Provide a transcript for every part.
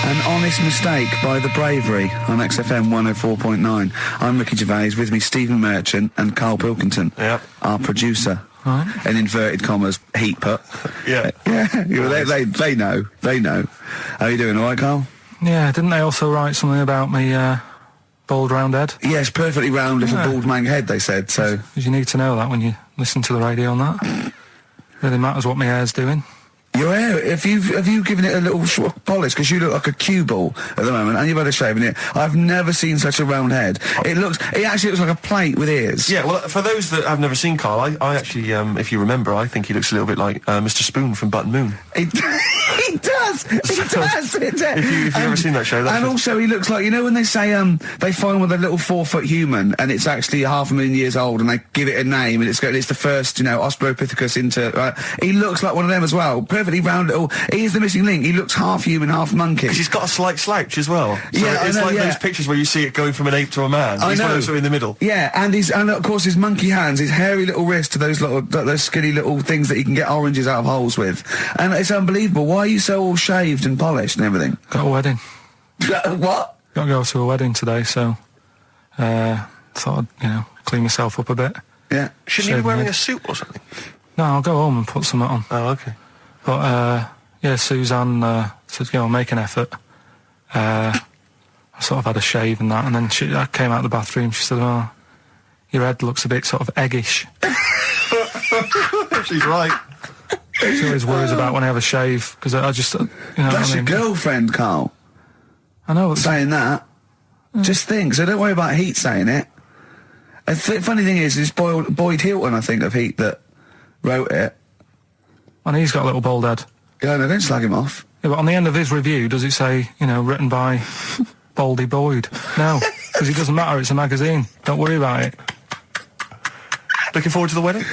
An honest mistake by The Bravery on XFM 104.9. I'm Ricky Gervais, with me Stephen Merchant and Karl Pilkington, our producer. Right. In inverted commas, heat put. Yeah. They know. How are you doing, all right, Karl? Yeah, didn't they also write something about me, bald round head? Yes, perfectly round little bald man head, they said, so... Because you need to know that when you listen to the radio on that. Really matters what my hair's doing. Your hair, have you given it a little polish? Because you look like a cue ball at the moment, and you've had a shave in it. I've never seen such a round head. It actually looks like a plate with ears. Yeah, well, for those that have never seen Karl, I actually, if you remember, I think he looks a little bit like Mr. Spoon from Button Moon. He does. If you've ever seen that show, and also he looks like, you know when they say they find with a little 4-foot human and it's actually 500,000 years old and they give it a name and it's the first, Australopithecus into. Right? He looks like one of them as well. Perfectly round little. He is the missing link. He looks half human, half monkey. Because he's got a slight slouch as well. So yeah, it's like those pictures where you see it going from an ape to a man. He's one of those in the middle. Yeah, and of course his monkey hands, his hairy little wrist to those skinny little things that you can get oranges out of holes with, and it's unbelievable. Why are you so all shaved and polished and everything? Got a wedding. What? Got to go to a wedding today, so thought I'd clean myself up a bit. Yeah. Shouldn't you be wearing a suit or something? No, I'll go home and put something on. Oh, okay. But Suzanne said, make an effort. I sort of had a shave and that, and then I came out of the bathroom. She said, "Oh, your head looks a bit sort of eggish." She's right. She always worries about when I have a shave, because I just, That's your girlfriend, Karl. I know. Saying that. Just think, so don't worry about Heat saying it. The funny thing is, it's Boyd Hilton, I think, of Heat that wrote it. And he's got a little bald head. Yeah, no, don't slag him off. Yeah, but on the end of his review, does it say, written by Baldy Boyd? No, because it doesn't matter, it's a magazine. Don't worry about it. Looking forward to the wedding?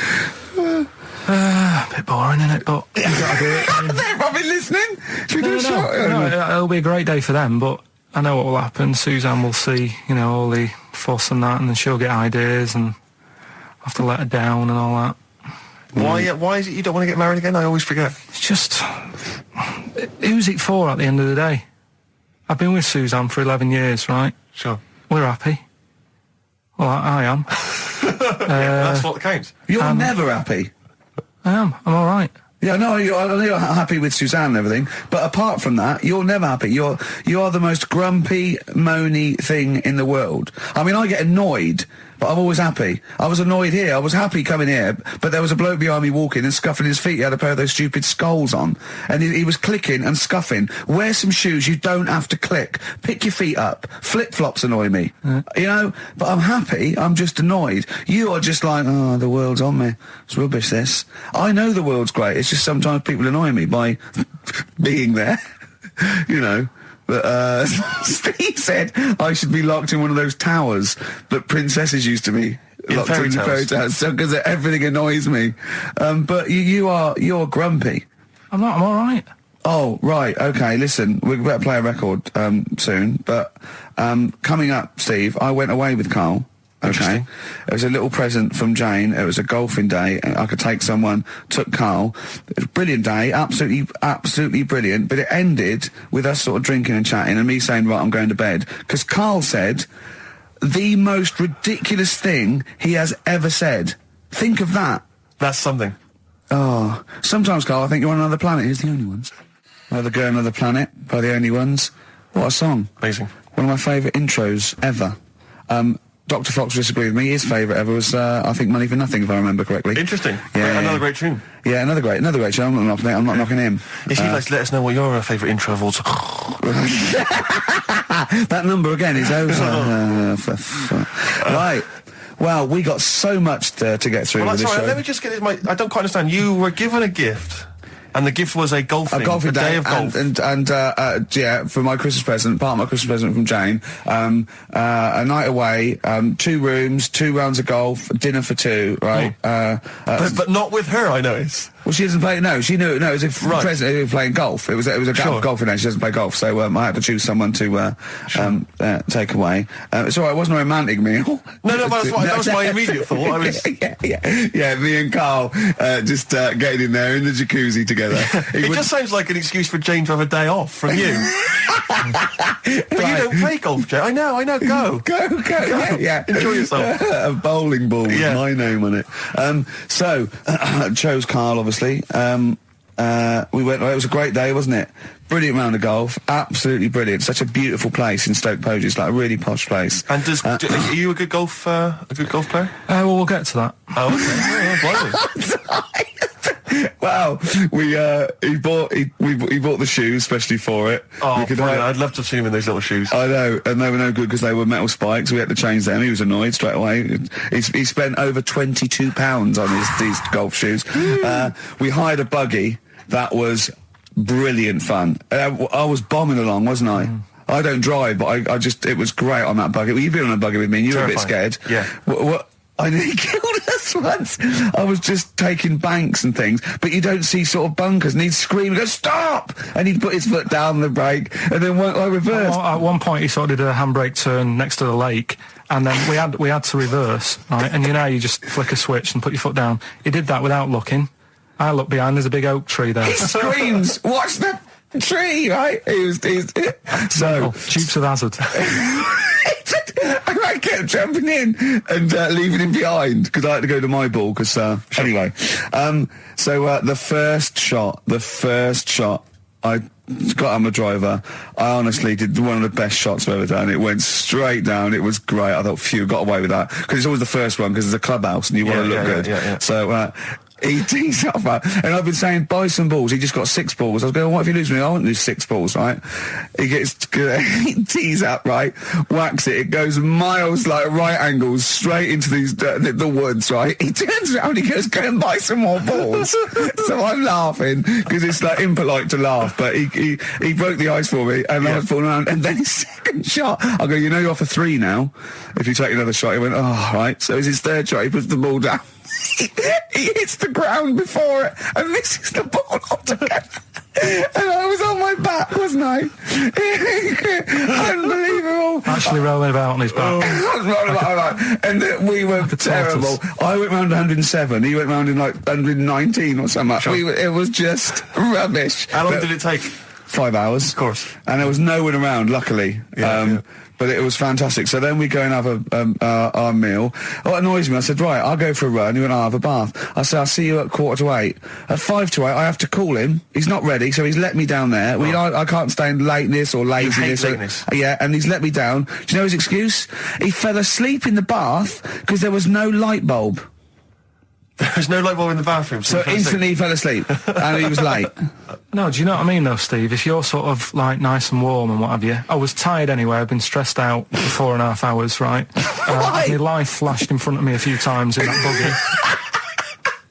A bit boring, innit? But you've got to do it. They're probably listening. Should we do a shot? No, it'll be a great day for them, but I know what will happen. Suzanne will see, all the fuss and that, and then she'll get ideas, and I'll have to let her down and all that. Why is it you don't want to get married again? I always forget. It's just... who's it for at the end of the day? I've been with Suzanne for 11 years, right? Sure. We're happy. Well, I am. That's what counts. You're never happy. I am. I'm all right. Yeah, no, you're happy with Suzanne and everything, but apart from that, you're never happy. You are the most grumpy, moany thing in the world. I mean, I get annoyed, but I'm always happy. I was annoyed here. I was happy coming here, but there was a bloke behind me walking and scuffing his feet. He had a pair of those stupid skulls on, and he was clicking and scuffing. Wear some shoes. You don't have to click. Pick your feet up. Flip-flops annoy me. But I'm happy. I'm just annoyed. You are just like, oh, the world's on me. It's rubbish, this. I know the world's great. It's just sometimes people annoy me by being there, But Steve said I should be locked in one of those towers that princesses used to be locked in fairy towers, because everything annoys me. But you're grumpy. I'm not. I'm all right. Oh, right. Okay. Listen, we better play a record soon. But coming up, Steve, I went away with Karl. Okay. It was a little present from Jane. It was a golfing day, and I could take someone. Took Karl. It was a brilliant day, absolutely brilliant. But it ended with us sort of drinking and chatting, and me saying, "Right, I'm going to bed," because Karl said the most ridiculous thing he has ever said. Think of that. That's something. Oh, sometimes, Karl, I think you're on another planet. Here's the Only Ones. Another Girl, Another Planet by the Only Ones. What a song! Amazing. One of my favourite intros ever. Dr. Fox disagreed with me. His favourite ever was, I think, Money for Nothing, if I remember correctly. Interesting. Yeah, another great tune. Yeah, another great tune. I'm not knocking him. If you'd like to let us know what your favourite intro of all time. That number again is over. Right. Well, we got so much to get through with this show. Let me just get this. I don't quite understand. You were given a gift. And the gift was a golfing day of golf. And for my Christmas present, part of my Christmas present from Jane, a night away, 2 rooms, 2 rounds of golf, dinner for 2, right? But not with her, I noticed. Well, she doesn't play. No, she knew. No, it was a present. It was playing golf. It was a golfing day. She doesn't play golf, so I had to choose someone to take away. It's all right. It wasn't a romantic meal. No, but that was my immediate thought. Yeah. Me and Karl just getting in there in the jacuzzi together. It just sounds like an excuse for Jane to have a day off from you. But you don't play golf, Jay. I know. Go. Go. Yeah. Enjoy yourself. A bowling ball with my name on it. So, chose Karl, obviously. We went, it was a great day, wasn't it? Brilliant round of golf, absolutely brilliant. Such a beautiful place in Stoke Poges, it's like a really posh place. And are you a good golf player? Well, we'll get to that. Oh, okay. Wow, he bought the shoes especially for it. Oh, brilliant. I'd love to have seen him in those little shoes. I know, and they were no good because they were metal spikes. We had to change them. He was annoyed straight away. He spent over £22 on these golf shoes. We hired a buggy that was brilliant fun. I was bombing along, wasn't I? I don't drive, but it was great on that buggy. Well, you've been on a buggy with me and you were a bit scared. Yeah. What I nearly killed us once. I was just taking banks and things, but you don't see sort of bunkers, and he'd scream, go, stop! And he'd put his foot down the brake, and then I reversed. At one point he sort of did a handbrake turn next to the lake, and then we had to reverse, right? And you just flick a switch and put your foot down. He did that without looking. I look behind, there's a big oak tree there. He screams, watch the tree, right? So Dukes of Hazzard. I kept jumping in and leaving him behind because I had to go to my ball. Because anyway, so the first shot, I got on the driver. I honestly did one of the best shots I've ever done. It went straight down. It was great. I thought, phew, got away with that because it's always the first one because it's a clubhouse and you want to look good. Yeah. So. He tees off, and I've been saying, buy some balls. He just got 6 balls. I was going, what if you lose me? I won't lose 6 balls, right? He tees up, right? Whacks it. It goes miles, like right angles, straight into these the woods, right? He turns around, he goes, go and buy some more balls. So I'm laughing because it's like impolite to laugh, but he broke the ice for me, and I was falling around. And then his second shot, I go, you're off a 3 now. If you take another shot, he went, oh, right. So it's his third shot. He puts the ball down. He hits the ground before it and misses the ball altogether. And I was on my back, wasn't I? Unbelievable. Actually rolling about on his back. And we were terrible. I went round 107. He went round in like 119 or something. Sure. It was just rubbish. How long did it take? 5 hours. Of course. And there was no one around, luckily. But it was fantastic. So then we go and have our meal. What annoys me, I said, right, I'll go for a run. He went, I'll have a bath. I said, I'll see you at 7:45. At 7:55, I have to call him. He's not ready, so he's let me down there. I can't stand lateness or laziness. You hate lateness. Yeah, and he's let me down. Do you know his excuse? He fell asleep in the bath because there was no light bulb. There's no light bulb in the bathroom. So instantly he fell asleep, and he was late. No, do you know what I mean though, Steve? If you're sort of like nice and warm and what have you, I was tired anyway. I've been stressed out for 4.5 hours, right? My life flashed in front of me a few times in that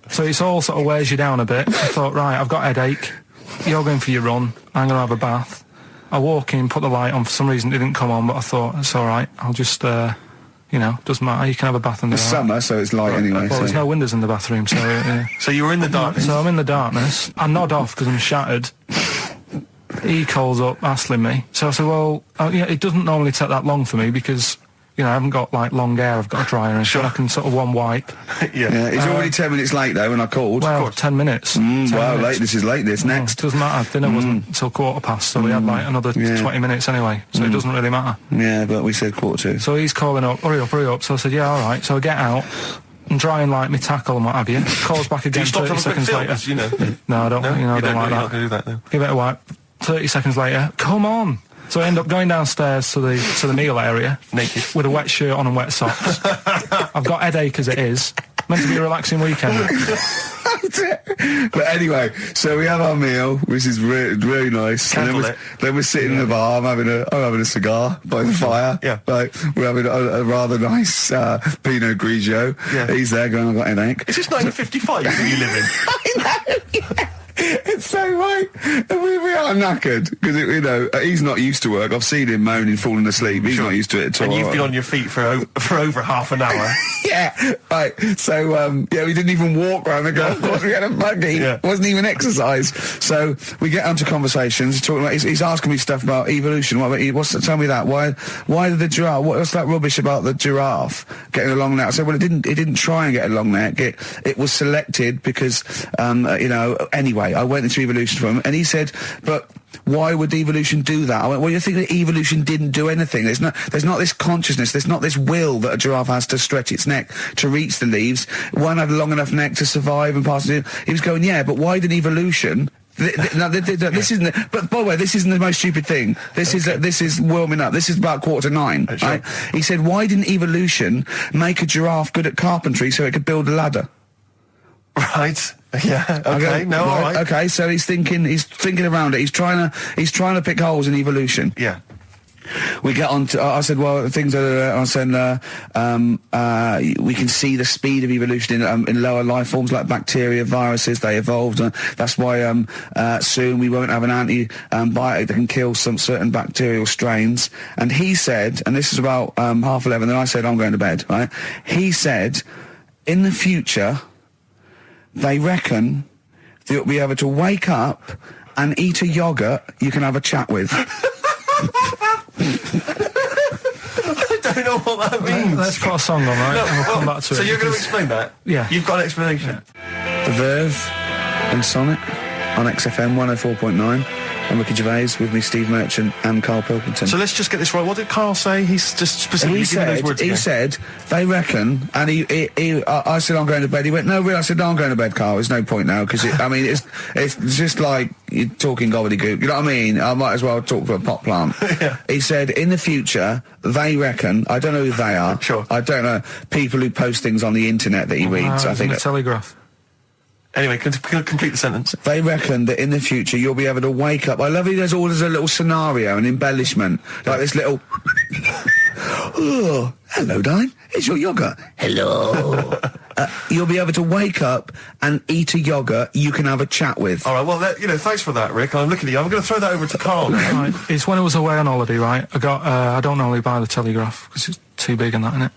buggy. So it's all sort of wears you down a bit. I thought, right, I've got a headache. You're going for your run. I'm going to have a bath. I walk in, put the light on. For some reason, it didn't come on, but I thought it's all right. I'll just. Doesn't matter. You can have a bath in the summer, so it's light anyway. Well, there's no windows in the bathroom, so... So you were in the darkness? So I'm in the darkness. I nod off because I'm shattered. He calls up, hassling me. So I said, well, it doesn't normally take that long for me because, I haven't got, like, long hair. I've got a dryer and I can sort of one wipe. Yeah. He's already 10 minutes late, though, when I called. Well, 10 minutes. 10 minutes. Late. This is late, next. Doesn't matter. Dinner wasn't until 15:15, so we had, like, another 20 minutes anyway, so it doesn't really matter. Yeah, but we said 7:45. So he's calling up, hurry up. So I said, yeah, all right. So I get out and dry and like my tackle and what have you. Calls back again 30 seconds later. No, I don't. I don't like that. Not do that, no. Give it a wipe. 30 seconds later, come on. So I end up going downstairs to the meal area, naked, with a wet shirt on and wet socks. I've got headache as it is. Meant to be a relaxing weekend. But anyway, so we have our meal, which is really nice. And then we're sitting in the bar. I'm having a cigar by the fire. Yeah. Like, we're having a rather nice Pinot Grigio. Yeah. He's there going, I've got an headache. Is this 1955 that you live in? I know. Yeah. It's so right. We are knackered because he's not used to work. I've seen him moaning, falling asleep. He's not used to it at all. And you've been on your feet for over half an hour. Yeah, right. So we didn't even walk around the golf course. We had a buggy. It wasn't even exercise. So we get onto conversations. Talking about he's asking me stuff about evolution. Tell me that. Why did the giraffe? What's that rubbish about the giraffe getting a long neck? I said, well, it didn't try and get a long neck. It was selected because anyway. I went into evolution from him, and he said, but why would evolution do that? I went, well, you think that evolution didn't do anything. There's not this consciousness, there's not this will that a giraffe has to stretch its neck to reach the leaves. One had a long enough neck to survive and pass it. He was going, yeah, but why did evolution... this isn't. But by the way, this isn't the most stupid thing. This is warming up. This is about 8:45. Sure. Right? He said, "Why didn't evolution make a giraffe good at carpentry so it could build a ladder?" Right. Yeah. Okay. Go, all right. Okay. So he's thinking around it. He's trying to pick holes in evolution. Yeah. We get on to, I said, well, things are, I said, we can see the speed of evolution in lower life forms like bacteria, viruses, they evolved. That's why soon we won't have an antibiotic that can kill some certain bacterial strains. And he said, and this is about 11:30, and I said, I'm going to bed, right? He said, in the future, they reckon that you'll be able to wake up and eat a yogurt you can have a chat with. I don't know what that means. Let's put a song on, right? And we'll come back to it. So you're going to explain that? Yeah. You've got an explanation? Yeah. The Verve and Sonic on XFM 104.9. I'm Ricky Gervais, with me Steve Merchant and Karl Pilkington. So let's just get this right. What did Karl say? He's just specifically giving those words again. He said, they reckon, and I said, I'm going to bed. He went, no, really? I said, no, I'm going to bed, Karl. There's no point now, because, it's just like you're talking gobbledygook. You know what I mean? I might as well talk to a pot plant. Yeah. He said, in the future, they reckon, I don't know who they are. Sure. I don't know, people who post things on the internet that he reads. I think the Telegraph. Anyway, complete the sentence. They reckon that in the future you'll be able to wake up. I love it. There's always a little scenario, an embellishment, like this little. Oh, hello, darling. It's your yogurt. Hello. You'll be able to wake up and eat a yogurt you can have a chat with. All right. Well, thanks for that, Rick. I'm looking at you. I'm going to throw that over to Karl now. Right. It's when I was away on holiday, right? I got. I don't normally buy the Telegraph because it's too big and that, innit?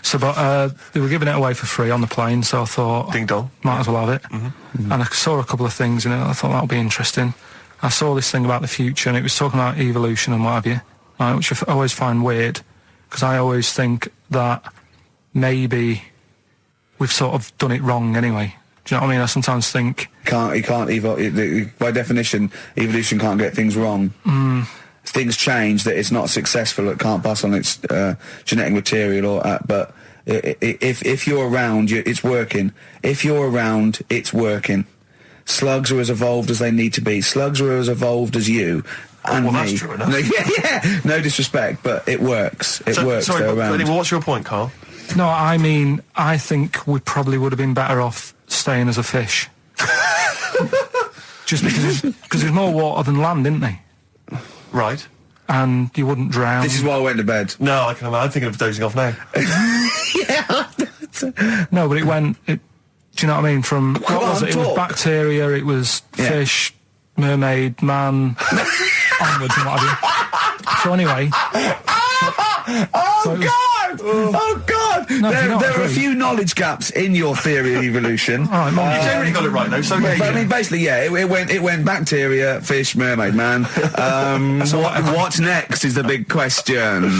So, but they were giving it away for free on the plane, so I thought, ding dong, might as well have it. Mm-hmm. And I saw a couple of things in it. I thought that would be interesting. I saw this thing about the future, and it was talking about evolution and what have you, right, which I always find weird, because I always think that maybe we've sort of done it wrong anyway. Do you know what I mean? I sometimes think you can't evolve. By definition, evolution can't get things wrong. Things change, that it's not successful, it can't pass on its genetic material, or but if you're around, it's working. If you're around, it's working. Slugs are as evolved as they need to be. Slugs are as evolved as you and me. That's true enough. Yeah, no disrespect, but it works. It works. Sorry, they're around. Anyway, what's your point, Karl? No, I mean, I think we probably would have been better off staying as a fish. Just because there's more water than land, isn't there? Right. And you wouldn't drown. This is why I went to bed. No, I can imagine. I'm thinking of dozing off now. Yeah. No, but it went... do you know what I mean? From... What was it? It was bacteria, it was fish, mermaid, man, onwards and what have you. So anyway... Oh, God! No, there are a few knowledge gaps in your theory of evolution. You generally got it right, though. So I mean, basically, it went bacteria, fish, mermaid, man. So what's next is the big question.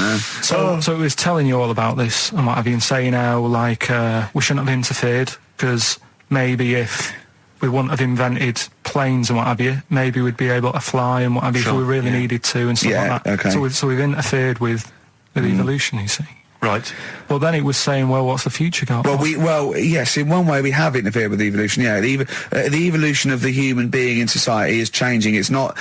So it was telling you all about this and what have you, and saying how, like, we shouldn't have interfered, because maybe if we wouldn't have invented planes and what have you, maybe we'd be able to fly and what have you if we really needed to and stuff like that. Okay. So we've interfered with evolution, you see. Right. Well, then it was saying, well, what's the future got? Well, yes, in one way we have interfered with evolution. Yeah, the evolution of the human being in society is changing. It's no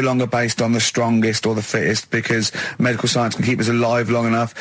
longer based on the strongest or the fittest, because medical science can keep us alive long enough.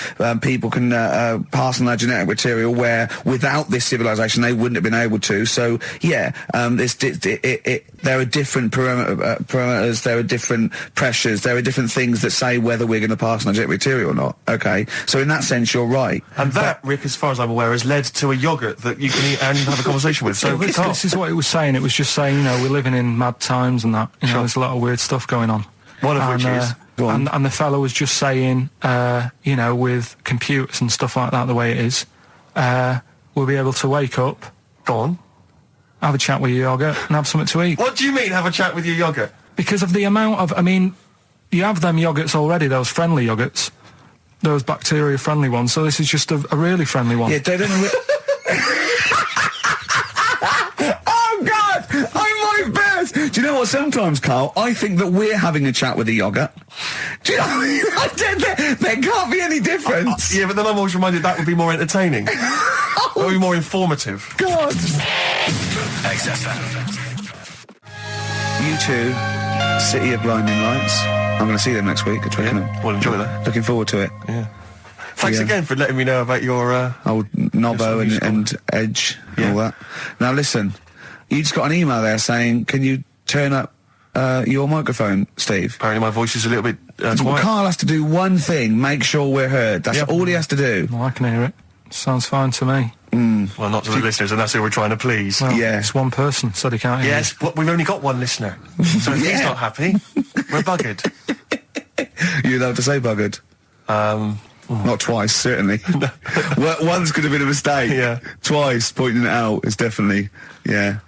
People can pass on their genetic material where without this civilization they wouldn't have been able to. So yeah, there are different parameters, there are different pressures, there are different things that say whether we're going to pass on our genetic material or not. Okay, so in that sense you're right. And that, Rick, as far as I'm aware, has led to a yogurt that you can eat and have a conversation with. So this is what it was saying. It was just saying, we're living in mad times and that. There's a lot of weird stuff going on. One of which is... And the fellow was just saying, with computers and stuff like that, the way it is, we'll be able to wake up... Go on. Have a chat with your yogurt and have something to eat. What do you mean, have a chat with your yogurt? Because of the amount of... I mean, you have them yogurts already, those friendly yogurts. Those bacteria-friendly ones, so this is just a really friendly one. Yeah, they don't... Oh, God! I'm my best! Do you know what? Sometimes, Carl, I think that we're having a chat with a yoghurt. Do you know? There can't be any difference. Yeah, but then I'm always reminded that would be more entertaining. That would be more informative. God. XFM. U2, City of Blinding Lights. I'm going to see them next week at Twickenham. Yeah, well, enjoy that. Looking forward to it. Yeah. Thanks again for letting me know about your... old Nobbo and Edge and all that. Now listen, you just got an email there saying, can you turn up your microphone, Steve? Apparently my voice is a little bit Well, quiet. Carl has to do one thing, make sure we're heard. That's all he has to do. Well, I can hear it. Sounds fine to me. Well, not to the listeners, and that's who we're trying to please. Well, Yeah. it's one person, said he can't hear Yes, but we've only got one listener. So if he's not happy, we're buggered. You're allowed to say buggered. Not twice, certainly. Once could have been a mistake. Yeah. Twice, pointing it out is definitely,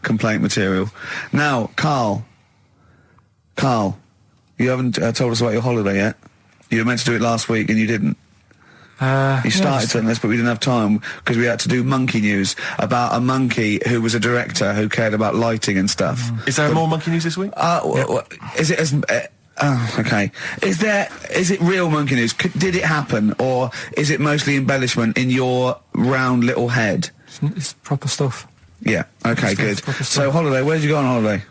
complaint material. Now, Carl, you haven't told us about your holiday yet. You were meant to do it last week and you didn't. You started telling us, but we didn't have time because we had to do monkey news about a monkey who was a director who cared about lighting and stuff. Is there more monkey news this week? Is it as... okay. Is it real monkey news? Did it happen, or is it mostly embellishment in your round little head? It's proper stuff. Yeah. Okay. Good. Proper stuff. So holiday. Where did you go on holiday?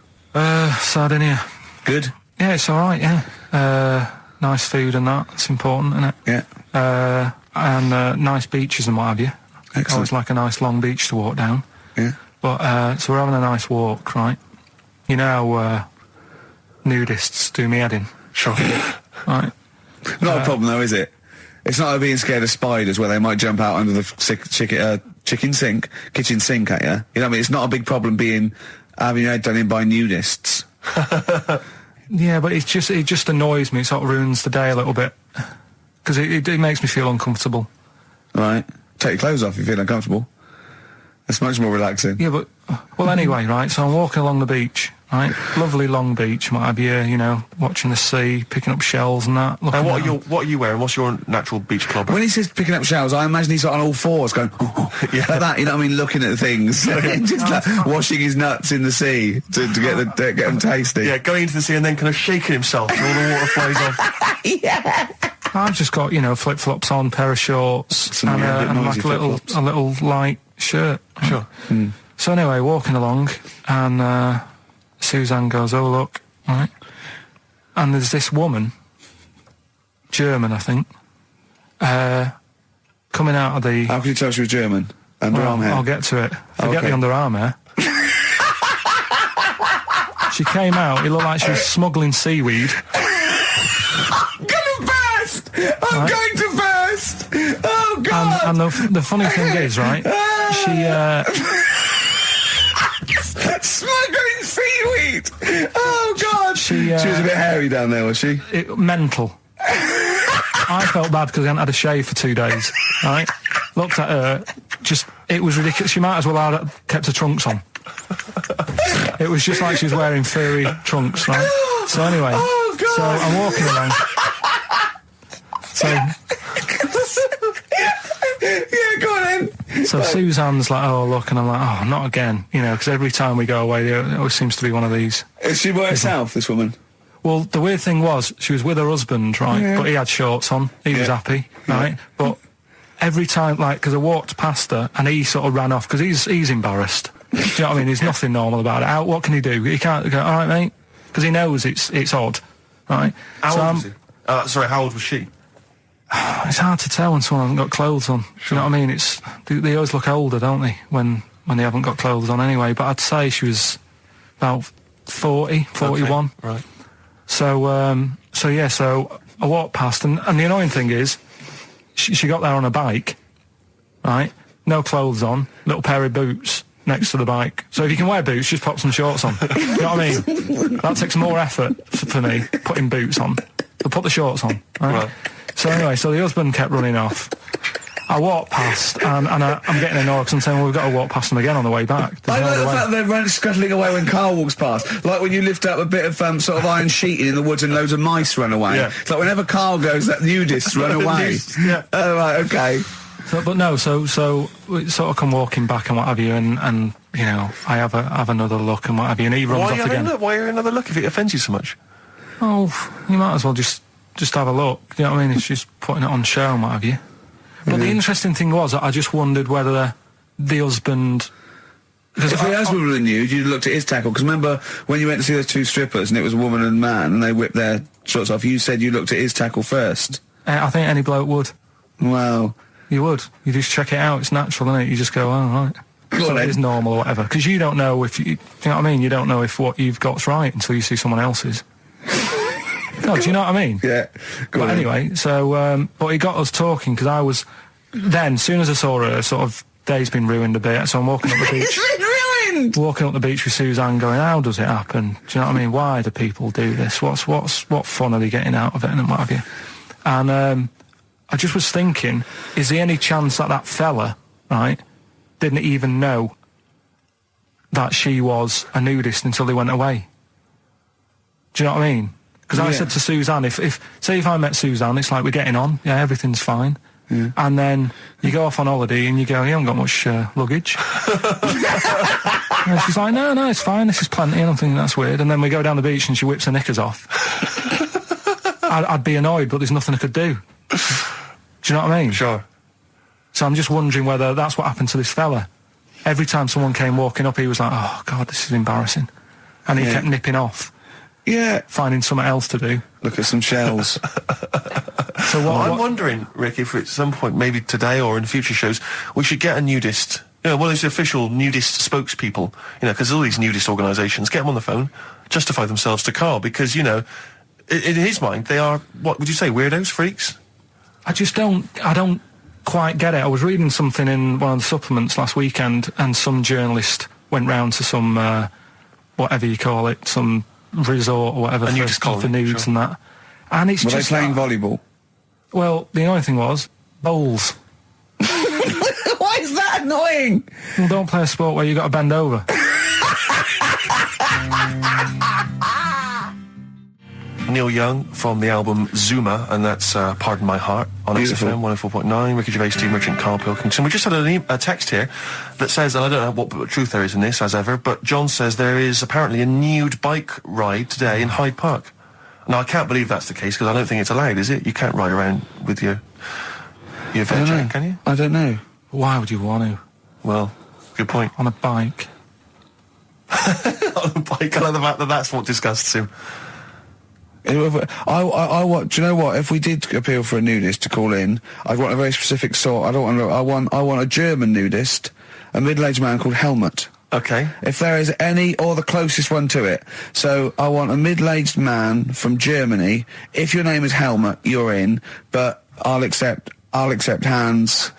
Sardinia. Good. Yeah, it's all right. Yeah. Nice food and that. It's important, isn't it? Yeah. And nice beaches and what have you. Excellent. Always like a nice long beach to walk down. Yeah. But so we're having a nice walk, right? You know how nudists do me head in. Sure. Right. Not a problem though, is it? It's not like being scared of spiders where they might jump out under the kitchen sink at you. You know what I mean? It's not a big problem having your head done in by nudists. Yeah, but it just annoys me. It sort of ruins the day a little bit because it makes me feel uncomfortable. Right. Take your clothes off if you feel uncomfortable. That's much more relaxing. Yeah, but well, anyway, right. So I'm walking along the beach, right? Lovely long beach, might be watching the sea, picking up shells and that. And what are you wearing? What's your natural beach club? When he says picking up shells, I imagine he's on all fours going, like that, you know what I mean, looking at things. Just like washing his nuts in the sea to get them tasty. Yeah, going into the sea and then kind of shaking himself and all the water flies off. Yeah. I've just got, flip-flops on, pair of shorts, and like a little light shirt. Sure. Mm. So anyway, walking along, and Suzanne goes, "Oh look," right? And there's this woman, German, I think, coming out of the... How can you tell she was German? Underarm hair? I'll get to it. Forget the underarm hair. She came out, it looked like she was smuggling seaweed. I'm gonna burst! I'm going to burst! Oh, God! And the funny thing is, right, she... Smuggling seaweed! Oh, God! She was a bit hairy down there, was she? Mental. I felt bad because I hadn't had a shave for 2 days, right? Looked at her, it was ridiculous. She might as well have kept her trunks on. It was just like she was wearing furry trunks, right? So anyway, so I'm walking along. So... yeah, go on then. So Suzanne's like, "Oh, look," and I'm like, "Oh, not again," because every time we go away, there always seems to be one of these. Is she by herself, this woman? Well, the weird thing was, she was with her husband, right? Yeah. But he had shorts on. He was happy, right? But every time, because I walked past her, and he sort of ran off, because he's embarrassed. Do you know what I mean? There's nothing normal about it. What can he do? He can't go, "All right, mate," because he knows it's odd, right? How old was he? Sorry, how old was she? It's hard to tell when someone hasn't got clothes on. Sure. Do you know what I mean? They always look older, don't they, when they haven't got clothes on anyway. But I'd say she was about 40, 41. Okay, right. So I walked past, and the annoying thing is, she got there on a bike, right? No clothes on, little pair of boots next to the bike. So if you can wear boots, just pop some shorts on. You know what I mean? That takes more effort for me, putting boots on. So put the shorts on, right? So anyway, the husband kept running off. I walked past, and I'm getting annoyed because I'm saying, well, we've got to walk past them again on the way back. I like the fact that they're scuttling away when Carl walks past. Like when you lift up a bit of sort of iron sheeting in the woods and loads of mice run away. Yeah. It's like whenever Carl goes, that nudists run away. Yeah. Oh, right, okay. So we sort of come walking back and what have you, and you know, I have another look and what have you, and he runs off again. Why another look if it offends you so much? Oh, you might as well just have a look. You know what I mean? It's just putting it on show and what have you. But the interesting thing was, I just wondered whether the husband... If the husband were nude, you'd looked at his tackle. Because remember, when you went to see those two strippers and it was a woman and a man and they whipped their shorts off, you said you looked at his tackle first. I think any bloke would. Well... You would. You just check it out. It's natural, isn't it? You just go, oh, right. So it is normal or whatever. Because you don't know if... you know what I mean? You don't know if what you've got's right until you see someone else's. No, do you know what I mean? Yeah. But anyway, so... but he got us talking, because I was... Then, as soon as I saw her, sort of, day's been ruined a bit, so I'm walking up the beach... It's been ruined! Walking up the beach with Suzanne going, how does it happen? Do you know what I mean? Why do people do this? What fun are they getting out of it and what have you? And, I just was thinking, is there any chance that fella, right, didn't even know that she was a nudist until they went away? Do you know what I mean? Because I said to Suzanne, say if I met Suzanne, it's like we're getting on, yeah, everything's fine. Yeah. And then you go off on holiday and you go, you haven't got much luggage. And she's like, no, it's fine, this is plenty. And I'm thinking, that's weird. And then we go down the beach and she whips her knickers off. I'd be annoyed, but there's nothing I could do. Do you know what I mean? Sure. So I'm just wondering whether that's what happened to this fella. Every time someone came walking up, he was like, oh, God, this is embarrassing. And he kept nipping off. Yeah. Finding something else to do. Look at some shells. So I'm wondering, Rick, if at some point, maybe today or in future shows, we should get a nudist, you know, one of those official nudist spokespeople, you know, because all these nudist organisations, get them on the phone, justify themselves to Karl, because, you know, in his mind, they are, what would you say, weirdos, freaks? I don't quite get it. I was reading something in one of the supplements last weekend, and some journalist went round to some, whatever you call it, some resort or whatever for nudes and that. And it's Were just... they playing volleyball? Well, the annoying thing was, bowls. Why is that annoying? Well, don't play a sport where you got to bend over. Neil Young from the album Zuma, and that's Pardon My Heart on XFM 104.9. Ricky Gervais, Steve Merchant, Karl Pilkington. We just had a text here that says, and I don't know what truth there is in this, as ever, but John says there is apparently a nude bike ride today in Hyde Park. Now, I can't believe that's the case, because I don't think it's allowed, is it? You can't ride around with your veg check, can you? I don't know. Why would you want to? Well, good point. On a bike. On a bike, I like the fact that that's what disgusts him. I want. Do you know what? If we did appeal for a nudist to call in, I'd want a very specific sort. I want a German nudist, a middle-aged man called Helmut. Okay. If there is any, or the closest one to it. So I want a middle-aged man from Germany. If your name is Helmut, you're in. But I'll accept Hans.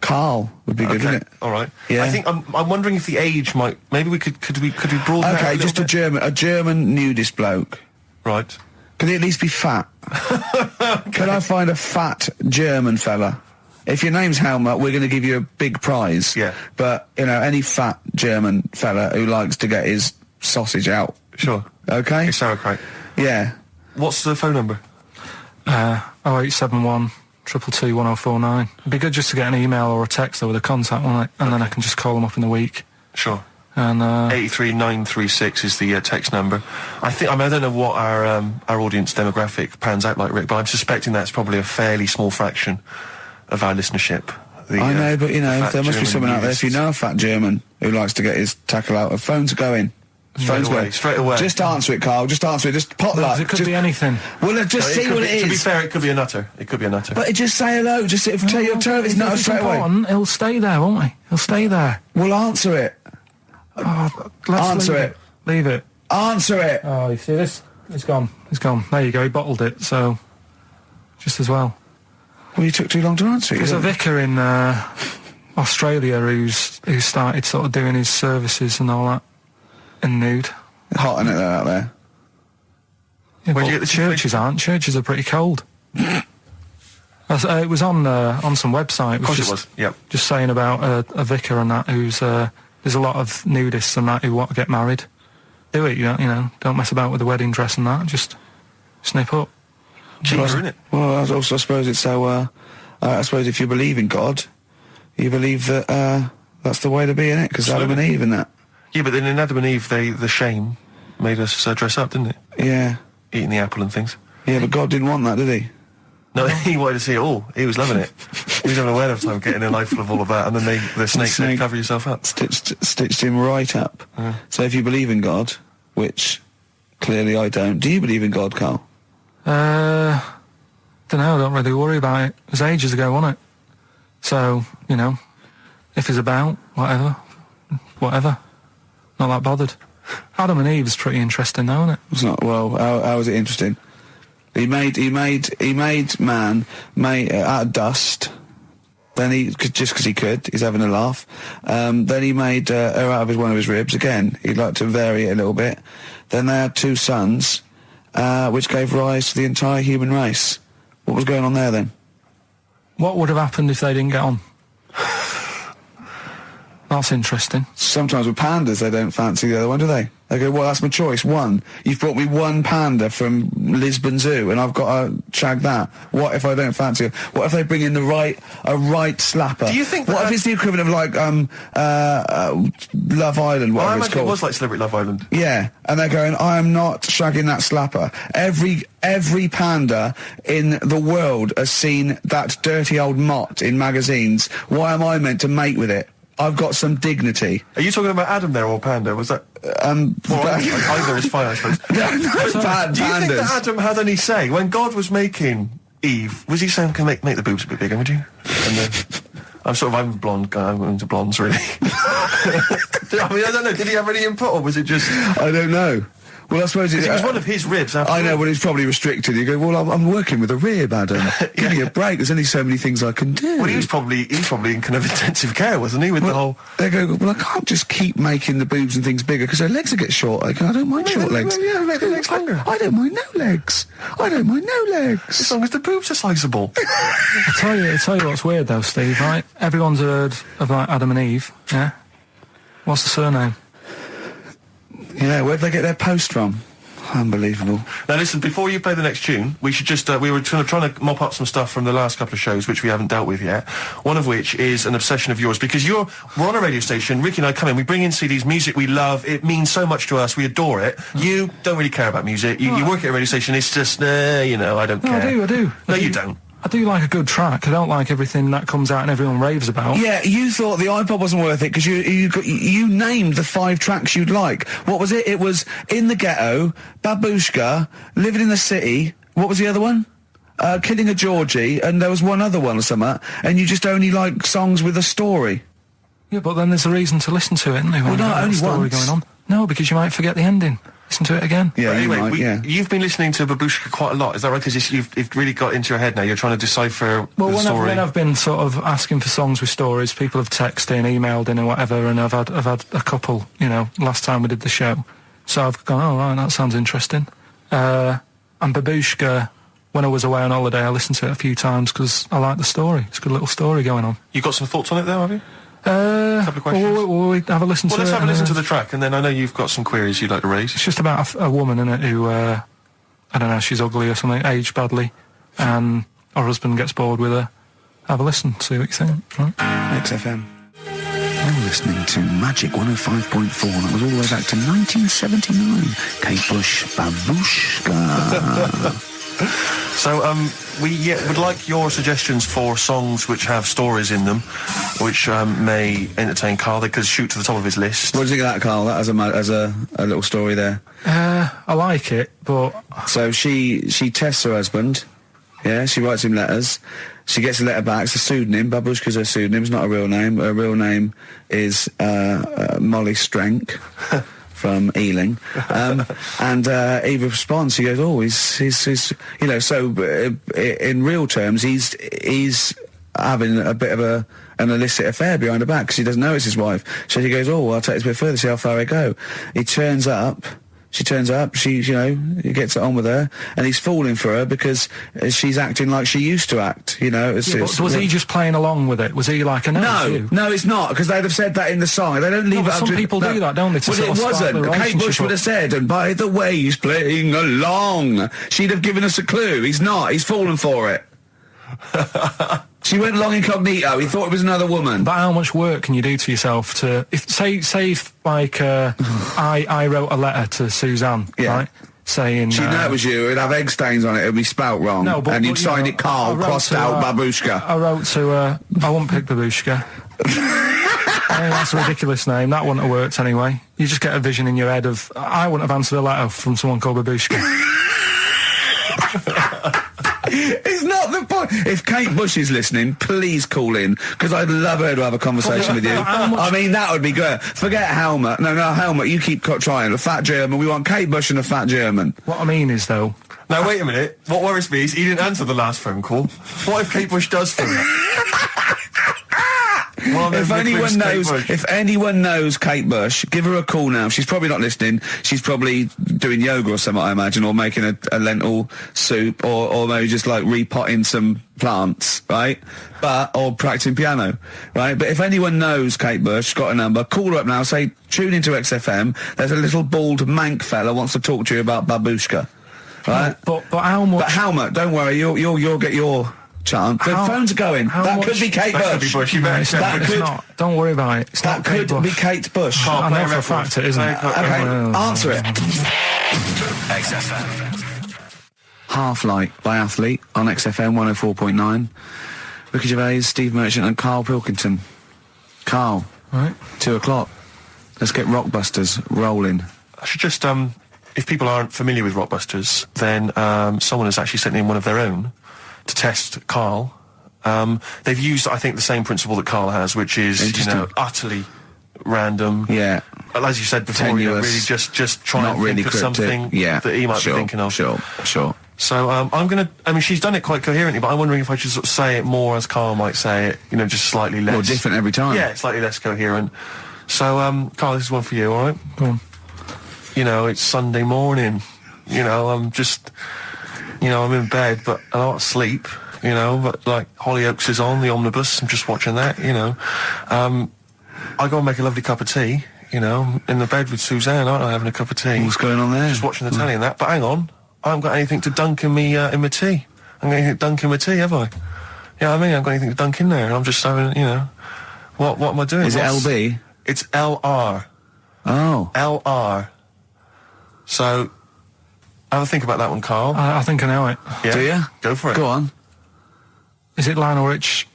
Karl would be good, wouldn't it? All right. Yeah. I think I'm wondering if the age might. Maybe we could we broaden that Okay, just a German nudist bloke. Right. Could he at least be fat? Okay. Could I find a fat German fella? If your name's Helmut, we're going to give you a big prize. Yeah. But you know, any fat German fella who likes to get his sausage out. Sure. Okay. It's sauerkraut. Yeah. What's the phone number? 0871 222 1049. It'd be good just to get an email or a text with a contact, wouldn't it? And then I can just call them up in the week. Sure. And 83936 is the text number. I don't know what our audience demographic pans out like, Rick, but I'm suspecting that's probably a fairly small fraction of our listenership. I know, but you know, there must be someone out there. If you know a fat German who likes to get his tackle out, phones are going. Straight away. Just answer it, Karl. Just answer it. Just pot luck. It could be anything. Well, just see what it is. To be fair, it could be a nutter. But just say hello. Just tell your turn. It's not straight away. He'll stay there, won't he? He'll stay there. Well, answer it. Answer it. Leave it. Answer it. Oh, you see this? It's gone. It's gone. There you go. He bottled it. So, just as well. Well, you took too long to answer it. There's a vicar in Australia who started sort of doing his services and all that in nude. Hot, isn't it, out there? Yeah, but the churches aren't. Churches are pretty cold. It was on some website. Of course it was. Yep. Just saying about a vicar and that who's there's a lot of nudists and that who want to get married. Do it, you know. Don't mess about with the wedding dress and that. Just snip up. Cheaper, isn't it? Well, I suppose it's so. I suppose if you believe in God, you believe that That's the way to be, innit? Because Adam and Eve and that. Yeah, but then in Adam and Eve, the shame made us dress up, didn't it? Yeah. Eating the apple and things. Yeah, but God didn't want that, did he? No, he wanted to see it all. He was loving it. He was having a whale of time getting a life full of all of that, and then the snake said, cover yourself up. Stitched him right up. So if you believe in God, which clearly I don't, do you believe in God, Karl? Don't know, I don't really worry about it. It was ages ago, wasn't it? So, you know, if it's about, whatever. Not that bothered. Adam and Eve is pretty interesting though, isn't it? It's not, well, how is it interesting? He made man out of dust. Then just because he could, he's having a laugh. Then he made her out of one of his ribs. Again, he'd like to vary it a little bit. Then they had 2 sons, which gave rise to the entire human race. What was going on there then? What would have happened if they didn't get on? That's interesting. Sometimes with pandas, they don't fancy the other one, do they? They go, well, that's my choice. One. You've brought me one panda from Lisbon Zoo, and I've got to shag that. What if I don't fancy it? What if they bring in a right slapper? Do you think what if it's the equivalent of like Love Island, whatever it's called? It was like Celebrity Love Island. Yeah, and they're going, I am not shagging that slapper. Every panda in the world has seen that dirty old mott in magazines. Why am I meant to mate with it? I've got some dignity. Are you talking about Adam there or Panda? Was that... either is fine, I suppose. Do you think that Adam had any say? When God was making Eve, was he saying, can make the boobs a bit bigger, would you? And then... I'm a blonde guy, I'm into blondes, really. I mean, I don't know, did he have any input, or was it just... I don't know. Well, I suppose it was one of his ribs. I know, but it's probably restricted. You go, well, I'm working with a rib, Adam. Give me a break. There's only so many things I can do. Well, he was probably in kind of intensive care, wasn't he? With the whole. They go, well, I can't just keep making the boobs and things bigger because their legs will get shorter. I don't mind short legs. Yeah, make the legs longer. I don't mind no legs. As long as the boobs are sizeable. I tell you what's weird though, Steve. Right? Everyone's heard of like Adam and Eve. Yeah. What's the surname? Yeah, where'd they get their post from? Unbelievable. Now listen, before you play the next tune, we should just, we were trying to mop up some stuff from the last couple of shows, which we haven't dealt with yet. One of which is an obsession of yours, because we're on a radio station, Ricky and I come in, we bring in CDs, music we love, it means so much to us, we adore it. You don't really care about music, you work at a radio station, it's just, I don't care. I do. No, you don't. I do like a good track. I don't like everything that comes out and everyone raves about. Yeah, you thought the iPod wasn't worth it because you named the 5 tracks you'd like. What was it? It was In the Ghetto, Babushka, Living in the City. What was the other one? Killing a Georgie, and there was one other one or something. And you just only like songs with a story. Yeah, but then there's a reason to listen to it, isn't there? Well, no, only story once. going on. No, because you might forget the ending. Listen to it again. Yeah, anyway, you've been listening to Babushka quite a lot, is that right? Because you've really got into your head now, you're trying to decipher the story. When I've been sort of asking for songs with stories, people have texted in, emailed in and whatever, and I've had a couple, last time we did the show. So I've gone, oh, right, that sounds interesting. And Babushka, when I was away on holiday, I listened to it a few times because I like the story. It's a good little story going on. You got some thoughts on it there, have you? A couple of questions. Will we have a listen to it? Well, let's have a listen to the track, and then I know you've got some queries you'd like to raise. It's just about a woman, innit, who, I don't know, she's ugly or something, aged badly, and her husband gets bored with her. Have a listen, see what you think. Right? XFM. You're listening to Magic 105.4. That was all the way back to 1979. Kate Bush, Babushka. So, we would like your suggestions for songs which have stories in them, which may entertain Karl. They could shoot to the top of his list. What do you think of that, Karl? That as a little story there. I like it, but... So she tests her husband. Yeah, she writes him letters. She gets a letter back. It's a pseudonym. Babushka's her pseudonym. It's not a real name. Her real name is Molly Strank. From Ealing, and Eve responds. He goes, "Oh, he's So in real terms, he's having a bit of an illicit affair behind her back because he doesn't know it's his wife." So he goes, "Oh, well, I'll take this a bit further, see how far I go." He turns up. She turns up, he gets it on with her, and he's falling for her because she's acting like she used to act, was he just playing along with it? Was he like, No, it's not, because they'd have said that in the song. They don't leave it up to... Some people do that, don't they? Well, it wasn't. Kate Bush would have said, and by the way, he's playing along. She'd have given us a clue. He's not. He's fallen for it. She went long incognito. He thought it was another woman. But how much work can you do to yourself to... Say if like, I wrote a letter to Suzanne, right? Saying... She'd know it was you. It'd have egg stains on it. It'd be spelt wrong. No, and you'd sign it Karl, crossed out Babushka. I wrote to her... I wouldn't pick Babushka. I mean, that's a ridiculous name. That wouldn't have worked anyway. You just get a vision in your head of... I wouldn't have answered a letter from someone called Babushka. It's not the point. If Kate Bush is listening, please call in, because I'd love her to have a conversation with you. I mean, that would be good. Forget Helmut. No, Helmut, you keep trying. A fat German. We want Kate Bush and a fat German. What I mean is, though... Now, wait a minute. What worries me is he didn't answer the last phone call. What if Kate Bush does phone it? If anyone knows Kate Bush, give her a call now. She's probably not listening. She's probably doing yoga or something, I imagine, or making a lentil soup, or maybe just like repotting some plants, right? Or practicing piano, right? But if anyone knows Kate Bush, got a number, call her up now. Say, tune into XFM. There's a little bald mank fella wants to talk to you about Babushka, right? But how much? But Helmut, don't worry, you'll get your chance. The phones are going. That could be Kate Bush. That could be Bush. It's not. Don't worry about it. That could be Kate Bush. I know for a fact it isn't. Okay, answer it. XFM. Half Light by Athlete on XFM 104.9. Ricky Gervais, Steve Merchant and Karl Pilkington. Karl, right. 2 o'clock. Let's get Rockbusters rolling. I should just, if people aren't familiar with Rockbusters, then someone has actually sent in one of their own to test Karl. They've used, I think, the same principle that Karl has, which is, utterly random. Yeah. As you said before, really just try and think of something that he might be thinking of. Sure. So I'm going to... I mean, she's done it quite coherently, but I'm wondering if I should sort of say it more as Karl might say it, just slightly less... More different every time. Yeah, slightly less coherent. So, Karl, this is one for you, all right? Go on. It's Sunday morning. I'm just... I'm in bed, but I don't sleep, but, like, Hollyoaks is on, the omnibus, I'm just watching that, I go and make a lovely cup of tea, in the bed with Suzanne, aren't I, having a cup of tea. What's going on there? Just watching the telly and that, but hang on, I haven't got anything to dunk in me, in my tea. I haven't got anything to dunk in my tea, have I? Yeah, I haven't got anything to dunk in there, and I'm just having, what am I doing? Is it LB? It's LR. Oh. LR. So... have a think about that one, Karl. I think I know it. Yeah? Do you? Go for it. Go on. Is it Lionel Richie?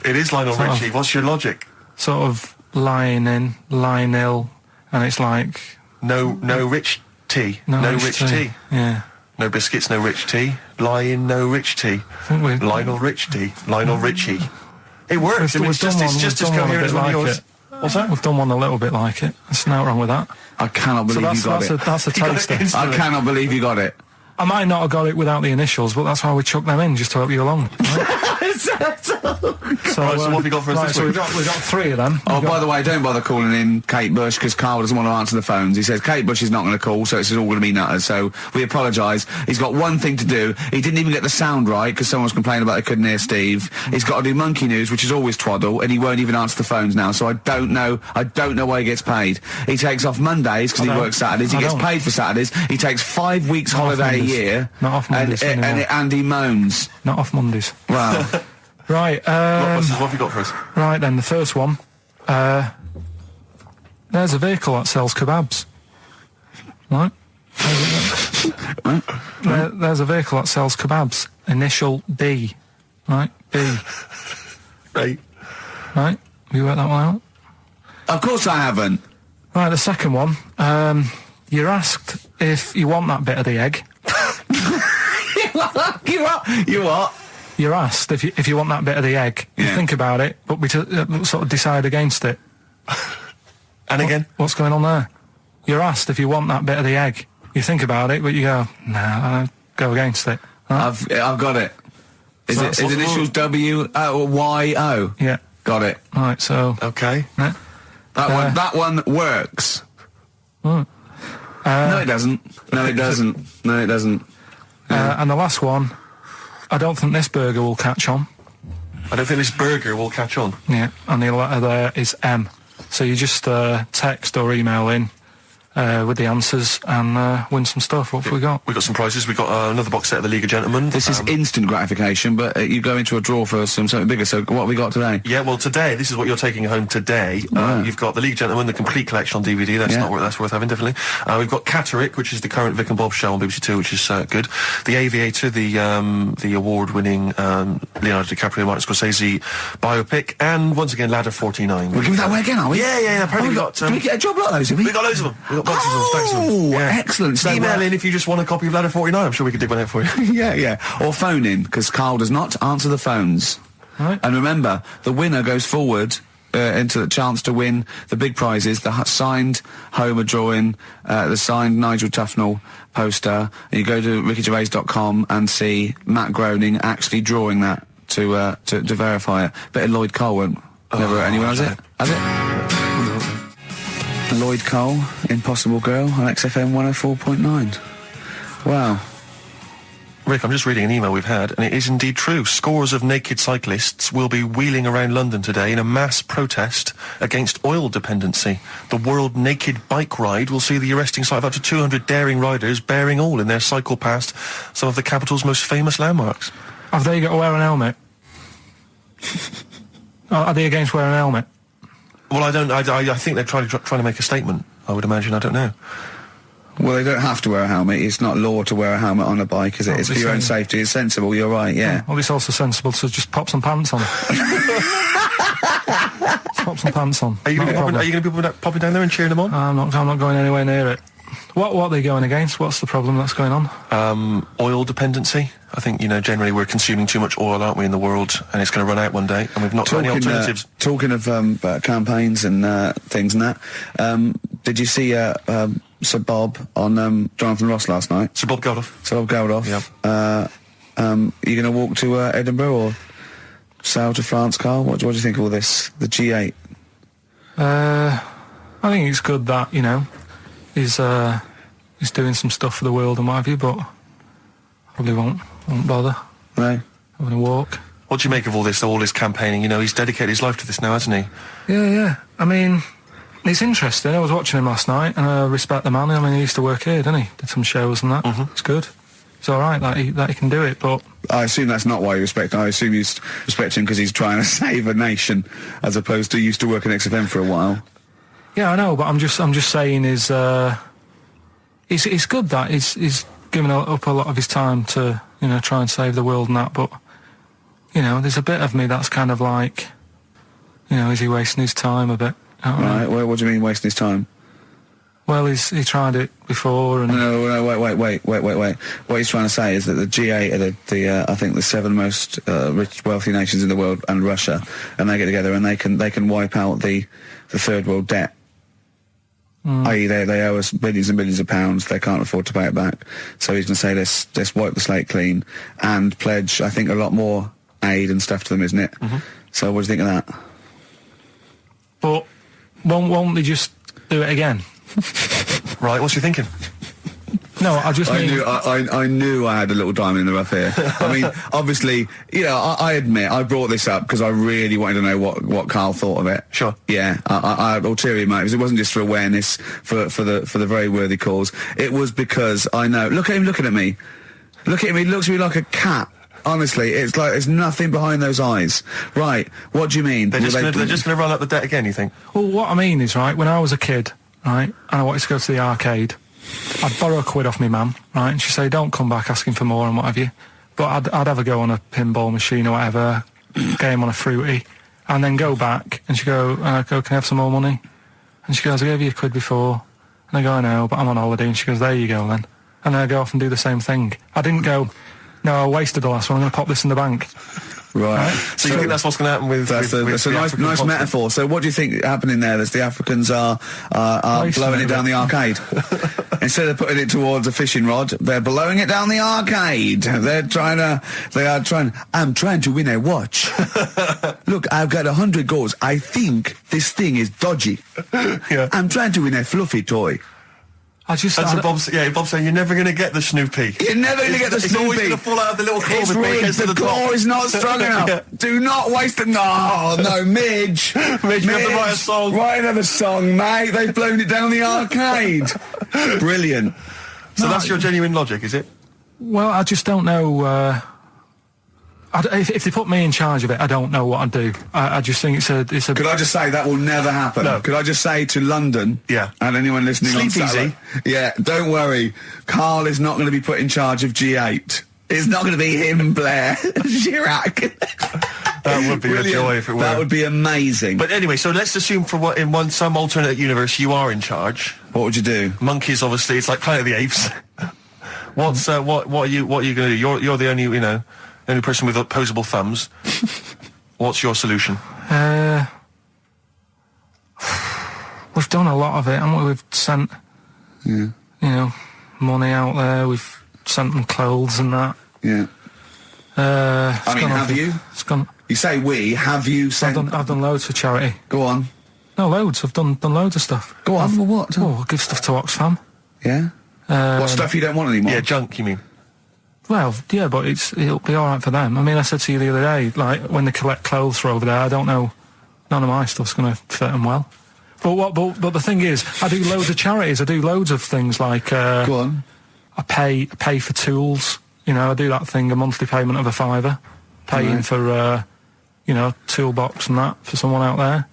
It is Lionel Richie. What's your logic? Sort of lying in, lying ill, and it's like... No rich tea. No rich tea. Yeah. No biscuits, no rich tea. Lying, no rich tea. Lionel Richie. Lionel Richie. It works. It's just as coherent as one of yours. What's that? We've done one a little bit like it. There's nothing wrong with that. I cannot believe you got it. That's a taster. I cannot believe you got it. I might not have got it without the initials, but that's why we chucked them in, just to help you along. Right? So what have you got for us this week? We've got 3 of them. By the way, don't bother calling in Kate Bush, because Karl doesn't want to answer the phones. He says Kate Bush is not going to call, so it's all going to be nutters. So we apologise. He's got one thing to do. He didn't even get the sound right, because someone was complaining about they couldn't hear Steve. He's got to do Monkey News, which is always twaddle, and he won't even answer the phones now, so I don't know why he gets paid. He takes off Mondays, because he works Saturdays. He gets paid for Saturdays. He takes 5 weeks holiday a year. Not off Mondays and he moans. Not off Mondays. Wow. Right, what have you got for us? Right then, the first one. There's a vehicle that sells kebabs. Right? There's a vehicle that sells kebabs. Initial B. Right? B. Right. Right? Have you worked that one out? Of course I haven't. Right, the second one. You're asked if you want that bit of the egg. You what? You're asked if you want that bit of the egg. You think about it, but we sort of decide against it. And again? What's going on there? You're asked if you want that bit of the egg. You think about it, but you go, I'll go against it. Right? I've got it. Is initials W-Y-O? Yeah. Got it. Right, so... Okay. Yeah. That one works. Right. No, it doesn't. No, it doesn't. No, it doesn't. And the last one, I don't think this burger will catch on. I don't think this burger will catch on. Yeah, and the letter there is M. So you just text or email in with the answers and win some stuff. What have we got? We got some prizes. We got another box set of the League of Gentlemen. This is instant gratification, but you go into a draw for something bigger. So what have we got today? Yeah, well, today this is what you're taking home today. You've got the League of Gentlemen, the complete collection on DVD. That's worth having, definitely. We've got Catterick, which is the current Vic and Bob show on BBC Two, which is good. The Aviator, the award-winning Leonardo DiCaprio, Martin Scorsese biopic, and once again Ladder 49. We're giving that away again, are we? Yeah. Apparently we got. Did we get a job like those? We got loads of them. We got boxes of them, stacks of them. Yeah. Excellent. So email in if you just want a copy of Ladder 49. I'm sure we could dig one out for you. yeah. Or phone in, because Karl does not answer the phones. Right. And remember, the winner goes forward into the chance to win the big prizes, the signed Homer drawing, the signed Nigel Tufnell poster. And you go to rickygervais.com and see Matt Groening actually drawing that to verify it. But Lloyd Cole won't. Never anyone has it? Has it? Lloyd Cole, Impossible Girl on XFM 104.9. Wow. Rick, I'm just reading an email we've had, and it is indeed true. Scores of naked cyclists will be wheeling around London today in a mass protest against oil dependency. The World Naked Bike Ride will see the arresting sight of up to 200 daring riders bearing all in their cycle past some of the capital's most famous landmarks. Have they got to wear an helmet? Are they against wearing a helmet? Well, I think they're trying to make a statement, I would imagine. I don't know. Well, they don't have to wear a helmet. It's not law to wear a helmet on a bike, is it? It's for your own safety. It's sensible, you're right, yeah. Well, it's also sensible to just pop some pants on. Pop some pants on. Are you going to be popping down there and cheering them on? I'm not going anywhere near it. What are they going against? What's the problem that's going on? Oil dependency. I think, generally we're consuming too much oil, aren't we, in the world, and it's going to run out one day, and we've not got any alternatives. Talking of campaigns and things and that, did you see Sir Bob on Jonathan Ross last night? Sir Bob Geldof. Sir Bob Geldof. Yeah. Are you going to walk to Edinburgh or sail to France, Karl? What do you think of all this? The G8? I think it's good that, he's doing some stuff for the world and what have you, but probably won't bother. No. I'm going to walk. What do you make of all this campaigning? He's dedicated his life to this now, hasn't he? Yeah. I mean, it's interesting. I was watching him last night, and I respect the man. I mean, he used to work here, didn't he? Did some shows and that. Mm-hmm. It's good. It's all right that he can do it, but... I assume that's not why you respect him. I assume you respect him because he's trying to save a nation, as opposed to used to work in XFM for a while. Yeah, I know, but I'm just saying it's good that he's given up a lot of his time to, try and save the world and that, but, there's a bit of me that's kind of like, is he wasting his time a bit? Right, well, what do you mean wasting his time? Well, he tried it before and... No, wait. What he's trying to say is that the G8 are I think the 7 most rich, wealthy nations in the world, and Russia, and they get together and they can wipe out the third world debt. I.e. they owe us billions and billions of pounds, they can't afford to pay it back. So he's going to say, let's wipe the slate clean and pledge, I think, a lot more aid and stuff to them, isn't it? Mm-hmm. So what do you think of that? But won't they just do it again? Right, what's you thinking? No, I knew I had a little diamond in the rough here. I mean, obviously, I admit I brought this up because I really wanted to know what Karl thought of it. Sure. Yeah, I had ulterior motives. It wasn't just for awareness, for the very worthy cause. It was because I know. Look at him looking at me. Look at him. He looks at me like a cat. Honestly, it's like there's nothing behind those eyes. Right? What do you mean? They're just going to run up the debt again, you think? Well, what I mean is, right, when I was a kid, right, and I wanted to go to the arcade, I'd borrow £1 off my mum, right, and she'd say, don't come back asking for more and what have you. But I'd have a go on a pinball machine or whatever, game on a fruity, and then go back, and she'd go, can I have some more money? And she goes, I gave you £1 before. And I go, I know, but I'm on holiday. And she goes, there you go then. And then I go off and do the same thing. I didn't go, no, I wasted the last one, I'm going to pop this in the bank. Right. So you think that's what's going to happen with... That's a nice metaphor. So what do you think happening there? That the Africans are blowing it down the arcade. Instead of putting it towards a fishing rod, they're blowing it down the arcade. I'm trying to win a watch. Look, I've got 100 goals. I think this thing is dodgy. Yeah. I'm trying to win a fluffy toy. I just... That's what Bob's saying, you're never going to get the Snoopy. You're never going to get the Snoopy. It's always going to fall out of the little claw it's before it gets to the top. claw is not strong enough. Yeah. Do not waste it. No, Midge. Midge, you have to write a song. Write another song, mate. They've blown it down the arcade. Brilliant. So that's your genuine logic, is it? Well, I just don't know... if they put me in charge of it, I don't know what I'd do. I just think it's a... Could I just say that will never happen? No. Could I just say to London, and anyone listening Sleep on Saturday, easy. Don't worry, Karl is not going to be put in charge of G8. It's not going to be him, Blair Chirac. That would be a joy if it were. That would be amazing. But anyway, so let's assume some alternate universe you are in charge. What would you do? Monkeys, obviously. It's like Planet of the Apes. What are you going to do? You're the only only person with opposable thumbs. What's your solution? We've done a lot of it, haven't we? We've sent, money out there. We've sent them clothes and that. Yeah. Have you? It's gone. You say we. Have you sent? I've done loads for charity. Go on. No, loads. I've done loads of stuff. Go on. For what? Oh, I give stuff to Oxfam. Yeah. What stuff you don't want anymore? Yeah, junk. You mean? Well, yeah, but it'll be all right for them. I mean, I said to you the other day, like, when they collect clothes for over there, I don't know, none of my stuff's going to fit them well. But the thing is, I do loads of charities. I do loads of things like... Go on. I pay for tools. I do that thing, a monthly payment of £5, paying for, toolbox and that for someone out there.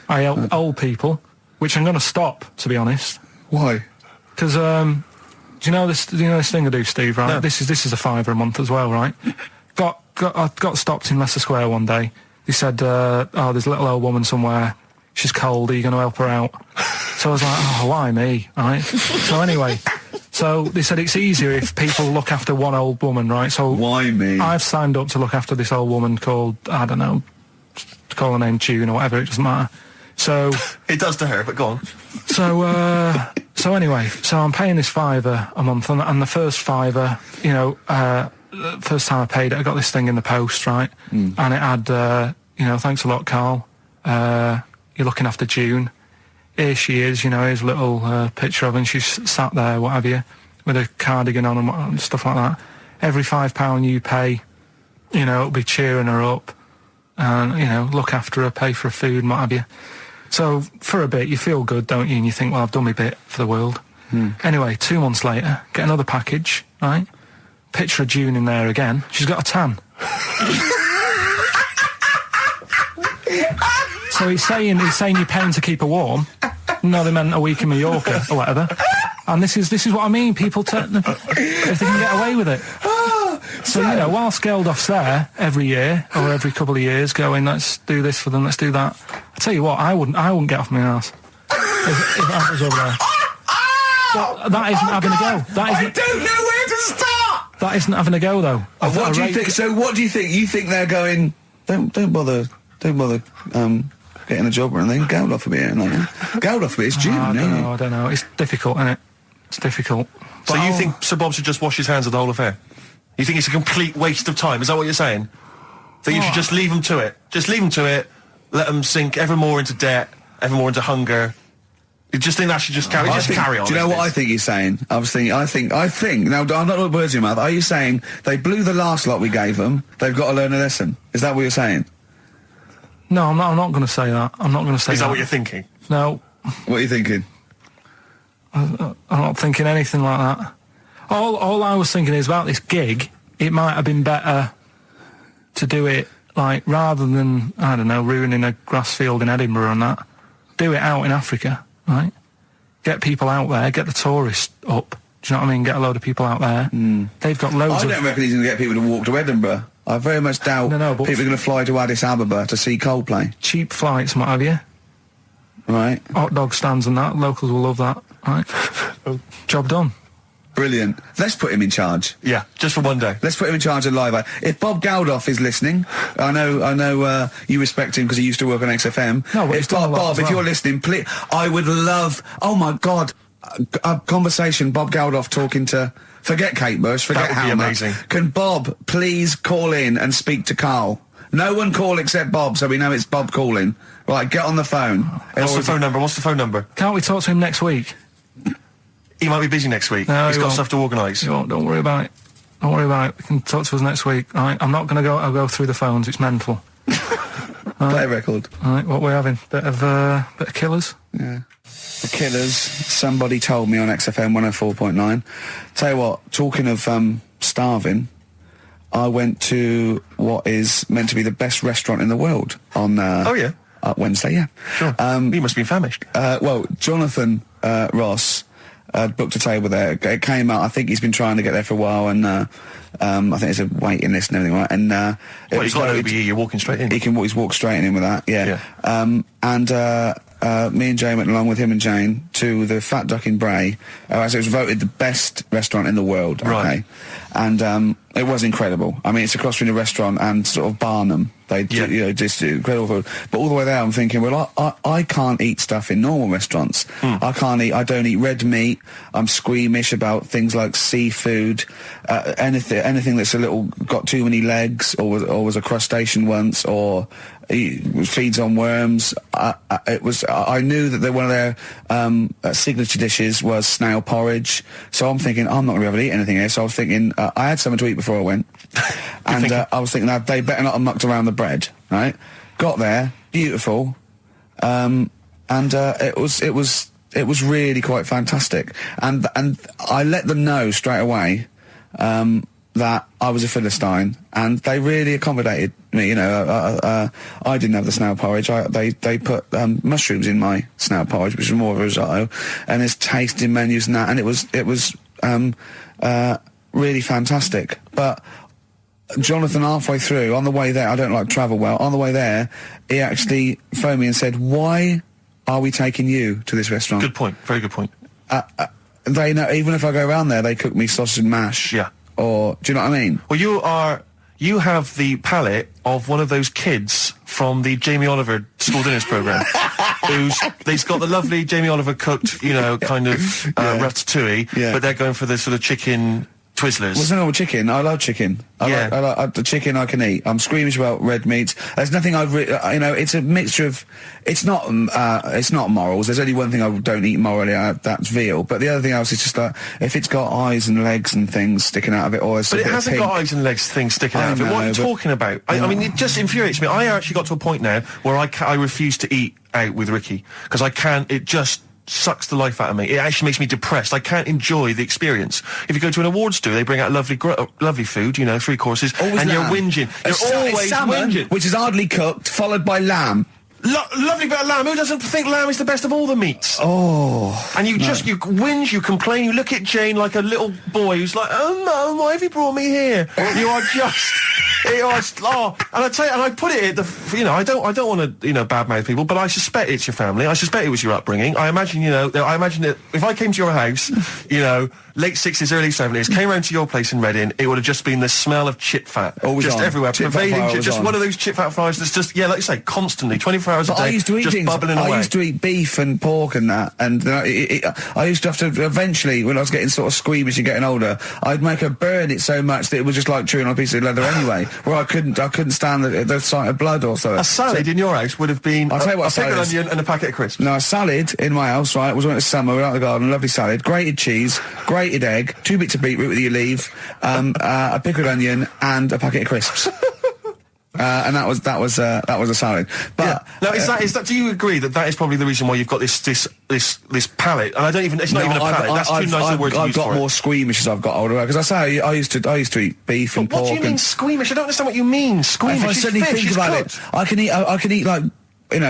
I help old people, which I'm going to stop, to be honest. Why? Because... Do you know this thing I do, Steve? Right, no. This is a £5 a month as well, right? I got stopped in Leicester Square one day. They said, there's a little old woman somewhere. She's cold. Are you going to help her out? So I was like, why me? Right. So anyway, they said it's easier if people look after one old woman, right? So why me? I've signed up to look after this old woman called, I don't know, call her name June or whatever. It doesn't matter. So it does to her, but go on. So anyway, I'm paying this £5 a month, and the first £5, first time I paid it, I got this thing in the post, right? And it had, thanks a lot, Karl. You're looking after June. Here she is, here's a little picture of her, and she's sat there, what have you, with a cardigan on and stuff like that. Every £5 you pay, it'll be cheering her up, and, look after her, pay for her food and what have you. So, for a bit, you feel good, don't you? And you think, well, I've done my bit for the world. Anyway, 2 months later, get another package, right? Picture of June in there again. She's got a tan. So he's saying you're paying to keep her warm. No, they meant a week in Mallorca or whatever. And this is what I mean. People if they can get away with it. So, whilst Geldoff's there every year or every couple of years going, let's do this for them, let's do that. I tell you what, I wouldn't get off my arse if I was over there. Well, that isn't having a go. I don't know where to start. That isn't having a go, though. What do you think? So what do you think? You think they're going, don't bother getting a job or anything. Geldoff will be here. Geldoff will be, it's June. I don't know. It's difficult, isn't it? It's difficult. So you think Sir Bob should just wash his hands of the whole affair? You think it's a complete waste of time? Is that what you're saying? That you should just leave them to it? Just leave them to it, let them sink ever more into debt, ever more into hunger. You just think that should just carry on? Do you know what I think he's saying? I think, now, I'm not putting words in your mouth. Are you saying they blew the last lot we gave them, they've got to learn a lesson? Is that what you're saying? No, I'm not going to say that. I'm not going to say that. Is that what you're thinking? No. What are you thinking? I'm not thinking anything like that. All I was thinking is about this gig, it might have been better to do it, like, rather than, I don't know, ruining a grass field in Edinburgh and that, do it out in Africa, right? Get people out there, get the tourists up, do you know what I mean? Get a load of people out there. They've got loads I don't reckon he's going to get people to walk to Edinburgh. I very much doubt people are going to fly to Addis Ababa to see Coldplay. Cheap flights and what have you. Right. Hot dog stands and that, locals will love that, right? Job done. Brilliant. Let's put him in charge. Yeah, just for one day. Let's put him in charge of Live Aid. If Bob Geldof is listening, I know you respect him because he used to work on XFM. No, but if Bob, if you're listening, please, I would love, oh my God, a conversation, Bob Geldof talking to, forget Kate Bush, forget Halma. That would be amazing. Can Bob please call in and speak to Karl? No one call except Bob, so we know it's Bob calling. Right, get on the phone. What's the phone number? Can't we talk to him next week? He might be busy next week. No, he's got stuff to organise. Don't worry about it. Don't worry about it. We can talk to us next week. All right? I'm not going to go. I'll go through the phones. It's mental. Play a record. All right, what we're having? Bit of Killers? Yeah. The Killers, Somebody Told Me on XFM 104.9. Tell you what, talking of starving, I went to what is meant to be the best restaurant in the world on Wednesday, yeah. Sure. You must be famished. Well, Jonathan Ross booked a table there. It came out, I think he's been trying to get there for a while, and I think there's a waiting list and everything, right? And you've got OBE, you're walking straight in. He's walked straight in with that, yeah. Me and Jane went along with him and Jane to the Fat Duck in Bray. As it was voted the best restaurant in the world. Okay. Right. And it was incredible. I mean, it's across from the restaurant and sort of Barnum. They do, just incredible food. But all the way there, I'm thinking, well, I can't eat stuff in normal restaurants. I don't eat red meat. I'm squeamish about things like seafood, anything that's got too many legs, or was a crustacean once, or feeds on worms. I knew that one of their signature dishes was snail porridge. So I'm thinking, I'm not going to be able to eat anything here. So I was thinking, I had something to eat before I went. And I was thinking that they better not have mucked around the bread, right? Got there, beautiful, and it was really quite fantastic. And I let them know straight away that I was a Philistine, and they really accommodated me. You know, I didn't have the snail porridge. They put mushrooms in my snail porridge, which was more of a risotto, and there's tasting menus and that, and it was really fantastic. But Jonathan, halfway through, on the way there, I don't like travel well, on the way there, he actually phoned me and said, why are we taking you to this restaurant? Good point, very good point. They know, even if I go around there, they cook me sausage and mash. Yeah. Or, do you know what I mean? Well, you have the palate of one of those kids from the Jamie Oliver school dinners programme. He's got the lovely Jamie Oliver cooked, kind of ratatouille, but they're going for the sort of chicken Twizzlers. What's wrong with chicken? I love chicken. I like the chicken I can eat. I'm squeamish about red meats. There's nothing it's a mixture of, it's not morals. There's only one thing I don't eat morally, that's veal. But the other thing else is just like, if it's got eyes and legs and things sticking out of it, or it's But it hasn't got eyes and legs things sticking out of it. What are you talking about? I mean, it just infuriates me. I actually got to a point now where I refuse to eat out with Ricky, because I can't, it just sucks the life out of me. It actually makes me depressed. I can't enjoy the experience. If you go to an awards do, they bring out lovely food, 3 courses, always and lamb. You're whinging. You're always salmon, whinging. Which is hardly cooked, followed by lamb. Lovely bit of lamb. Who doesn't think lamb is the best of all the meats? Oh. And you whinge, you complain, you look at Jane like a little boy who's like, oh no, why have you brought me here? You are just... and I tell you, and I put it at I don't want to, badmouth people, but I suspect it's your family. I suspect it was your upbringing. I imagine, that if I came to your house, late 60s, early 70s, came round to your place in Reading, it would have just been the smell of chip fat. Always just on. Everywhere. Pervading, just one of those chip fat fries that's just, like you say, constantly, 24 hours a day, I used to eat just bubbling away. I used to eat beef and pork and that, and I used to have to, eventually, when I was getting sort of squeamish and getting older, I'd make her burn it so much that it was just like chewing on a piece of leather anyway, where I couldn't stand the sight of blood or so. A salad in your house would have been a pickled onion and a packet of crisps. No, a salad in my house, right, was when it was summer, we were out in the garden, lovely salad, grated cheese, grated egg, 2 bits of beetroot with your leaf, a pickled onion, and a packet of crisps. And that was a salad. But now, is that? Do you agree that is probably the reason why you've got this palate? And it's not even a palate. That's too nice a word to use for it. I've got more squeamish as I've got older, because I say I used to eat beef and pork. What do you mean squeamish? I don't understand what you mean. Squeamish. If I suddenly think about it, I can eat like it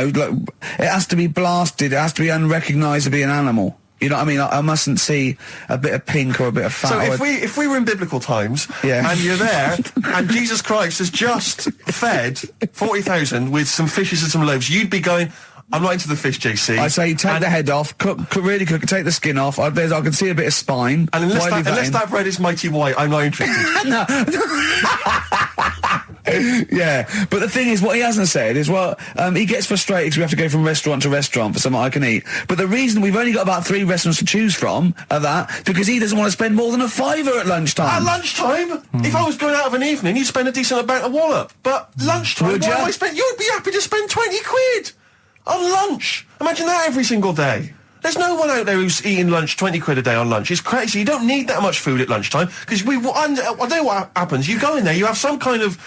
has to be blasted. It has to be unrecognisably an animal. You know what I mean? I mustn't see a bit of pink or a bit of fat. So if we were in biblical times, and you're there, and Jesus Christ has just fed 40,000 with some fishes and some loaves, you'd be going, I'm not into the fish, JC. I say take the head off, really cook it, take the skin off. I can see a bit of spine. And unless that bread is mighty white, I'm not interested. No. Yeah, but the thing is, what he hasn't said is, he gets frustrated because we have to go from restaurant to restaurant for something I can eat. But the reason we've only got about 3 restaurants to choose from are that because he doesn't want to spend more than £5 at lunchtime. At lunchtime? If I was going out of an evening, you'd spend a decent amount of wallop. But lunchtime, Would you? You'd be happy to spend 20 quid on lunch. Imagine that every single day. There's no one out there who's eating lunch, 20 quid a day on lunch. It's crazy. You don't need that much food at lunchtime, because I know what happens. You go in there, you have some kind of,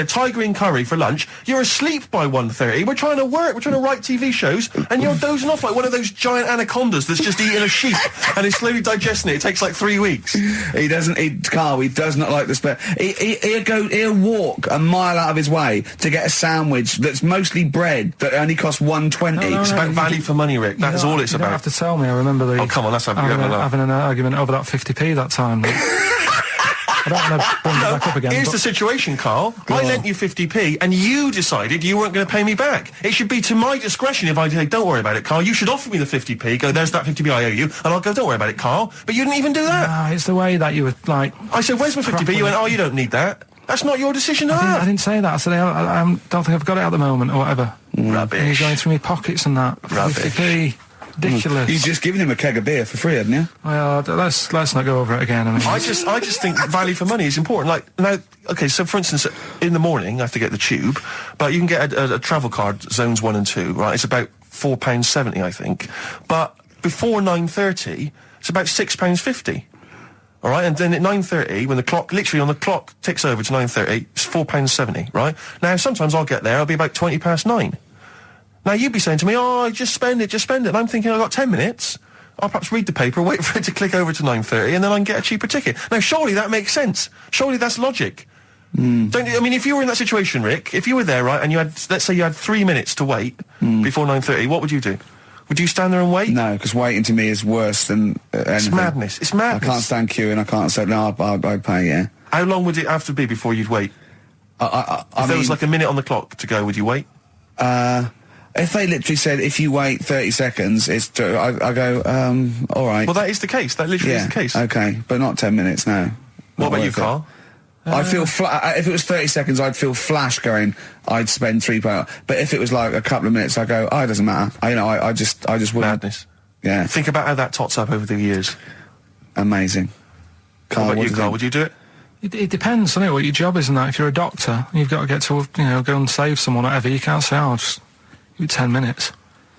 Thai green curry for lunch. You're asleep by 1:30. We're trying to work. We're trying to write TV shows, and you're dozing off like one of those giant anacondas that's just eating a sheep and is slowly digesting it. It takes like 3 weeks. He doesn't eat, Carl. He does not like the spare. He'll walk a mile out of his way to get a sandwich that's mostly bread that only costs $1.20. It's about value for money, Rick. That is all it's about. To tell me, I remember Oh, come on, let's having an argument over that 50p that time. I don't want to bring it back up again. Here's the situation, Carl. I lent you 50p, and you decided you weren't going to pay me back. It should be to my discretion if I say, don't worry about it, Carl. You should offer me the 50p, go, there's that 50p I owe you, and I'll go, don't worry about it, Carl. But you didn't even do that. No, it's the way that you were, like... I said, where's my 50p? You went, oh, you don't need that. That's not your decision to have. I didn't say that. I said, I don't think I've got it at the moment, or whatever. Rubbish. And you're going through my pockets and that. Rubbish. 50p. Ridiculous. You've just given him a keg of beer for free, hadn't you? Well, let's not go over it again. I mean, I just think value for money is important. Like, now, okay, so for instance, in the morning I have to get the tube, but you can get a travel card, zones 1 and 2, right? It's about £4.70, I think. But before 9:30, it's about £6.50. All right, and then at 9:30, when the clock, literally on the clock ticks over to 9:30, it's £4.70, right? Now, sometimes I'll get there, I'll be about 9:20. Now, you'd be saying to me, oh, just spend it. And I'm thinking, I've got 10 minutes. I'll perhaps read the paper, wait for it to click over to 9:30, and then I can get a cheaper ticket. Now, surely that makes sense. Surely that's logic. Don't you, I mean, if you were in that situation, Rick, if you were there, right, and you had, let's say you had 3 minutes to wait before 9:30, what would you do? Would you stand there and wait? No, because waiting to me is worse than anything. It's madness. It's madness. I can't stand queuing. I can't say, no, I'd pay, yeah. How long would it have to be before you'd wait? If there was like a minute on the clock to go, would you wait? If they literally said, if you wait 30 seconds, I go, all right. Well, that is the case. That literally is the case. Okay, but not 10 minutes, no. What about you, Carl? I'd feel if it was 30 seconds, I'd feel flash going, I'd spend £3. But if it was like a couple of minutes, I go, oh, it doesn't matter. I just wouldn't. Madness. Yeah. Think about how that tots up over the years. Amazing. Carl, what about you, Carl? Would you do it? It depends, doesn't it, what your job is and that. If you're a doctor, you've got to get to, go and save someone or whatever. You can't say, oh, just give it 10 minutes.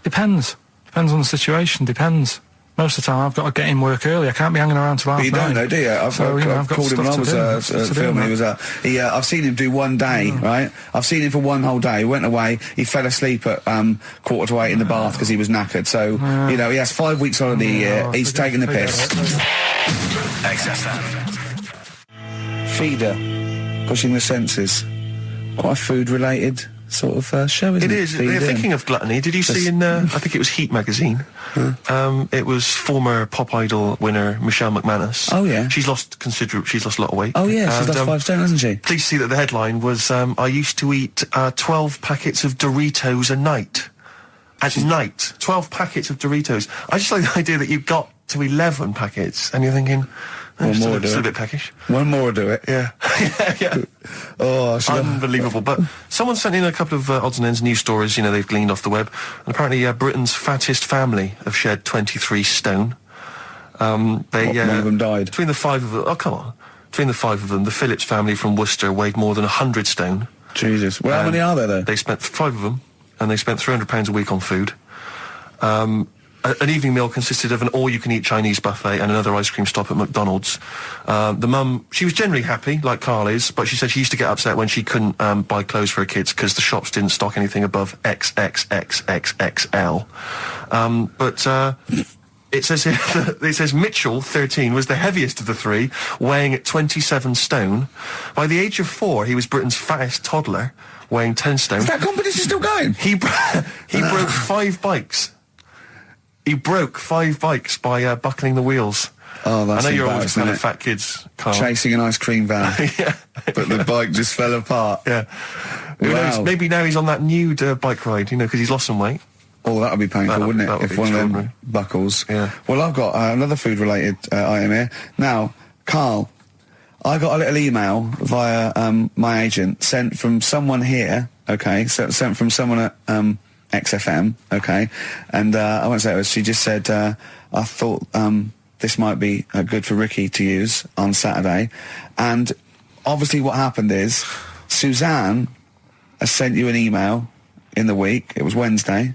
Depends. Depends on the situation. Depends. Most of the time, I've got to get in work early. I can't be hanging around till half 9. But you don't, though, do you? I've called him when I was filming. I've seen him do one day, right? I've seen him for one whole day. He went away. He fell asleep at 7:45 in the bath because he was knackered. So, he has 5 weeks holiday a year. He's taking the piss. XFM. Feeder. Pushing the senses. Quite a food-related sort of show, isn't it? It is. Thinking of gluttony, did you see in, I think it was Heat magazine, it was former Pop Idol winner Michelle McManus. Oh, yeah. She's lost a lot of weight. Oh, yeah, she's lost 5 stone, hasn't she? Please see that the headline was, I used to eat 12 packets of Doritos a night. At night. 12 packets of Doritos. I just like the idea that you got to 11 packets, and you're thinking... One more still a bit peckish. One more do it. Yeah. yeah. Oh, unbelievable. But someone sent in a couple of odds and ends news stories, they've gleaned off the web. And apparently Britain's fattest family have shed 23 stone. One of them died. Between the 5 of them... Oh, come on. Between the 5 of them, the Phillips family from Worcester weighed more than 100 stone. Jesus. Well, how many are there, though? They spent 5 of them, and they spent £300 a week on food. An evening meal consisted of an all-you-can-eat Chinese buffet and another ice cream stop at McDonald's. The mum, she was generally happy, like Carl is, but she said she used to get upset when she couldn't buy clothes for her kids because the shops didn't stock anything above XXXXXL. It says here, it says Mitchell, 13, was the heaviest of the 3, weighing at 27 stone. By the age of 4, he was Britain's fattest toddler, weighing 10 stone. Is that competition still going? He broke 5 bikes. He broke 5 bikes by buckling the wheels. Oh, that's I know you're always kind of it? fat kids, Carl. Chasing an ice cream van. Yeah. But the bike just fell apart. Yeah. Who knows? Maybe now he's on that nude bike ride, because he's lost some weight. Oh, that would be painful, wouldn't it? If one of them buckles. Yeah. Well, I've got another food-related item here. Now, Carl, I got a little email via my agent sent from someone here, okay, sent from someone at XFM, okay, and I won't say it was, she just said, I thought this might be good for Ricky to use on Saturday, and obviously what happened is Suzanne has sent you an email in the week, it was Wednesday,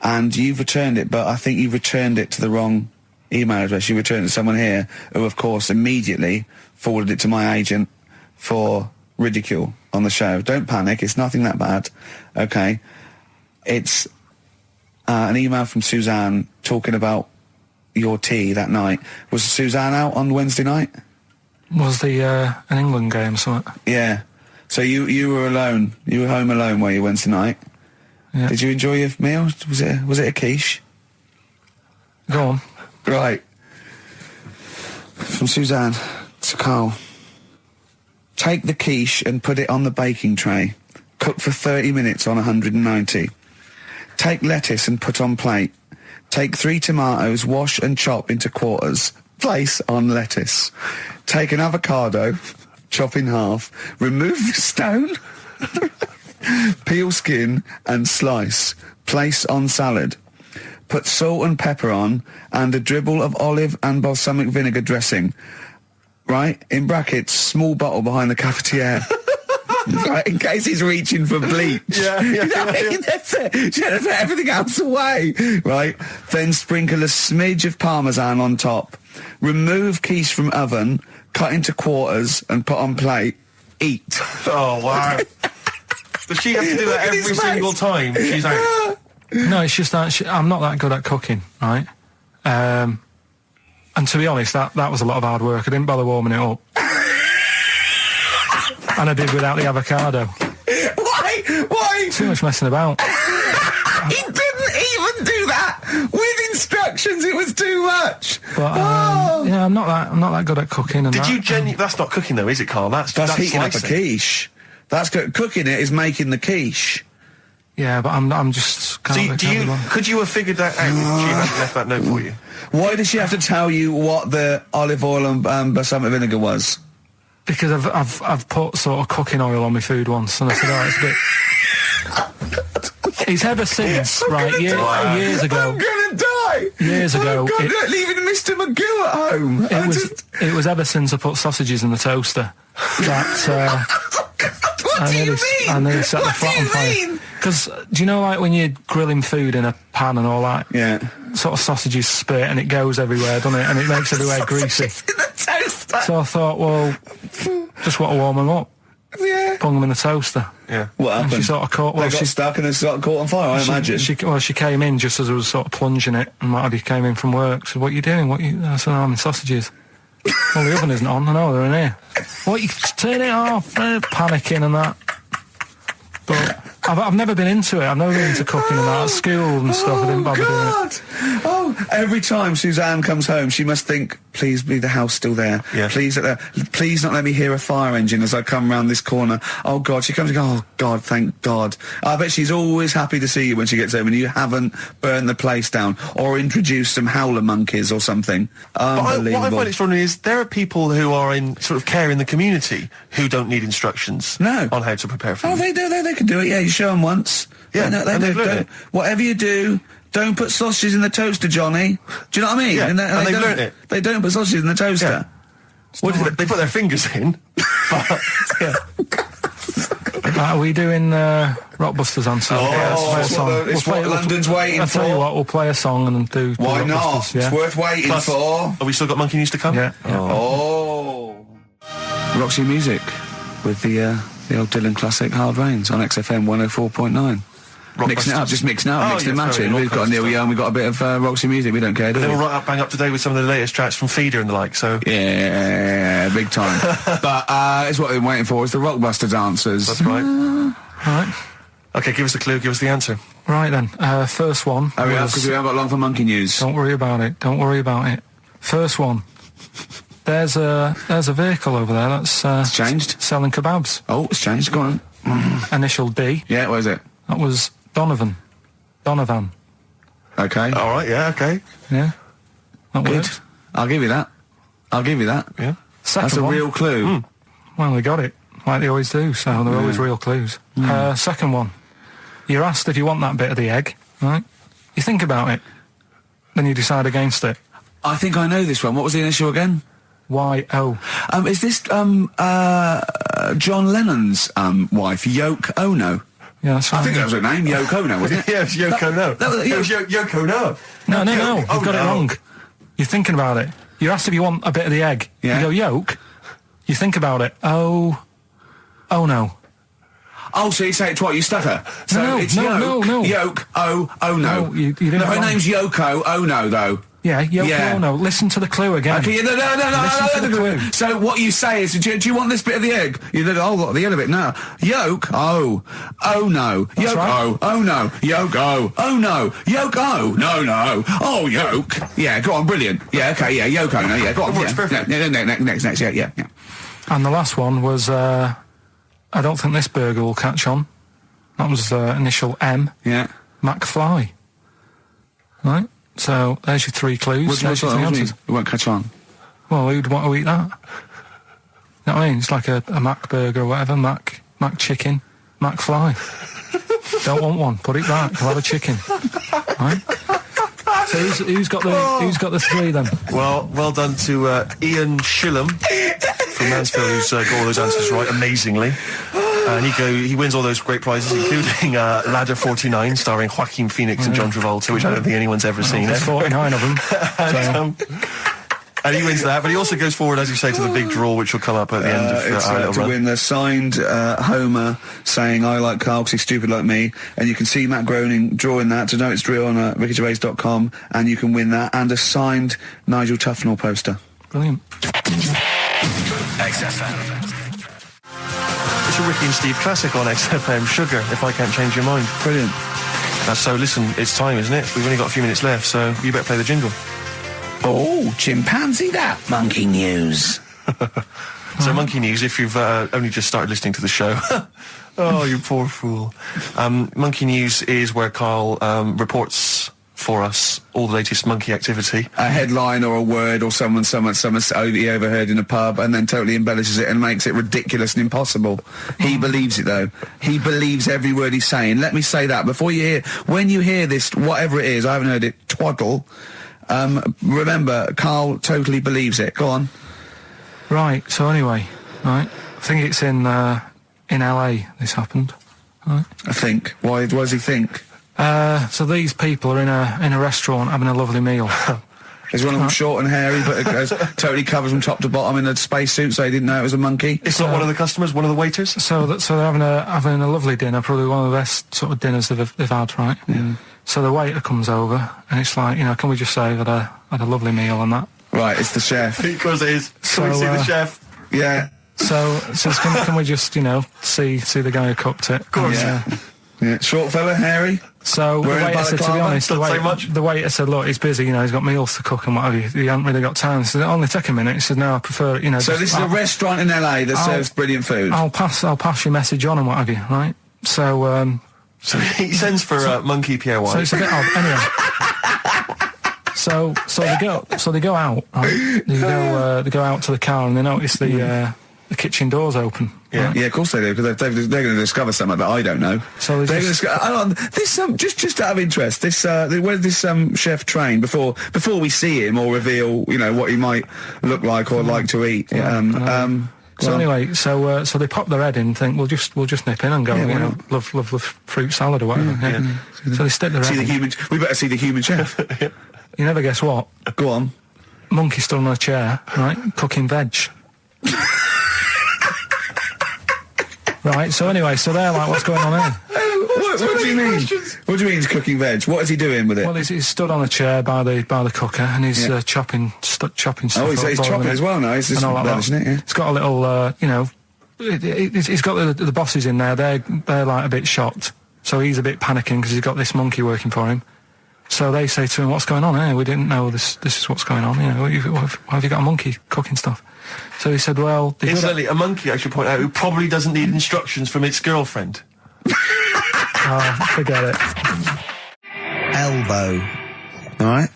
and you've returned it, but I think you've returned it to the wrong email address. You returned it to someone here who, of course, immediately forwarded it to my agent for ridicule on the show. Don't panic, it's nothing that bad, okay? It's an email from Suzanne talking about your tea that night. Was Suzanne out on Wednesday night? Was the an England game or something? Yeah. So you were alone. You were home alone, were you, Wednesday night? Yeah. Did you enjoy your meal? Was it a quiche? Go on. Right. From Suzanne to Karl. Take the quiche and put it on the baking tray. Cook for 30 minutes on 190. Take lettuce and put on plate. Take 3 tomatoes, wash and chop into quarters. Place on lettuce. Take an avocado, chop in half. Remove the stone. Peel skin and slice. Place on salad. Put salt and pepper on and a dribble of olive and balsamic vinegar dressing. Right? In brackets, small bottle behind the cafetiere. Right, in case he's reaching for bleach. Yeah. That's it. She had to put everything else away. Right? Then sprinkle a smidge of parmesan on top. Remove quiche from oven, cut into quarters and put on plate. Eat. Oh, wow. Does she have to do that every single time she's out? No, it's just that I'm not that good at cooking, right? And to be honest, that was a lot of hard work. I didn't bother warming it up. And I did without the avocado. Why? Too much messing about. He didn't even do that with instructions. It was too much. But yeah, I'm not that good at cooking. And Did you genuinely? That's not cooking though, is it, Karl? That's heating up a slicing. quiche. That's cooking it is making the quiche. Yeah, but I'm just. Could you have figured that out if she hadn't left that note for you? Why did she have to tell you what the olive oil and balsamic vinegar was? Because I've put sort of cooking oil on my food once, and I said, oh, it's a bit. It's ever since, right? Years ago. I'm gonna die. Years ago, leaving Mr. Magoo at home. It was ever since I put sausages in the toaster that. What do you mean? I nearly set the flat on fire. Because do you know, like when you're grilling food in a pan and all that? Yeah. Sort of sausages spit and it goes everywhere, doesn't it? And it makes everywhere greasy. In the toaster. So I thought, well, just want to warm them up. Yeah. Bung them in the toaster. Yeah. What happened? And she sort of caught. They got stuck and they sort of caught on fire. I imagine. She came in just as I was sort of plunging it, and Marty came in from work. Said, "What are you doing? I said, I'm in sausages." Well, the oven isn't on. I know, they're in here. What, you turn it off? Panicking and that. But I've never been into it. I've never been into cooking and that. At school and stuff, I didn't bother doing it. Oh, every time Suzanne comes home, she must think, please be the house still there. Yeah. Please not let me hear a fire engine as I come round this corner. Oh, God. She comes and goes, oh, God, thank God. I bet she's always happy to see you when she gets home and you haven't burned the place down or introduced some howler monkeys or something. Unbelievable. What I find extraordinary is there are people who are in sort of care in the community who don't need instructions on how to prepare food. Oh, they do. They can do it. Yeah, you show them once. Yeah, they do. Whatever you do, don't put sausages in the toaster, Johnny. Do you know what I mean? Yeah, and they've learnt it. They don't put sausages in the toaster. Yeah. They put their fingers in. Yeah. Are we doing Rockbusters answers? It's what London's waiting for. I'll tell you what, we'll play a song and then do Why not? Rockbusters, yeah? It's worth waiting for. Have we still got Monkey News to come? Yeah. Oh. Roxy Music with the old Dylan classic Hard Rains on XFM 104.9. Mixing it up, just mixing it up, mixing and matching. We've got Neil Young, we've got a bit of Roxy Music, we don't care, do we? They were bang up to date with some of the latest tracks from Feeder and the like, so... Yeah, big time. But it's what they're waiting for, is the Rockbusters answers. That's right. Right. Okay, give us the clue, give us the answer. Right then, first one. Hurry up, because we haven't got long for Monkey News. Don't worry about it, don't worry about it. First one. There's a vehicle over there that's... it's changed? Selling kebabs. Oh, it's changed, go on. Initial D. Yeah, what is it? That was Donovan. Okay. All right, yeah, okay. Yeah. That Good. works. I'll give you that. Yeah. Second That's a one. real clue. Well, they got it, like they always do, so they're always real clues. Second one. You're asked if you want that bit of the egg, right? You think about it, then you decide against it. I think I know this one. What was the initial again? Y-O. Is this John Lennon's wife, Yoko Ono? Yeah, that's right. I think that was her name, Yoko Ono, wasn't it? Yeah, it was Yoko Ono. It was Yoko Ono. No, you've got it wrong. You're thinking about it. You're asked if you want a bit of the egg. Yeah. You go, yolk. You think about it. Oh no. Oh, so you say it twice, you stutter. So No, it's no. Yolk, oh no. No, you didn't No, her wrong. name's Yoko Ono, though. Yeah, Yoko Yeah. Ono. Listen to the clue again. Okay, no. Listen to the clue. So what you say is, do you want this bit of the egg? You did the yellow bit. No. Yolk, oh no. That's Yolk, right. oh no. Yolk, oh no. Yolk, oh no. Oh, yolk. Yeah, go on, brilliant. Yeah, okay, yeah, Yoko Ono, yeah, go on. Works Yeah, perfect. Next, yeah. And the last one was, I don't think this burger will catch on. That was initial M. Yeah. McFly. Right? So, there's your 3 clues. What's There's your 3 answers. It won't catch on. Well, who'd want to eat that? You know what I mean? It's like a Mac burger or whatever. Mac chicken. McFly. Don't want one. Put it back. I'll have a chicken. Right? So who's got the 3 then? Well done to Ian Shillham from Mansfield, who's got all those answers right amazingly. And he wins all those great prizes, including Ladder 49, starring Joaquin Phoenix and John Travolta, which I don't think anyone's ever seen. There's 49 of them. And he wins that, but he also goes forward, as you say, to the big draw, which will come up at the end of it's our little to run. win the signed Homer saying "I like Carl because he's stupid like me," and you can see Matt Groening drawing that to know it's real on rickygervais.com, and you can win that and a signed Nigel Tufnell poster. Brilliant. XFM. It's a Ricky and Steve classic on XFM, Sugar, If I Can't Change Your Mind. Brilliant. So listen, it's time, isn't it? We've only got a few minutes left, so you better play the jingle. Oh, chimpanzee that monkey news. So Monkey News, if you've only just started listening to the show. Oh, you poor fool. Monkey News is where Karl reports for us all the latest monkey activity. A headline or a word or someone he overheard in a pub and then totally embellishes it and makes it ridiculous and impossible. He believes it, though. He believes every word he's saying. Let me say that before when you hear this, whatever it is, I haven't heard it, twaddle, remember, Karl totally believes it. Go on. Right, so anyway, right, I think it's in LA this happened. Right. I think. Why does he think? So these people are in a restaurant having a lovely meal. Is one of them short and hairy, but totally covered from top to bottom in a spacesuit, so he didn't know it was a monkey? It's not one of the customers, one of the waiters? So they're having a lovely dinner, probably one of the best sort of dinners they've had, right? Yeah. So the waiter comes over, and it's like, can we just say that I had a lovely meal and that? Right, it's the chef. Because it is. Can we see the chef? Yeah. So can we just, see the guy who cooked it? Of course. Yeah. Short fella, hairy. So the waiter said, to be honest, the waiter said, look, he's busy, he's got meals to cook and what have you. He hasn't really got time. He said, only take a minute. He said, no, I prefer it, So this is a restaurant in LA that serves brilliant food. I'll pass your message on and what have you, right? So, So he sends for Monkey Pierre White. So it's a bit odd. Anyway. So they go out, right? They go out to the car and they notice the kitchen door's open. Yeah, right? Yeah, of course they do, because they're going to discover something that I don't know. So they're going to discover. Just out of interest, where does this chef train before we see him or reveal, what he might look like or like to eat? So anyway, so they pop their head in and think we'll just nip in and go, love the fruit salad or whatever. Yeah. So they stick their head in. We better see the human chef. You never guess what? Go on. Monkey stood on a chair, right, cooking veg. Right, so anyway, they're like, what's going on here? What do you mean? What do you mean he's cooking veg? What is he doing with it? Well, he's stood on a chair by the cooker and he's chopping stuff. Oh, he's chopping as well now. He's just relishing it, yeah. It's got a little, he's got the bosses in there. They're like a bit shocked. So he's a bit panicking because he's got this monkey working for him. So they say to him, what's going on here? We didn't know this is what's going on. Why have you got a monkey cooking stuff? So he said, well... Incidentally, a monkey, I should point out, who probably doesn't need instructions from its girlfriend. Oh, forget it. Elbow. All right?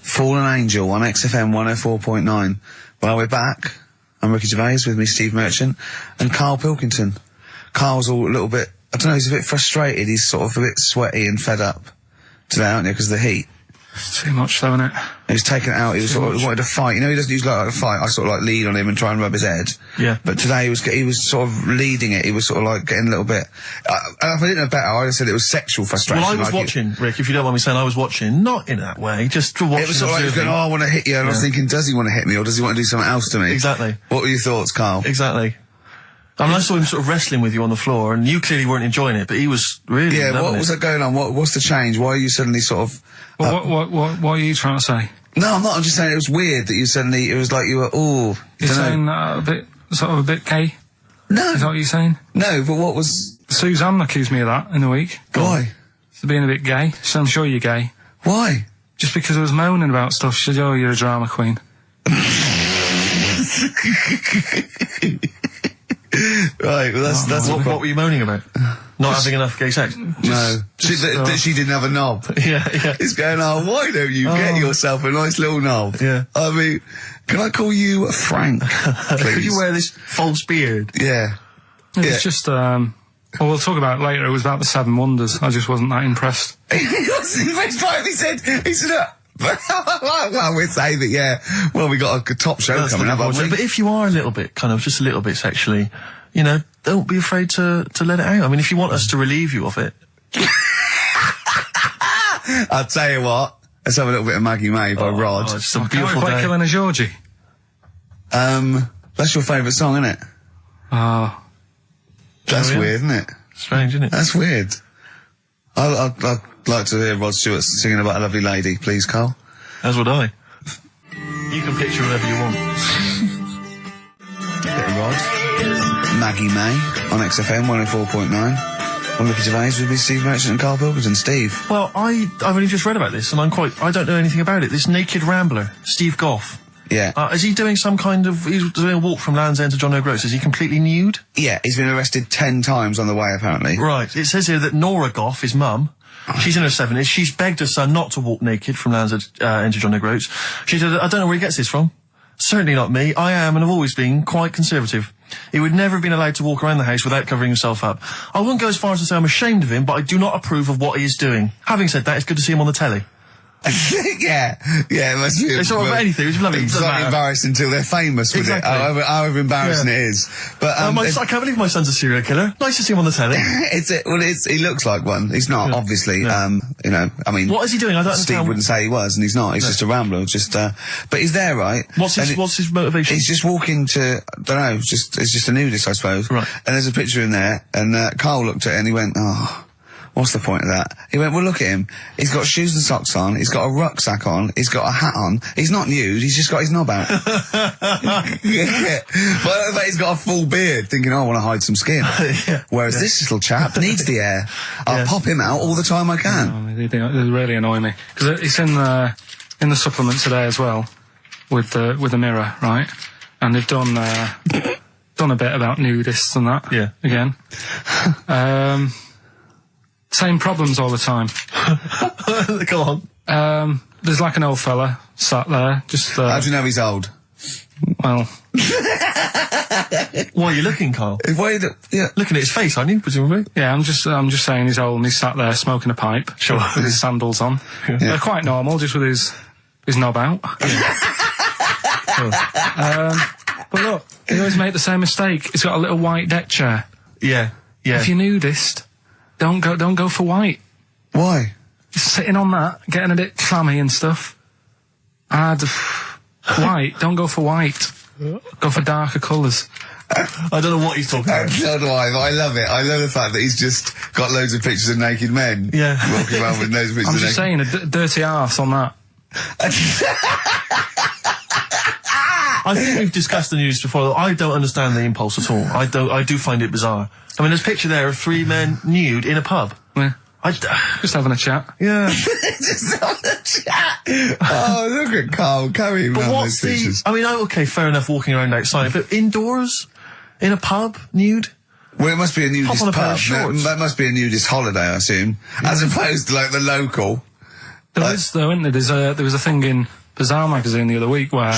Fallen Angel on XFM 104.9. Well, we're back. I'm Ricky Gervais, with me Steve Merchant and Karl Pilkington. Karl's all a little bit... I don't know, he's a bit frustrated. He's sort of a bit sweaty and fed up today, aren't you, because of the heat? It's too much, though, isn't it? He was taken out. He was sort of wanted to fight. You know, he doesn't usually like to fight. I sort of like lead on him and try and rub his head. Yeah. But today he was sort of leading it. He was sort of like getting a little bit. If I didn't know better, I'd have said it was sexual frustration. Well, I was watching, Rick. If you don't mind me saying, I was watching, not in that way, just to watch. It was sort of like he was going, "Oh, I want to hit you," and I was thinking, does he want to hit me or does he want to do something else to me? Exactly. What were your thoughts, Karl? Exactly. I mean, I saw him sort of wrestling with you on the floor, and you clearly weren't enjoying it, but he was really. Yeah. What was that going on? What's the change? Why are you suddenly sort of? Well, what are you trying to say? No, I'm not. I'm just saying it was weird that you suddenly. It was like you were. Oh, you're saying a bit gay. No. Is that what you're saying? No, but what was? Suzanne accused me of that in the week. Why? For being a bit gay. So I'm sure you're gay. Why? Just because I was moaning about stuff. She said, "Oh, you're a drama queen." Right, well that's what were you moaning about? Not having enough gay sex? That she didn't have a knob. Yeah. It's going, oh, why don't you get yourself a nice little knob? Yeah. I mean, can I call you Frank, please? Could you wear this false beard? Yeah. It's just, well, we'll talk about it later. It was about the 7 Wonders. I just wasn't that impressed. He wasn't impressed. He said, well, we'd say that, yeah. Well, we got a top show coming up, haven't we? But if you are a little bit, just a little bit sexually, you know, don't be afraid to let it out. I mean, if you want us to relieve you of it. I'll tell you what. Let's have a little bit of Maggie May by Rod. Oh, it's a beautiful day. Killing a Georgie. That's your favourite song, isn't it? Oh. That's weird, isn't it? Strange, isn't it? That's weird. I'd like to hear Rod Stewart singing about a lovely lady, please, Karl. As would I. You can picture whatever you want. Bit of Rod. Maggie May on XFM 104.9. On Ricky Gervais with me, Steve Merchant and Karl Pilkington. Steve. Well, I've only just read about this, and I don't know anything about it. This naked rambler, Steve Goff. Yeah. Is he doing he's doing a walk from Land's End to John O'Groats? Is he completely nude? Yeah, he's been arrested 10 times on the way, apparently. Right. It says here that Nora Goff, his mum, she's in her 70s, she's begged her son not to walk naked from Land's End to John O'Groats. She said, I don't know where he gets this from. Certainly not me. I am and have always been quite conservative. He would never have been allowed to walk around the house without covering himself up. I wouldn't go as far as to say I'm ashamed of him, but I do not approve of what he is doing. Having said that, it's good to see him on the telly. yeah, it must be. It's not about anything. It's lovely. It's not embarrassed until they're famous with it. However embarrassing it is. But I can't believe my son's a serial killer. Nice to see him on the telly. He looks like one. He's not, obviously. Yeah. You know, I mean, what is he doing? I don't Steve understand. wouldn't say he was, and he's not. He's just a rambler. But he's there, right? What's his motivation? He's just walking to, I don't know. It's just a nudist, I suppose. Right. And there's a picture in there, and Karl looked at it and he went, oh. What's the point of that? He went, well, look at him. He's got shoes and socks on. He's got a rucksack on. He's got a hat on. He's not nude. He's just got his knob out. Yeah. But he's got a full beard, thinking, oh, I want to hide some skin. Whereas this little chap needs the air. I'll pop him out all the time I can. They really annoy me. Because it's in the supplement today as well, with the Mirror, right? And they've done a bit about nudists and that. Yeah. Again. Same problems all the time. Go on. There's like an old fella sat there, just... How do you know he's old? Well... Why are you looking, Karl? Looking at his face, aren't you, presumably? Yeah, I'm just saying he's old and he's sat there smoking a pipe. Sure. With his sandals on. Yeah. They're quite normal, just with his knob out. But look, he always made the same mistake. He's got a little white deck chair. Yeah. If you're nudist... Don't go for white. Why? Just sitting on that, getting a bit clammy and stuff. White, don't go for white. Go for darker colours. I don't know what he's talking about. So do I, but I love it. I love the fact that he's just got loads of pictures of naked men. Yeah. Walking around with loads of pictures I'm of just saying, a dirty arse on that. I think we've discussed the news before. I don't understand the impulse at all. I do find it bizarre. I mean, there's a picture there of 3 men nude in a pub. Yeah. Just having a chat. Yeah. Just having a chat. Oh, look at Karl. Carry him around those pictures. I mean, okay, fair enough walking around outside, but indoors? In a pub? Nude? Well, it must be a nudist Pop on a pair pub. of shorts. That must be a nudist holiday, I assume. As opposed to, like, the local. There is, though, isn't there? There was a thing in Bazaar magazine the other week where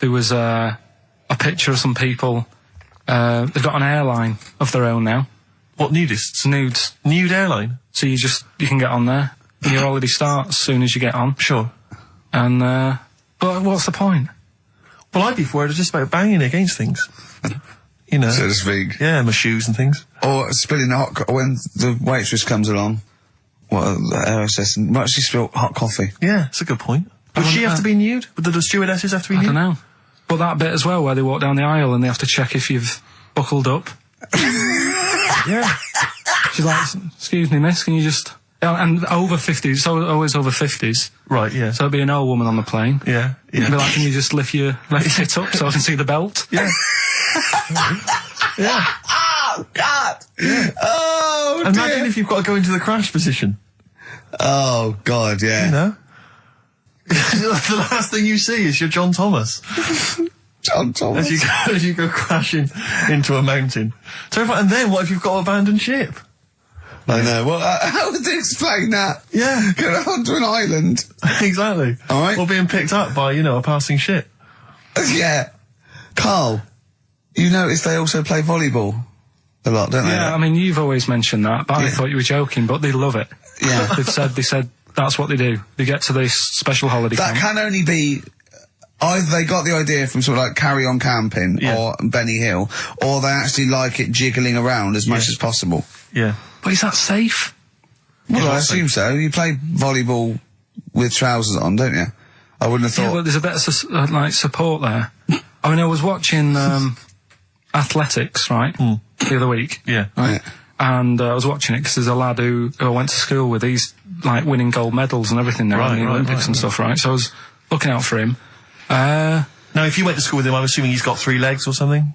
there was a picture of some people. They've got an airline of their own now. What, nudists? Nudes. Nude airline? So you can get on there. and your holiday starts as soon as you get on. Sure. And, but what's the point? Well, I'd be worried just about banging against things. You know. So to speak. Yeah, my shoes and things. Or spilling when the waitress comes along. What, RSS, and might she spill hot coffee? Yeah, it's a good point. Does she have to be nude? Do the stewardesses have to be nude? I don't know. But that bit as well, where they walk down the aisle and they have to check if you've buckled up. Yeah. She's like, excuse me, miss, can you just... And over 50s, it's always over 50s. Right, yeah. So it'd be an old woman on the plane. Yeah, yeah. It'd be like, can you just lift your left hip up so I can see the belt? Yeah. Yeah. Oh, God! Yeah. Oh, Imagine dear. if you've got to go into the crash position. Oh, God, yeah. You know? The last thing you see is your John Thomas. John Thomas. As you go crashing into a mountain. Terrifying. And then what if you've got to abandon ship? I know. Well, how would they explain that? Yeah. Go onto an island. Exactly. All right. Or being picked up by, a passing ship. Yeah. Carl, you notice they also play volleyball a lot, don't they? Yeah, I mean, you've always mentioned that, but I thought you were joking, but they love it. Yeah. They said that's what they do. They get to this special holiday That camp. can only be... Either they got the idea from sort of like Carry On Camping or Benny Hill, or they actually like it jiggling around as much as possible. Yeah. But is that safe? Well, I assume so. You play volleyball with trousers on, don't you? I wouldn't have thought... Yeah, but there's a bit of support there. I mean, I was watching athletics, right, the other week. Yeah. Right? Yeah. And I was watching it because there's a lad who I went to school with. He's, like, winning gold medals and everything there in the Olympics and stuff, right? So I was looking out for him. Now, if you went to school with him, I'm assuming he's got 3 legs or something?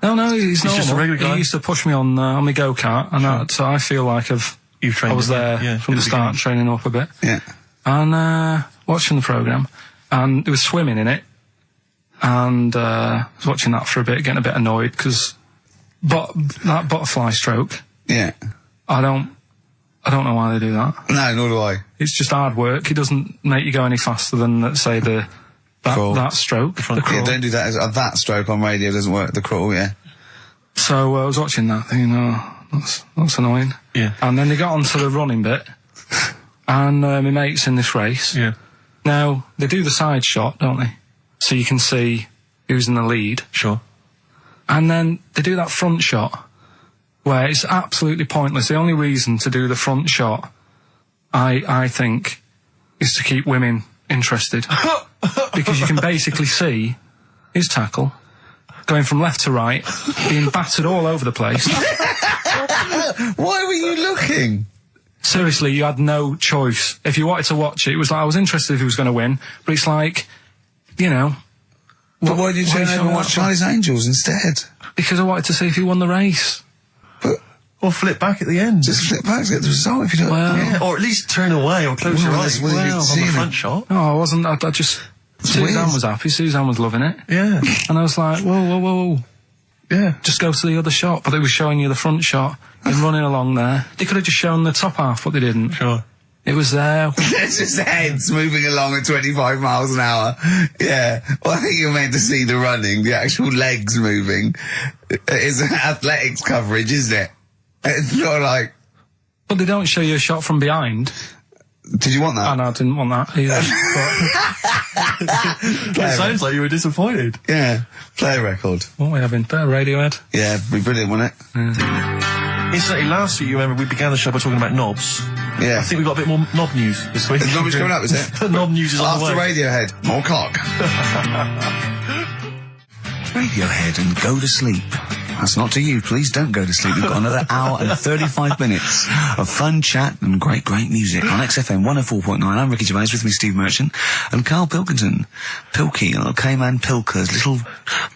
No, he's normal. Just a regular guy? He used to push me on my go-kart, and so I feel like I was there from the start, training up a bit. Yeah. And watching the programme, and there was swimming in it, and I was watching that for a bit, getting a bit annoyed, because that butterfly stroke, Yeah. I don't know why they do that. No, nor do I. It's just hard work. It doesn't make you go any faster than, let's say, that stroke. The crawl. Yeah, don't do that. That stroke on radio doesn't work. The crawl, yeah. So I was watching that, thinking, that's annoying. Yeah. And then they got onto the running bit, and my mate's in this race. Yeah. Now, they do the side shot, don't they? So you can see who's in the lead. Sure. And then they do that front shot, where it's absolutely pointless. The only reason to do the front shot, I think, is to keep women interested. Because you can basically see his tackle going from left to right, being battered all over the place. Why were you looking? Seriously, you had no choice. If you wanted to watch it, it was like, I was interested if he was going to win, but it's like, But why did you turn over and watch Charlie's Angels instead? Because I wanted to see if he won the race. Or flip back at the end. Just flip back to get the result if you don't... Well, yeah. Or at least turn away or close your eyes on the front shot. No, I wasn't. I just... Suzanne was happy. Suzanne was loving it. Yeah. And I was like, whoa. Yeah. Just go to the other shot. But they were showing you the front shot and running along there. They could have just shown the top half, but they didn't. Sure. It was there. It's just heads moving along at 25 miles an hour. Yeah. Well, I think you're meant to see the running, the actual legs moving. It's athletics coverage, isn't it? It's not like... But they don't show you a shot from behind. Did you want that? Oh, no, I didn't want that either. It sounds like you were disappointed. Yeah. Play a record. What are we having? Better Radiohead? Yeah, it'd be brilliant, wouldn't it? Incidentally, last week, you remember, we began the show by talking about knobs. Yeah. I think we've got a bit more knob news this week. Is knob coming up, is it? Knob news is on the way. After Radiohead, more cock. Radiohead and go to sleep. That's not to you. Please don't go to sleep. We've got another hour and 35 minutes of fun chat and great music on XFM 104.9. I'm Ricky Gervais, with me Steve Merchant and Karl Pilkington. Pilky, little K-Man Pilkers, little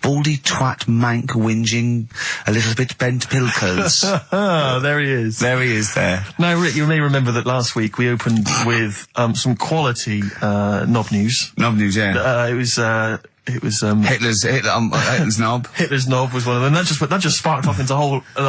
baldy twat mank whinging, a little bit bent Pilkers. There he is. There he is there. Now, Rick, you may remember that last week we opened with some quality knob news. Knob news, yeah. It was Hitler's knob. Hitler's knob was one of them. That just sparked off into a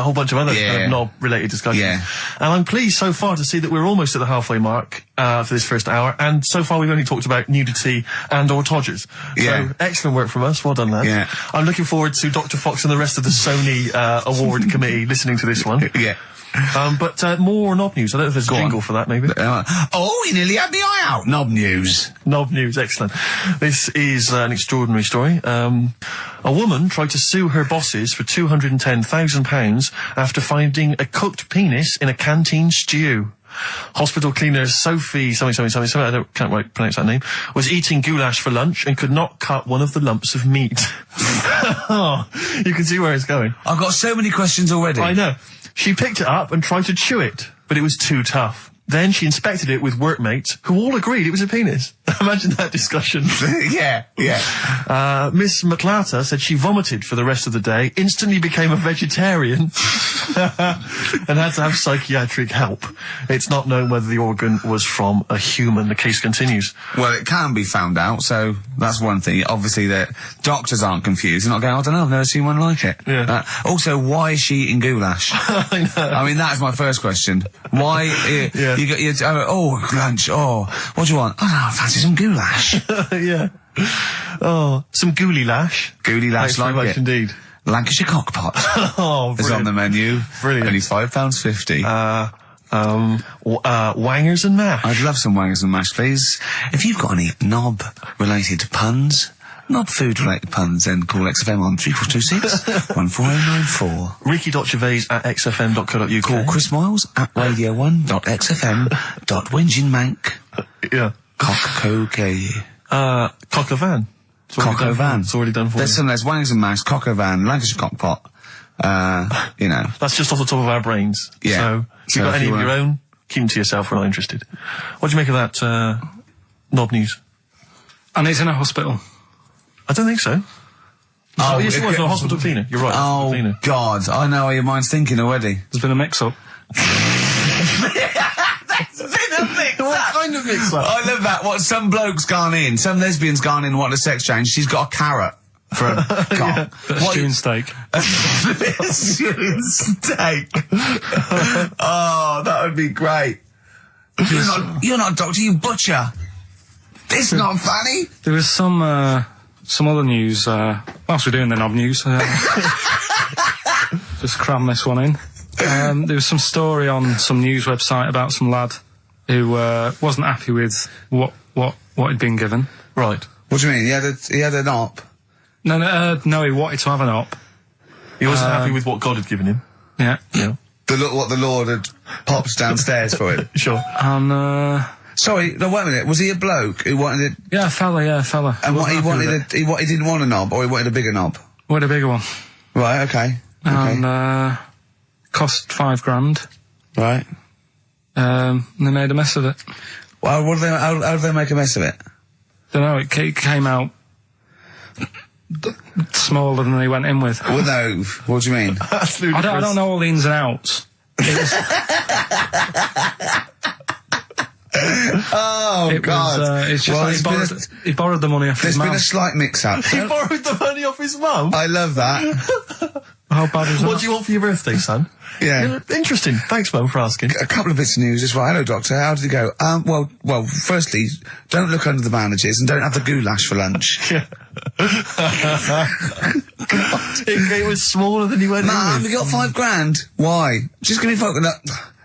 whole bunch of other knob-related discussions. Yeah. And I'm pleased so far to see that we're almost at the halfway mark for this first hour. And so far we've only talked about nudity and/or todgers. Yeah. So excellent work from us. Well done, lads. Yeah. I'm looking forward to Dr. Fox and the rest of the Sony award committee listening to this one. Yeah. But more knob news. I don't know if there's a jingle for that, maybe. Oh, you nearly had the eye out. Knob news. Knob news, excellent. This is an extraordinary story. A woman tried to sue her bosses for £210,000 after finding a cooked penis in a canteen stew. Hospital cleaner Sophie, something, I can't pronounce that name, was eating goulash for lunch and could not cut one of the lumps of meat. Oh, you can see where it's going. I've got so many questions already. I know. She picked it up and tried to chew it, but it was too tough. Then she inspected it with workmates, who all agreed it was a penis. Imagine that discussion. Yeah. Miss McLata said she vomited for the rest of the day, instantly became a vegetarian, and had to have psychiatric help. It's not known whether the organ was from a human. The case continues. Well, it can be found out, so that's one thing. Obviously, the doctors aren't confused. They're not going, I don't know, I've never seen one like it. Yeah. Also, why is she eating goulash? I know. I mean, that's my first question. Why... Yeah. Lunch, what do you want? Oh, no, I fancy some goulash. Yeah. Oh, some gooly lash. Gooly lash, Thanks very much it. Indeed. Lancashire cockpot. Oh, brilliant. Is on the menu. Brilliant. Only £5.50. Wangers and mash. I'd love some wangers and mash, please. If you've got any knob-related puns, knob-food-related puns, then call XFM on 3426 14094. Ricky Gervais at xfm.co.uk. Call Chris Miles at radio1.xfm.winginmank. Yeah. Cock-co-gay. Cock a van. Cock-o-van. It's already done for you. There's wangers and mash, cock-o-van, Lancashire cockpot. You know. That's just off the top of our brains. Yeah. So, if you've got any of your own, keep them to yourself. We're not interested. What do you make of that, knob news? And he's in a hospital. I don't think so. Oh, yes, it was a hospital cleaner. You're right. Oh, cleaner. God. I know how your mind's thinking already. There's been a mix-up. What kind of mix-up? I love that. What, some bloke's gone in, some lesbian's gone in, wanted a sex change. She's got a carrot for a cock. Stewing steak. Stewing steak. Oh, that would be great. You're not a doctor, you butcher. This is not funny. There was some other news, whilst we're doing the knob news, just cram this one in. There was some story on some news website about some lad who wasn't happy with what he'd been given. Right. What do you mean? He had an op? No, he wanted to have an op. He wasn't happy with what God had given him. Yeah. What the Lord had popped downstairs for him. Sure. And sorry, no, wait a minute. Was he a bloke who wanted it? Yeah, fella. And what he wanted, he didn't want a knob, or he wanted a bigger knob? Wanted a bigger one. Right. Okay. And cost £5,000. Right. And they made a mess of it. Well, how did they make a mess of it? Don't know. It came out smaller than they went in with. Well, no. What do you mean? I don't know all the ins and outs. Oh, God. It's just he borrowed the money off his mum. There's been a slight mix-up. He borrowed the money off his mum? I love that. How bad is that? What do you want for your birthday, son? Yeah. Interesting. Thanks, Mum, for asking. A couple of bits of news as well. Hello, Doctor. How did it go? Well, firstly, don't look under the bandages and don't have the goulash for lunch. Yeah. It was smaller than you went in Mum, with. you got £5,000. Why? Just give me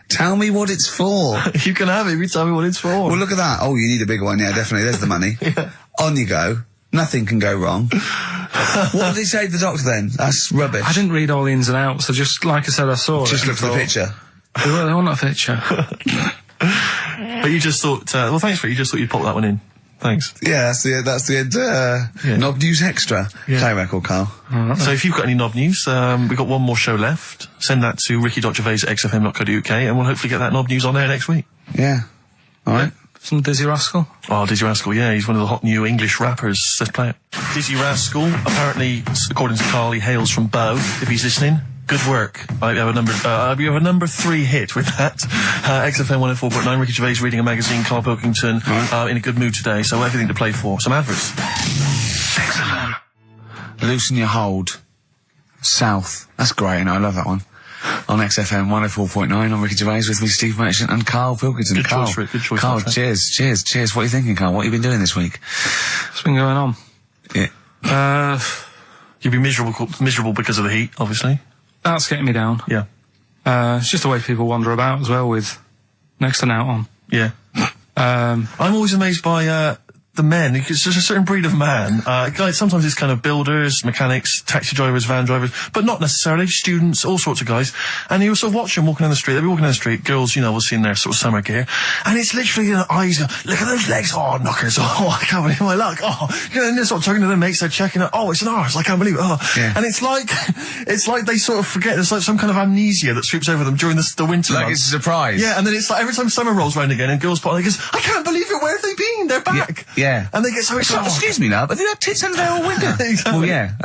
tell me what it's for. You can have it if you tell me what it's for. Well, look at that. Oh, you need a bigger one. Yeah, definitely. There's the money. Yeah. On you go. Nothing can go wrong. What did he say to the doctor then? That's rubbish. I didn't read all the ins and outs. I just, like I said, I saw Just it. looked at the picture. They want a picture. But you just thought, well, thanks for it. You just thought you'd pop that one in. Thanks. Yeah, that's the end. Knob News Extra. Yeah. Play record, Carl. So if you've got any knob news, we've got one more show left. Send that to ricky.gervais at xfm.co.uk and we'll hopefully get that knob news on there next week. Yeah. All right. Some Dizzy Rascal? Oh, Dizzy Rascal, yeah, he's one of the hot new English rappers. Let's play it. Dizzy Rascal, apparently, according to Carl, he hails from Bow, if he's listening. Good work. You have a number 3 hit with that. XFM 104.9, Ricky Gervais reading a magazine, Karl Pilkington, in a good mood today, so everything to play for. Some adverts. Excellent. Loosen your hold. South. That's great, and I love that one. On XFM 104.9, I'm Ricky Gervais with me, Steve Merchant and Karl Pilkington. Good choice, Rick. Good choice. Karl, cheers. What are you thinking, Karl? What have you been doing this week? What's been going on? Yeah. You'd be miserable because of the heat, obviously. That's getting me down. Yeah. It's just the way people wander about as well with next to out on. Yeah. I'm always amazed by the men. It's just a certain breed of man. Guys, sometimes it's kind of builders, mechanics, taxi drivers, van drivers, but not necessarily students, all sorts of guys. And you sort of watch them walking down the street. They'll be walking down the street, girls, we'll see in their sort of summer gear, and it's literally, eyes go, look at those legs, oh, knockers, oh, I can't believe my luck, oh, and they're sort of talking to their mates, they're checking it, oh, it's an arse, I can't believe it, oh. Yeah. And it's like they sort of forget, there's like some kind of amnesia that sweeps over them during the winter months. Like it's a surprise. Yeah, and then it's like every time summer rolls around again and girls put on, they goes, I can't believe it, where have they been? They're back. Yeah. And they get so excited. Excuse me, love, but they have tits under their window. Exactly. Well, yeah.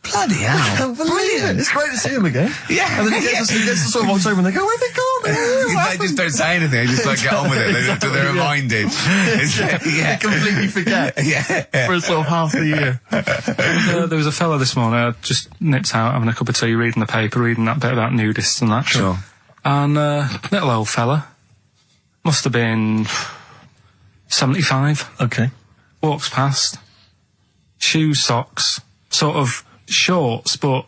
Bloody hell. Brilliant. It's great to see them again. Yeah. And then he gets to sort of October and they go, where have they gone? They just don't say anything. They just get on with it. Exactly. They're reminded. They completely forget. For sort of half the year. There was a fella this morning, I just nipped out having a cup of tea, reading the paper, reading that bit about nudists and that. Sure. And little old fella, must have been 75. Okay. Walks past, shoes, socks, sort of shorts, but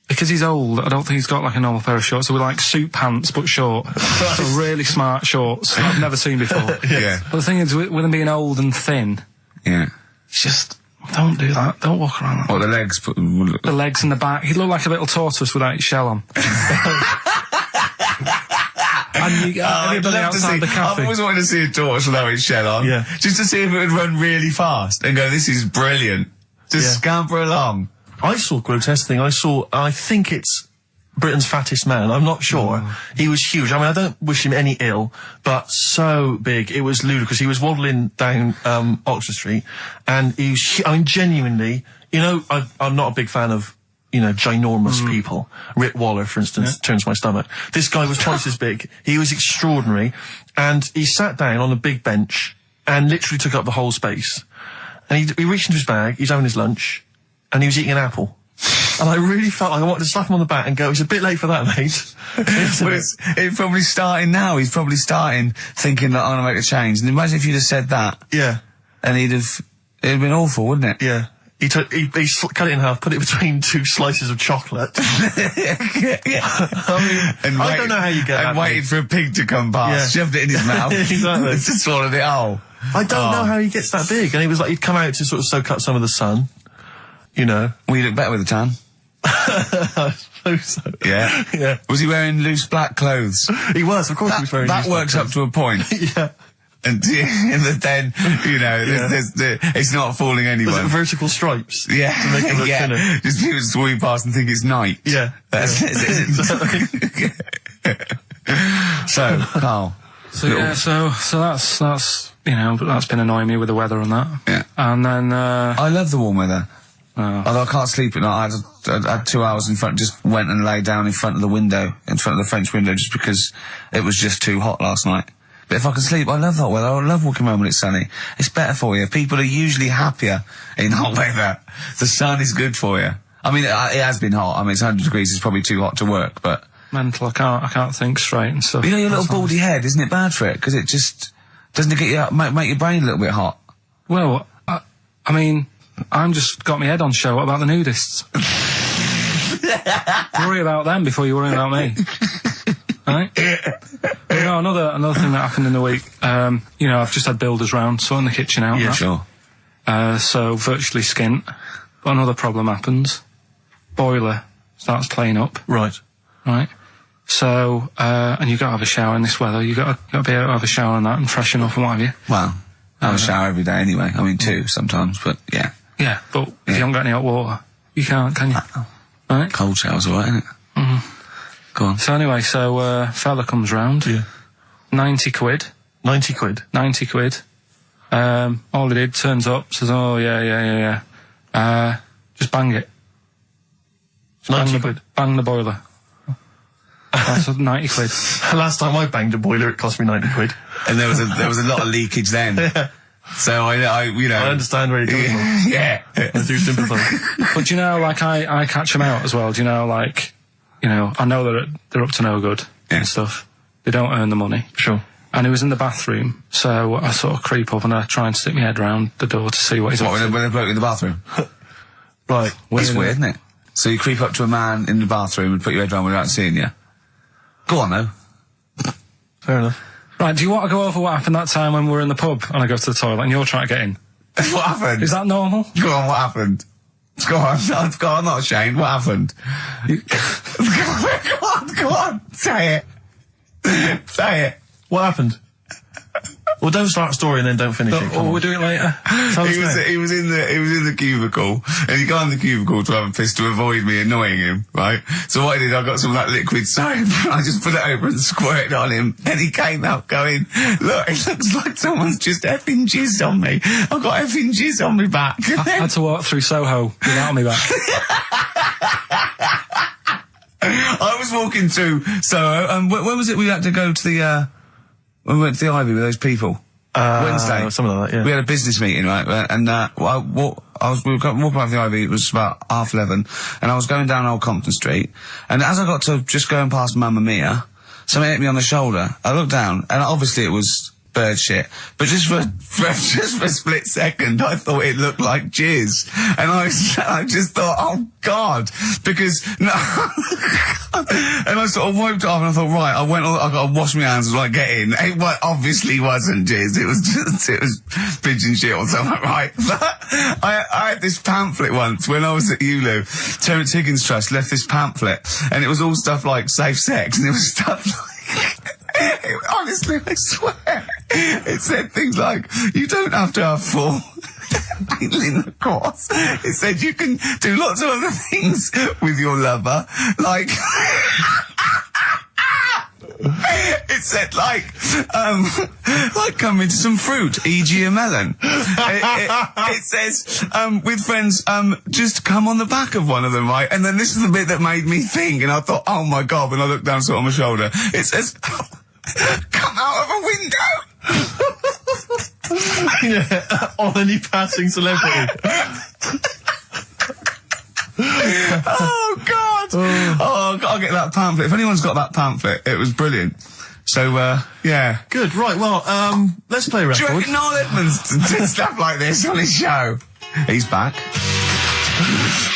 because he's old, I don't think he's got like a normal pair of shorts. So we're like suit pants, but short. So really smart shorts I've never seen before. Yeah. But the thing is, with him being old and thin, it's just, don't do that. Don't walk around like that. What, the legs? The legs and the back. He'd look like a little tortoise without his shell on. And everybody outside the cafe. I've always wanted to see a tortoise without its shell on. Yeah. Just to see if it would run really fast and go, this is brilliant. Just scamper along. I saw a grotesque thing. I think it's Britain's fattest man. I'm not sure. He was huge. I mean, I don't wish him any ill, but so big. It was ludicrous. He was waddling down Oxford Street, and he was, genuinely, I'm not a big fan of ginormous people. Rick Waller, for instance, turns my stomach. This guy was twice as big. He was extraordinary. And he sat down on a big bench and literally took up the whole space. And he reached into his bag, he's having his lunch, and he was eating an apple. And I really felt like I wanted to slap him on the back and go, it's a bit late for that, mate. Well, it's probably starting now. He's probably starting thinking that I'm going to make a change. And imagine if you'd have said that. Yeah. And it'd have been awful, wouldn't it? Yeah. He cut it in half, put it between two slices of chocolate. I don't know how you get that. And waited for a pig to come past, shoved it in his mouth. Exactly. Just swallowed it whole. I don't know how he gets that big. And he was like, he'd come out to sort of soak up some of the sun, Well, you look better with a tan. I suppose so. Yeah? Yeah. Was he wearing loose black clothes? He was, of course he was wearing loose black clothes. That works up to a point. Yeah. And then, it's not fooling anyone. Was it vertical stripes? Yeah. To make it look thinner. Just people sweep past and think it's night. Yeah. That's it. So, Karl. So that's that's been annoying me with the weather and that. Yeah. And then, I love the warm weather. Although I can't sleep at night. I had 2 hours in front, just went and lay down in front of the window, in front of the French window, just because it was just too hot last night. But if I can sleep, I love hot weather. I love walking around when it's sunny. It's better for you. People are usually happier in hot weather. The sun is good for you. I mean, it has been hot. I mean, it's 100 degrees. It's probably too hot to work, but... Mental. I can't think straight and stuff. Your little baldy head, isn't it bad for it? Because it just... Doesn't it get you make your brain a little bit hot? Well, I mean... I'm just got my head on show. What about the nudists? Worry about them before you worry about me. Right? Another thing that happened in the week, I've just had builders round, sorting the kitchen out. Yeah, sure. So virtually skint. But another problem happens. Boiler starts playing up. Right. So, and you've got to have a shower in this weather. You've got to be able to have a shower and that and freshen up and what have you. Well, I have a shower every day anyway. I mean, 2 sometimes, but yeah. Yeah, but if you haven't got any hot water, you can't, can you? Right? Cold shower's alright, isn't it? Mm-hmm. Go on. So anyway, fella comes round. Yeah. 90 quid. 90 quid? 90 quid. All he did, turns up, says, oh, yeah. Just bang it. 90 quid? Bang the boiler. That's 90 quid. Last time I banged a boiler, it cost me 90 quid. And there was a lot of leakage then. Yeah. So I understand where you're coming from. Yeah. I do sympathise. But I catch them out as well. I know that they're up to no good and stuff. They don't earn the money. Sure. And he was in the bathroom, so I sort of creep up and I try and stick my head round the door to see what he's up to. When they bloke in the bathroom? Right. It's weird, isn't it? So you creep up to a man in the bathroom and put your head round without seeing you? Go on, though. Fair enough. Right, do you want to go over what happened that time when we were in the pub and I go to the toilet and you're trying to get in? What happened? Is that normal? Go on, what happened? Go on, I'm not ashamed. What happened? Go on, say it. Say it. What happened? Well, don't start a story and then don't finish it. Or we'll do it later. He was in the cubicle, and he got in the cubicle to have a piss to avoid me annoying him, right? So what I did, I got some like liquid soap, I just put it over and squirted on him, and he came out going, look, it looks like someone's just effing jizzed on me. I've got effing jizz on me back. I had to walk through Soho without me back. I was walking through Soho, and when was it we had to go to the, when we went to the Ivy with those people? Wednesday. Something like that, yeah. We had a business meeting, right? And, we were walking around the Ivy, it was about 11:30, and I was going down Old Compton Street, and as I got to just going past Mamma Mia, something hit me on the shoulder. I looked down, and obviously it was bird shit, but just for a split second, I thought it looked like jizz, and I just thought, oh God, because no, and I sort of wiped it off, and I thought, right, I got to wash my hands as I get in. It obviously wasn't jizz; it was pigeon shit or something, right? But I had this pamphlet once when I was at ULU. Terence Higgins Trust left this pamphlet, and it was all stuff like safe sex, and it was stuff like. Honestly, I swear, it said things like, you don't have to have full intercourse. It said you can do lots of other things with your lover, like... It said like come into some fruit, e.g. a melon. It says, with friends, just come on the back of one of them, right? And then this is the bit that made me think, and I thought, oh my God, when I looked down, sort of on my shoulder, it says, come out of a window. Yeah, on any passing celebrity. Oh God! Oh, I'll get that pamphlet. If anyone's got that pamphlet, it was brilliant. So, yeah. Good, right, well, let's play a record. Do you reckon Noel Edmonds did stuff like this on his show? He's back.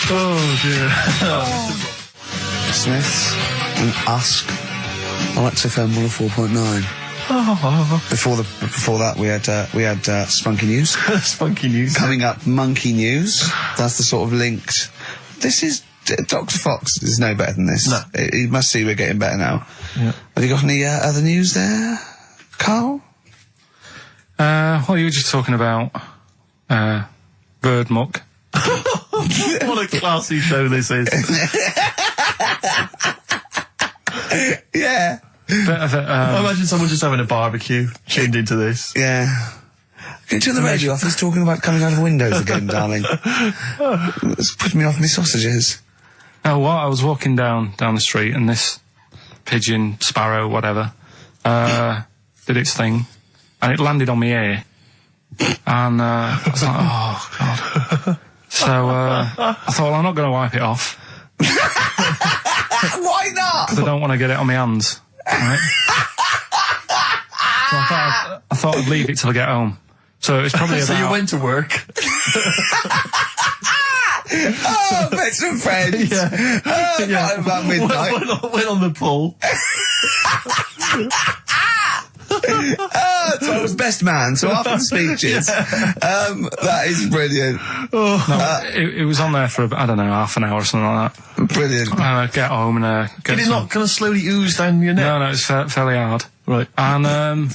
Oh, dear. Smiths and Usk on XFM 104.9. Before that, we had Spunky News. Spunky News. Coming up, Monkey News. That's the sort of linked. This is Dr. Fox is no better than this. No. You must see we're getting better now. Yeah. Have you got any other news there, Carl? Well, you were just talking about bird muck. What a classy show this is. Yeah. I imagine someone just having a barbecue, tuned into this. Yeah. Can you turn the radio off? He's talking about coming out of windows again, darling. It's putting me off my sausages. Oh, well, I was walking down the street and this pigeon, sparrow, whatever, did its thing, and it landed on my ear. And I was like, oh, God. So I thought, well, I'm not going to wipe it off. Why not? Because I don't want to get it on my hands. Right? So I thought I'd leave it till I get home. So it's probably about... So you went to work. Oh, met some friends. Yeah. Oh, Yeah. about midnight. Went on the pool. So I was best man, so after the speeches. That is brilliant. It was on there for, I don't know, half an hour or something like that. Brilliant. Get home and get Did it not kind of slowly ooze down your neck? No, it's fairly hard. Right. And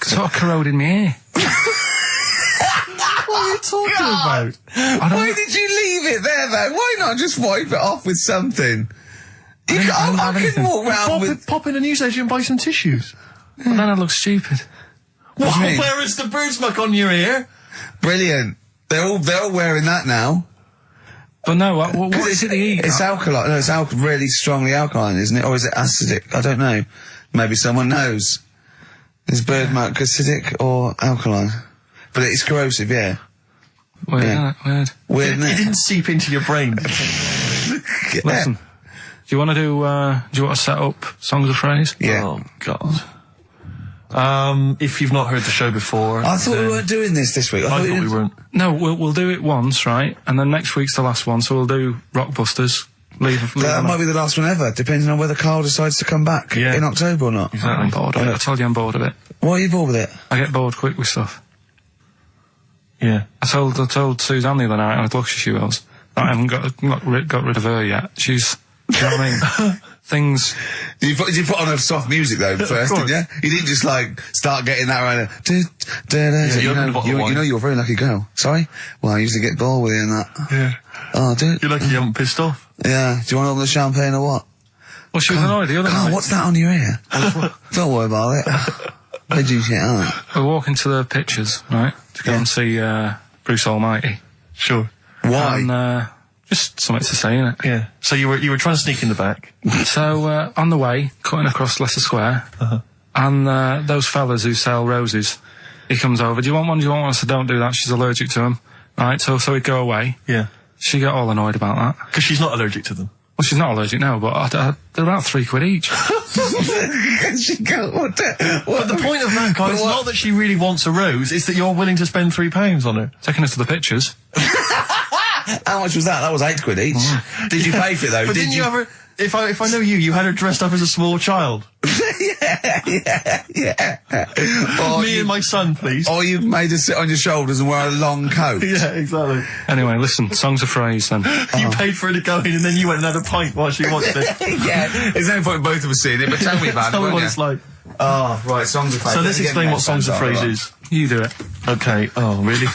sort of corroded my ear. What are you talking about? Why did you leave it there, though? Why not just wipe it off with something? I can walk round with... Pop in a newsagent and buy some tissues. And then I look stupid. What? Where is the bird smuck on your ear? Brilliant. They're all wearing that now. But no, what is it they eat? It's alkaline. No, it's really strongly alkaline, isn't it? Or is it acidic? I don't know. Maybe someone knows. Is bird muck acidic or alkaline? But it's corrosive, yeah. Weird, yeah. Weird. Weird, It didn't seep into your brain. Listen, do you want to set up songs of phrase? Yeah. Oh, God. If you've not heard the show before... I thought we weren't doing this week. I thought we weren't. No, we'll do it once, right? And then next week's the last one, so we'll do Rockbusters, That might be the last one ever, depending on whether Karl decides to come back in October or not. Exactly. I'm bored of it. I told you I'm bored of it. Why are you bored with it? I get bored quick with stuff. Yeah. I told Suzanne the other night, and lucky she was, that I haven't got rid of her yet. She's, you know what I mean? Things. You put on a soft music though first, didn't you? You didn't just like start getting that around. You know you're a very lucky girl. Sorry? Well, I used to get bored with you and that. Yeah. Oh, dude. You're lucky you haven't pissed off. Yeah. Do you want all the champagne or what? Well, she was annoyed the other night. What's that on your ear? Don't worry about it. Pigeon shit, aren't it? We're walking to the pictures, right? To go and see Bruce Almighty. Sure. Why? And just something to say, innit? Yeah. So you were trying to sneak in the back. So on the way, cutting across Leicester Square, and those fellas who sell roses, he comes over. Do you want one? Do you want one? I said, don't do that. She's allergic to them. Right. So he'd go away. Yeah. She got all annoyed about that because she's not allergic to them. Well, she's not allergic now, but they're about £3 each. But the point of that, Karl, is not that she really wants a rose, it's that you're willing to spend £3 on her. Taking her to the pictures. How much was that? That was £8 each. Oh. Did you pay for it though? But didn't you ever... If I know you had her dressed up as a small child. yeah. Me and my son, please. Or you made her sit on your shoulders and wear a long coat. Yeah, exactly. Anyway, listen, songs of phrase then. You paid for her to go in and then you went and had a pint while she watched it. Yeah, there's no point in both of us seeing it, but tell me about tell me what it's like. Oh, right, songs of phrase. So let's explain what songs of phrase is. You do it. Okay. Oh, really?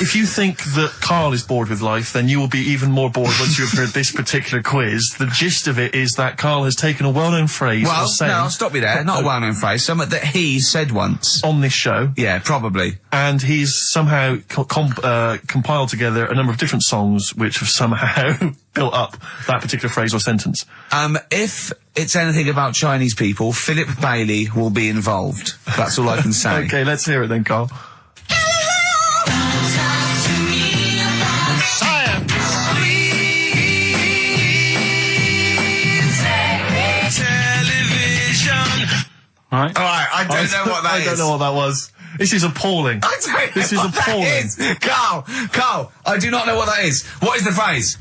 If you think that Karl is bored with life, then you will be even more bored once you have heard this particular quiz. The gist of it is that Karl has taken a well-known phrase. Well, no, I'll stop you there. Not a well-known phrase. Something that he said once on this show. Yeah, probably. And he's somehow compiled together a number of different songs which have somehow built up that particular phrase or sentence. If it's anything about Chinese people, Philip Bailey will be involved. That's all I can say. Okay, let's hear it then, Karl. Right. All right, I don't know what that is. I don't know what that was. This is appalling. I don't know this is what appalling. That is. Karl, I do not know what that is. What is the phrase?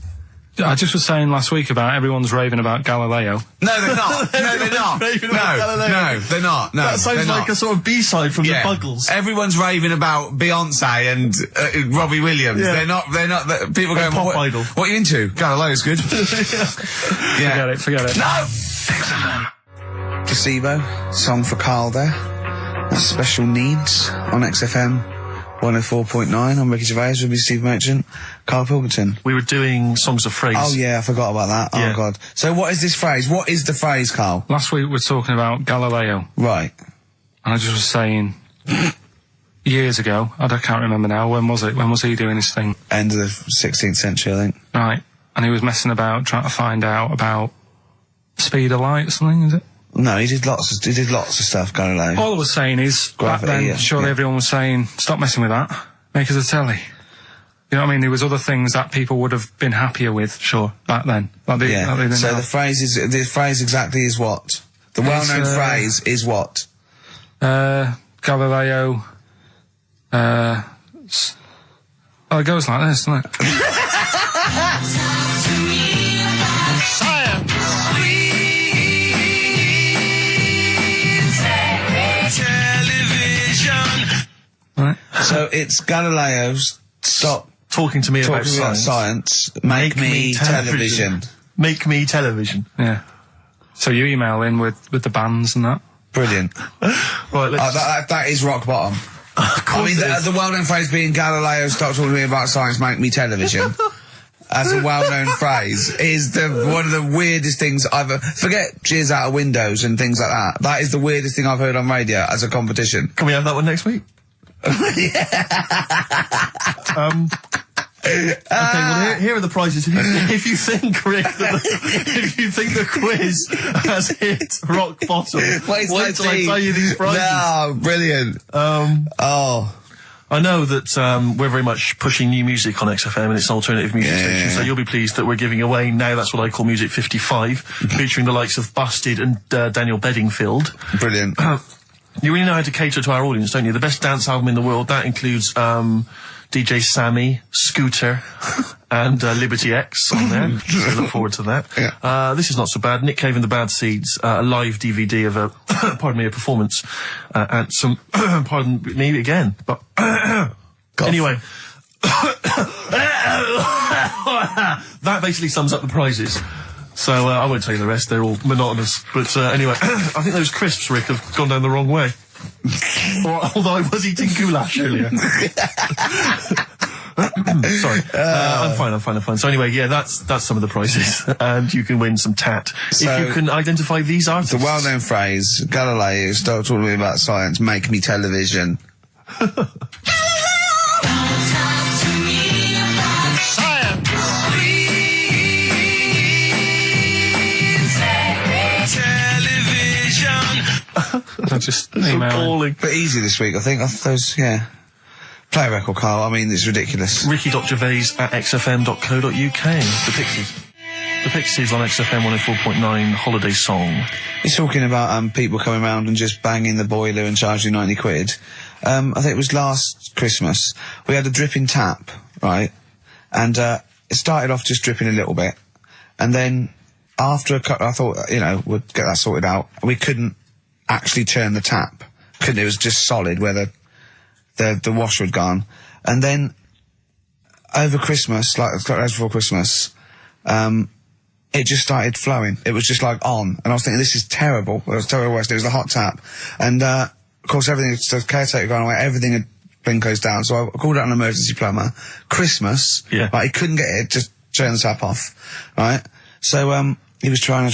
I just was saying last week about everyone's raving about Galileo. No, they're not. No, they're not. No, they're not. No, that sounds like a sort of B-side from the Buggles. Everyone's raving about Beyonce and Robbie Williams. Yeah. They're not. People going, Pop Idol. What are you into? Galileo's good. Yeah. Forget it. No! Placebo, song for Karl there. That's Special Needs on XFM 104.9. I'm Ricky Gervais with me, Steve Merchant, Karl Pilkington. We were doing songs of phrase. Oh yeah, I forgot about that. Yeah. Oh god. So what is this phrase? What is the phrase, Karl? Last week we were talking about Galileo. Right. And I just was saying, years ago, I can't remember now, when was it? When was he doing his thing? End of the 16th century, I think. Right. And he was messing about, trying to find out about speed of light or something, is it? No, he did lots of stuff, Galileo. All I was saying is, Gravity, back then, surely everyone was saying, stop messing with that, make us a telly. You know what I mean? There was other things that people would have been happier with, sure, back then. So the phrase exactly is what? The well-known phrase is what? Galileo, it goes like this, doesn't it? Right. So it's Galileo's stop talking to me about science. Make me television. Make me television. Yeah. So you email in with the bands and that. Brilliant. Right. That is rock bottom. I mean, the well-known phrase being Galileo, stop talking to me about science, make me television. As a well-known phrase is one of the weirdest things I've forget cheers out of windows and things like that. That is the weirdest thing I've heard on radio as a competition. Can we have that one next week? Okay, well here are the prizes. If you think, Rick, if you think the quiz has hit rock bottom, wait till I tell you these prizes. No, brilliant. I know that we're very much pushing new music on XFM and it's an alternative music station, so you'll be pleased that we're giving away now That's What I Call Music 55, featuring the likes of Busted and Daniel Bedingfield. Brilliant. You really know how to cater to our audience, don't you? The best dance album in the world, that includes DJ Sammy, Scooter, and Liberty X on there. So look forward to that. Yeah. This is not so bad. Nick Cave and the Bad Seeds, a live DVD of a, pardon me, a performance, and some, pardon me again, but anyway. That basically sums up the prizes. So, I won't tell you the rest, they're all monotonous. But, anyway, I think those crisps, Rick, have gone down the wrong way. Although I was eating goulash earlier. Sorry. I'm fine. So anyway, yeah, that's some of the prizes. And you can win some tat. So, if you can identify these artists. The well-known phrase, Galileo, start talking to me about science, make me television. Just appalling. But easy this week, I think. Those, yeah. Play a record, Carl. I mean, it's ridiculous. Ricky.gervais@xfm.co.uk. The Pixies on XFM 104.9 holiday song. He's talking about people coming around and just banging the boiler and charging 90 quid. I think it was last Christmas. We had a dripping tap, right? And it started off just dripping a little bit. And then after a couple, I thought, we'd get that sorted out. We couldn't actually turn the tap. It was just solid where the washer had gone. And then over Christmas, like before Christmas, it just started flowing. It was just like on. And I was thinking, this is terrible. It was terrible. It was the hot tap. And of course, the caretaker going away, everything had been closed down. So I called out an emergency plumber. Christmas, right, he couldn't get it to turn the tap off, right? So he was trying,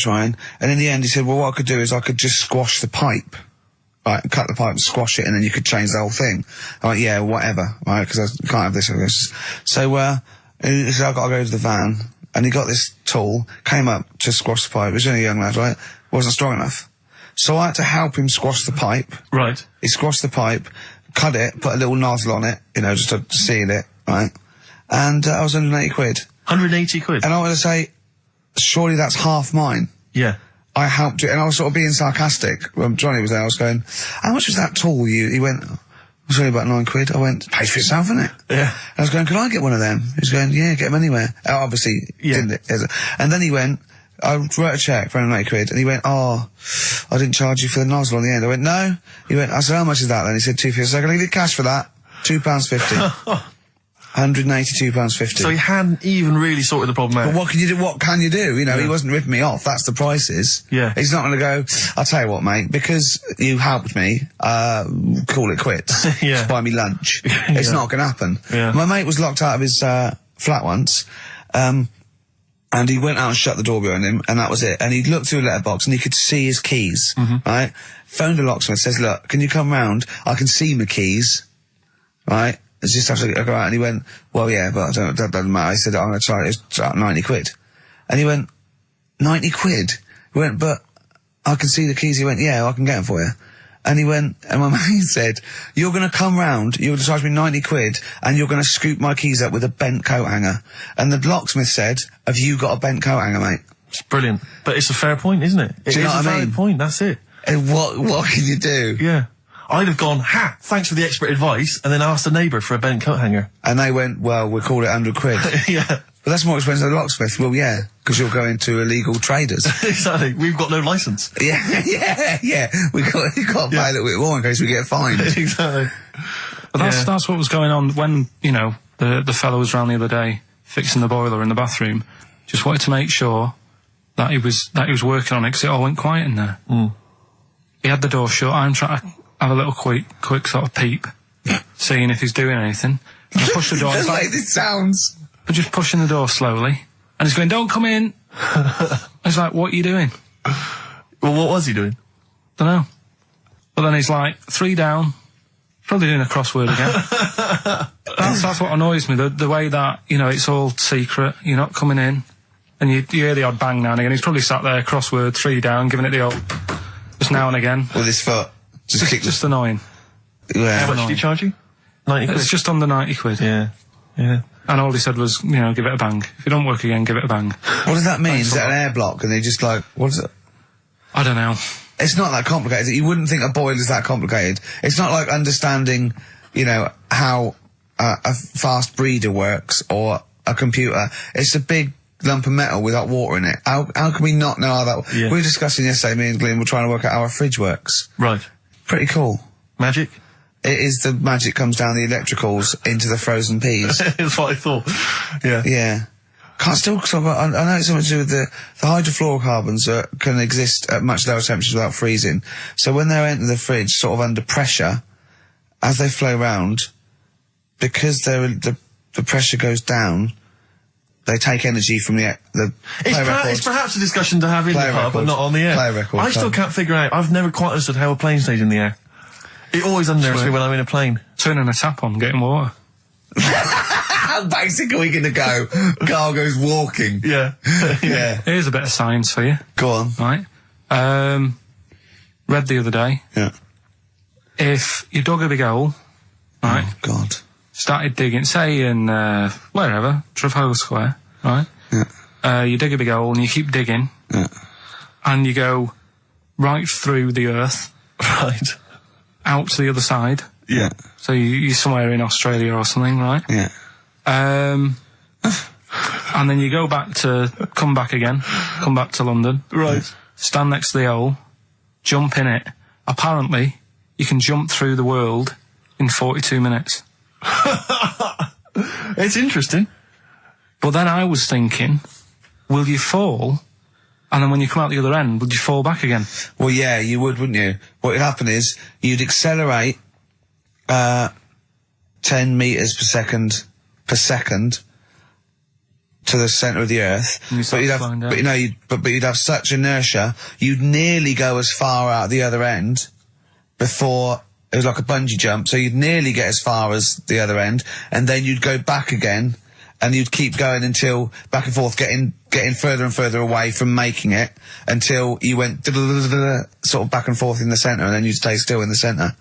and in the end he said, well, what I could do is I could just squash the pipe, right, cut the pipe and squash it, and then you could change the whole thing. I'm like, yeah, whatever, right, because I can't have this. So he said, I've got to go to the van, and he got this tool, came up to squash the pipe. He was only a young lad, right? Wasn't strong enough. So I had to help him squash the pipe. Right. He squashed the pipe, cut it, put a little nozzle on it, just to seal it, right? And I was 180 quid. 180 quid? And I want to say, surely that's half mine. Yeah. I helped it, and I was sort of being sarcastic. When Johnny was there, I was going, how much was that tool? He went, it was only about 9 quid. I went, pay for yourself, isn't it? Yeah. And I was going, can I get one of them? He was going, yeah, get them anywhere. Obviously, didn't it? And then he went, I wrote a cheque for 180 quid, and he went, I didn't charge you for the nozzle on the end. I went, no. He went, I said, how much is that then? He said, £2.50. So I can give you cash for that. £2.50. £182.50. So he hadn't even really sorted the problem out. But what can you do? He wasn't ripping me off. That's the prices. Yeah. He's not going to go, I'll tell you what, mate, because you helped me, call it quits. Yeah. Just buy me lunch. It's not going to happen. Yeah. My mate was locked out of his flat once, and he went out and shut the door behind him, and that was it. And he looked through a letterbox, and he could see his keys, right? Phoned a locksmith, says, look, can you come round? I can see my keys, right? It's just have to go out. And he went, well, yeah, but that doesn't matter. I said, I'm going to try it. It's 90 quid. And he went, 90 quid? He went, but I can see the keys. He went, yeah, I can get them for you. And he went, and my mate said, you're going to come round, you're going to charge me 90 quid, and you're going to scoop my keys up with a bent coat hanger. And the locksmith said, have you got a bent coat hanger, mate? It's brilliant. But it's a fair point, isn't it? Do you know what I mean? It's a valid point, that's it. And what can you do? Yeah. I'd have gone, thanks for the expert advice, and then asked a neighbour for a bent coat hanger. And they went, well, we'll call it 100 quid. Yeah. But that's more expensive than a locksmith. Well, yeah, because you're going to illegal traders. Exactly. We've got no licence. Yeah. We've got to pay a little bit more in case we get fined. Exactly. But that's what was going on when, the fellow was round the other day fixing the boiler in the bathroom. Just wanted to make sure that he was working on it, because it all went quiet in there. Mm. He had the door shut. I'm trying to have a little quick sort of peep, seeing if he's doing anything. And I pushed the door. Just like this sounds. But just pushing the door slowly. And he's going, don't come in. I was like, what are you doing? Well, what was he doing? Don't know. But then he's like, 3 down. Probably doing a crossword again. That's what annoys me. The way that, it's all secret. You're not coming in. And you hear the odd bang now and again. He's probably sat there, crossword, 3 down, giving it the old, just now and again. With his foot. Just annoying. Yeah. How much did he charge you? 90 quid? It's just under 90 quid. Yeah. And all he said was, give it a bang. If it don't work again, give it a bang. What does that mean? Is that an air block? And they just what is it? I don't know. It's not that complicated. You wouldn't think a boil is that complicated. It's not like understanding, you know, how a fast breeder works or a computer. It's a big lump of metal without water in it. How can we not know how that... Yeah. We were discussing yesterday, me and Glenn were trying to work out how our fridge works. Right. Pretty cool. Magic? It is the magic comes down the electricals into the frozen peas. That's what I thought. Yeah. Yeah. I know it's something to do with the hydrofluorocarbons that can exist at much lower temperatures without freezing. So when they enter the fridge, sort of under pressure, as they flow round, because the pressure goes down, they take energy from the It's perhaps a discussion to have in the pub, but not on the air. I still can't figure out. I've never quite understood how a plane stays in the air. It always unnerves me when I'm in a plane. Turning a tap on, getting water. How basic are we going to go? Carl goes walking. Yeah. Yeah. Here's a bit of science for you. Go on. Right. Read the other day. Yeah. If you dug a big hole, right? Oh, God. Started digging, say in, wherever, Trafalgar Square, right? Yeah. You dig a big hole and you keep digging. Yeah. And you go right through the earth. Right. Out to the other side. Yeah. So you're somewhere in Australia or something, right? Yeah. And then you come back to London. Right. Stand next to the hole, jump in it. Apparently, you can jump through the world in 42 minutes. It's interesting. But then I was thinking, will you fall? And then when you come out the other end, would you fall back again? Well, yeah, you would, wouldn't you? What would happen is, you'd accelerate 10 metres per second to the centre of the Earth. But you'd have such inertia, you'd nearly go as far out the other end before it was like a bungee jump. So you'd nearly get as far as the other end, and then you'd go back again, and you'd keep going until back and forth, getting further and further away from making it until you went sort of back and forth in the centre, and then you'd stay still in the centre.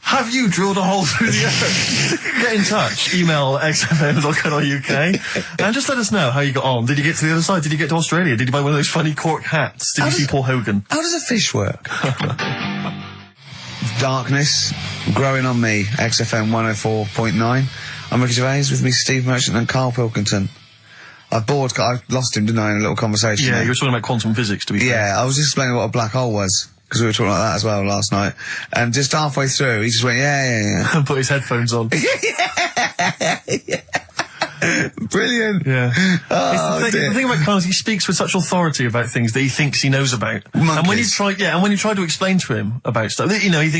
Have you drilled a hole through the earth? Get in touch. Email xfm.co.uk and just let us know how you got on. Did you get to the other side? Did you get to Australia? Did you buy one of those funny cork hats? Did you see Paul Hogan? How does a fish work? Darkness, growing on me, XFM 104.9. I'm Ricky Gervais, with me Steve Merchant and Karl Pilkington. I lost him, didn't I, in a little conversation? Yeah, you were talking about quantum physics, to be fair. Yeah, I was explaining what a black hole was, because we were talking like that as well last night. And just halfway through, he just went, yeah. And put his headphones on. Yeah. Brilliant. Yeah. Oh, the thing about Karl is he speaks with such authority about things that he thinks he knows about. Monkeys. And when you try to explain to him about stuff, you know, he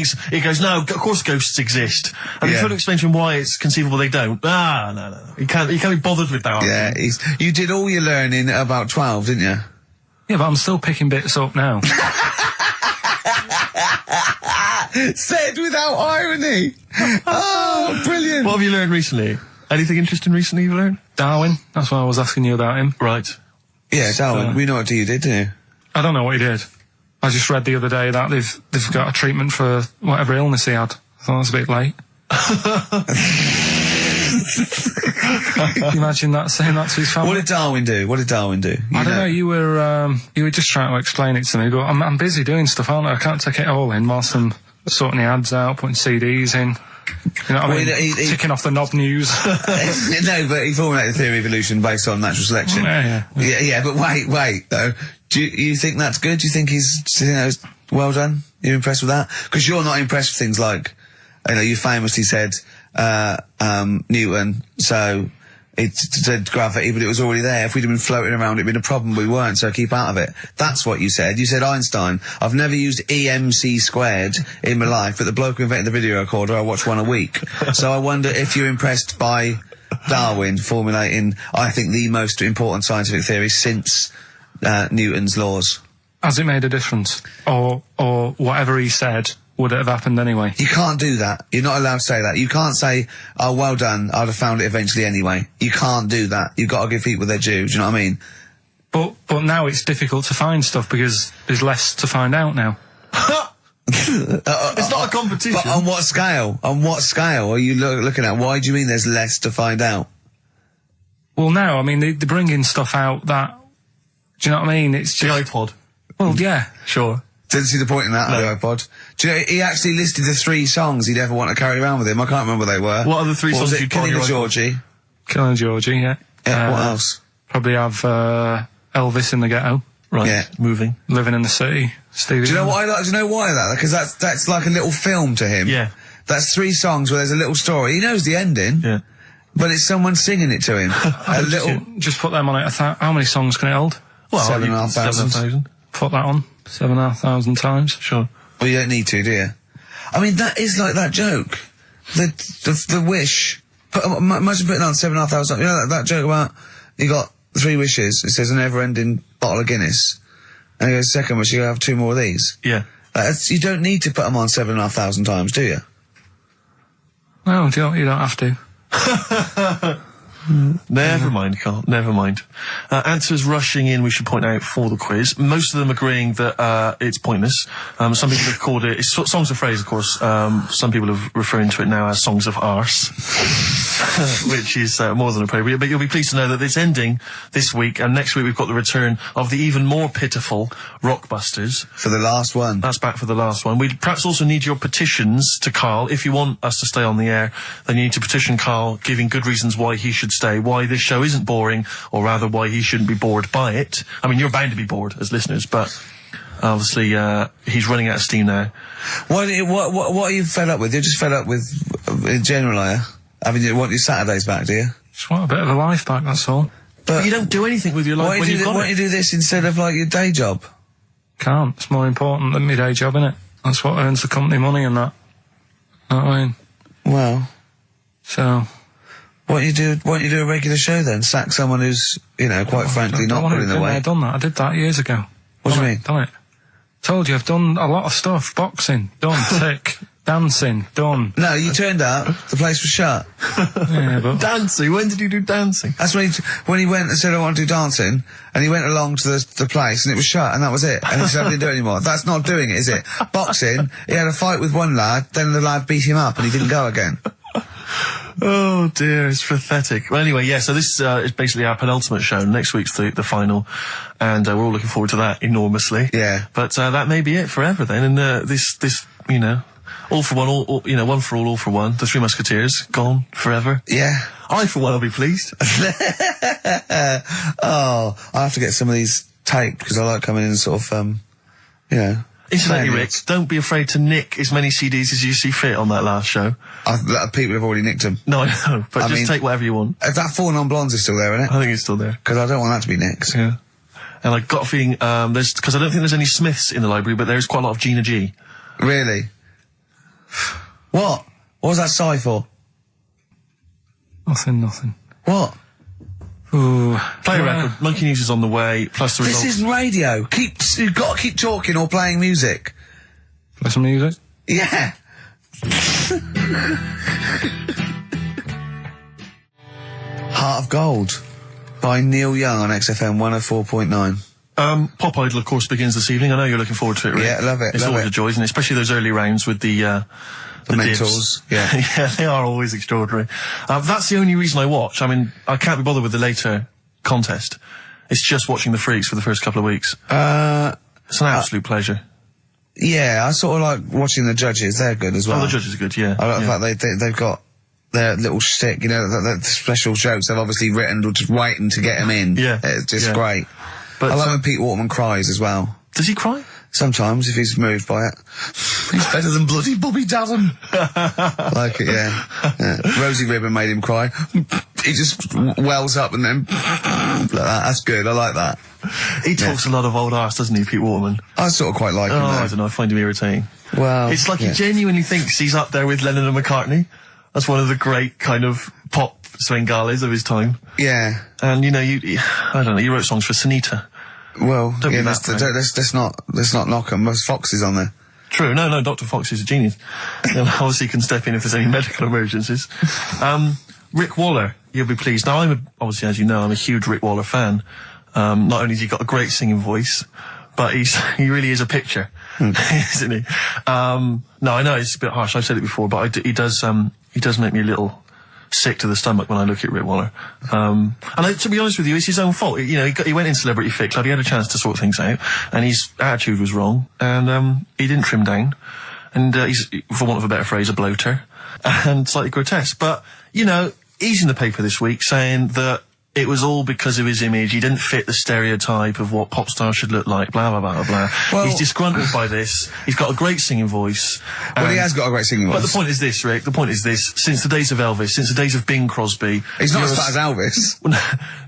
goes, no, of course ghosts exist. And you try to explain to him why it's conceivable they don't. No. He can't be bothered with that. Yeah, you did all your learning at about 12, didn't you? Yeah, but I'm still picking bits up now. Said without irony. Oh, brilliant. What have you learned recently? Anything interesting recently you've learned? Darwin. That's why I was asking you about him. Right. Yeah, Darwin. We know what you did, didn't you? I don't know what he did. I just read the other day that they've got a treatment for whatever illness he had. I thought that's a bit late. Can you imagine that, saying that to his family? What did Darwin do? I don't know. You were just trying to explain it to me, but I'm busy doing stuff, aren't I? I can't take it all in whilst I'm sorting the ads out, putting CDs in. You know what I mean? Ticking off the knob news. No, but he formulated the theory of evolution based on natural selection. Yeah, but wait, though. Do you think that's good? Do you think he's well done? You're impressed with that? Because you're not impressed with things like, you famously said, Newton, so it said gravity, but it was already there. If we'd have been floating around, it'd been a problem. We weren't, so keep out of it. That's what you said. You said Einstein. I've never used EMC squared in my life, but the bloke who invented the video recorder, I watch one a week. So I wonder if you're impressed by Darwin formulating, I think, the most important scientific theory since Newton's laws. Has it made a difference? Or whatever he said, would it have happened anyway? You can't do that. You're not allowed to say that. You can't say, oh, well done, I'd have found it eventually anyway. You can't do that. You've got to give people their due, do you know what I mean? But now it's difficult to find stuff because there's less to find out now. It's not a competition. But on what scale? On what scale are you looking at? Why do you mean there's less to find out? Well, now, I mean, they're bringing stuff out that... Do you know what I mean? It's just... The iPod. Well, yeah. Sure. Didn't see the point in that on the iPod. Do you know, he actually listed the 3 songs he'd ever want to carry around with him. I can't remember what they were. What are the 3 songs you'd Killing Georgie? Killing Georgie, yeah. Yeah, what else? Probably have Elvis in the Ghetto. Right. Yeah. Moving. Living in the City. Stevie. Do you know what I like? Do you know why that? Because that's like a little film to him. Yeah. That's 3 songs where there's a little story. He knows the ending. Yeah. But it's someone singing it to him. A little. Just put them on it. How many songs can it hold? Well, 7,500. Put that on 7,500 times. Sure. Well, you don't need to, do you? I mean, that is like that joke. The wish. Imagine putting on 7,500. You know that joke about you got 3 wishes. It says a never-ending bottle of Guinness. And he goes, second wish, you have 2 more of these. Yeah. You don't need to put them on 7,500 times, do you? No, you don't have to. Never mind, Carl. Never mind. Answers rushing in, we should point out, for the quiz. Most of them agreeing that it's pointless. Some people have called it... It's songs of phrase, of course. Some people are referring to it now as songs of arse. Which is more than appropriate. But you'll be pleased to know that it's ending this week, and next week we've got the return of the even more pitiful Rockbusters. For the last one. That's back for the last one. We'd perhaps also need your petitions to Karl. If you want us to stay on the air, then you need to petition Karl, giving good reasons why he should stay, why this show isn't boring, or rather why he shouldn't be bored by it. I mean, you're bound to be bored as listeners, but obviously he's running out of steam now. What are you fed up with? You're just fed up with, in general, are you? I mean, you want your Saturdays back, do you? Just want a bit of a life back, that's all. But you don't do anything with your life when you've got it. Why don't you do this instead of, like, your day job? Can't. It's more important than my day job, innit? That's what earns the company money and that. Know what I mean? Well. So... Why don't you do a regular show then? Sack someone who's, quite frankly, not putting the way. I've done that. I did that years ago. What do you mean? Done it. Told you, I've done a lot of stuff. Boxing, done. Tick. Dancing, done. No, you turned up, the place was shut. Yeah, but... Dancing? When did you do dancing? That's when he went and said, I want to do dancing, and he went along to the place, and it was shut, and that was it. And he said, I didn't do it anymore. That's not doing it, is it? Boxing, he had a fight with one lad, then the lad beat him up, and he didn't go again. Oh dear, it's pathetic. Well, anyway, yeah, so this is basically our penultimate show. Next week's the final, and we're all looking forward to that enormously. Yeah. But that may be it forever then, and this all for one, one for all for one. The Three Musketeers, gone forever. Yeah. I, for one, will be pleased. Oh, I have to get some of these taped, because I like coming in and sort of, Incidentally, Rick, don't be afraid to nick as many CDs as you see fit on that last show. People have already nicked them. No, I know, but just take whatever you want. If that 4 Non-Blondes is still there, isn't it? I think it's still there. Because I don't want that to be nicked. Yeah. And I got a feeling, because I don't think there's any Smiths in the library, but there's quite a lot of Gina G. Really? What? What was that sigh for? Nothing. What? Ooh. Play a record. Monkey News is on the way, plus the results. This isn't radio. You've got to keep talking or playing music. Play some music? Yeah. Heart of Gold by Neil Young on XFM 104.9. Pop Idol, of course, begins this evening. I know you're looking forward to it, Rick. Yeah, love it. It's always a joy, isn't it? Especially those early rounds with the mentors. Yeah. Yeah, they are always extraordinary. That's the only reason I watch. I mean, I can't be bothered with the later contest. It's just watching the freaks for the first couple of weeks. It's an absolute pleasure. Yeah, I sort of like watching the judges. They're good as well. Oh, the judges are good, yeah. I like the fact they've got their little shtick, the special jokes they've obviously written or just waiting to get them in. Yeah. It's just great. But I like when Pete Waterman cries as well. Does he cry? Sometimes, if he's moved by it. He's better than bloody Bobby Daddon. Like it, yeah. Rosie Ribbon made him cry. He just wells up and then like that. That's good. I like that. He talks a lot of old arse, doesn't he, Pete Waterman? I sort of quite like him, though. I don't know. I find him irritating. Well, it's like he genuinely thinks he's up there with Lennon and McCartney. That's one of the great kind of pop Svengalis of his time. Yeah. And, I don't know, you wrote songs for Sunita. Well, let's not knock him. There's Foxes on there. True. No, Dr. Fox is a genius. Obviously can step in if there's any medical emergencies. Rick Waller, you'll be pleased. Now, obviously, as you know, I'm a huge Rick Waller fan. Not only has he got a great singing voice, but he really is a picture, isn't he? No, I know it's a bit harsh. I've said it before, but he does make me a little sick to the stomach when I look at Rick Waller. To be honest with you, it's his own fault. You know, he went in Celebrity Fit Club, he had a chance to sort things out, and his attitude was wrong, and he didn't trim down. And he's, for want of a better phrase, a bloater, and slightly grotesque. But, you know, he's in the paper this week saying that it was all because of his image. He didn't fit the stereotype of what pop stars should look like, blah, blah, blah, blah. Well, he's disgruntled by this. He's got a great singing voice. Well, he has got a great singing voice. But the point is this, Rick, the point is this. Since the days of Elvis, since the days of Bing Crosby... He's not as fat as Elvis.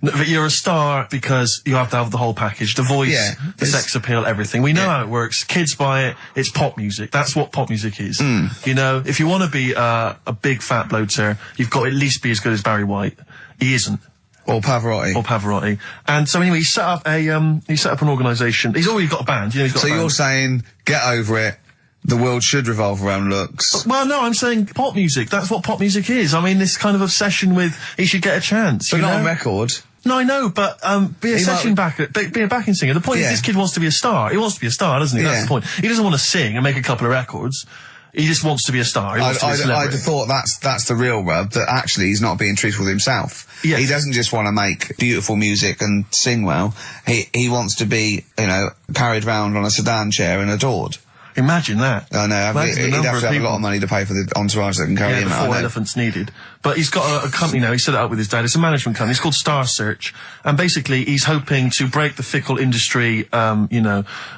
But you're a star because you have to have the whole package. The voice, the sex appeal, everything. We know how it works. Kids buy it. It's pop music. That's what pop music is. You know, if you want to be a big fat bloater, you've got to at least be as good as Barry White. He isn't. Or Pavarotti. And so anyway, he set up an organisation. He's already got a band. You know, he's got a band. You're saying, get over it. The world should revolve around looks. Well, no, I'm saying pop music. That's what pop music is. I mean, this kind of obsession with he should get a chance. But not on record. No, I know, but be a backing singer. The point is, this kid wants to be a star. He wants to be a star, doesn't he? That's the point. He doesn't want to sing and make a couple of records. He just wants to be a star. I'd have thought that's the real rub, that actually he's not being truthful with himself. Yes. He doesn't just want to make beautiful music and sing well. He wants to be, you know, carried around on a sedan chair and adored. Imagine that. I know. He'd have to have a lot of money to pay for the entourage that can carry him out. 4 elephants needed. But he's got a company now. He set it up with his dad. It's a management company. It's called Star Search. And basically, he's hoping to break the fickle industry,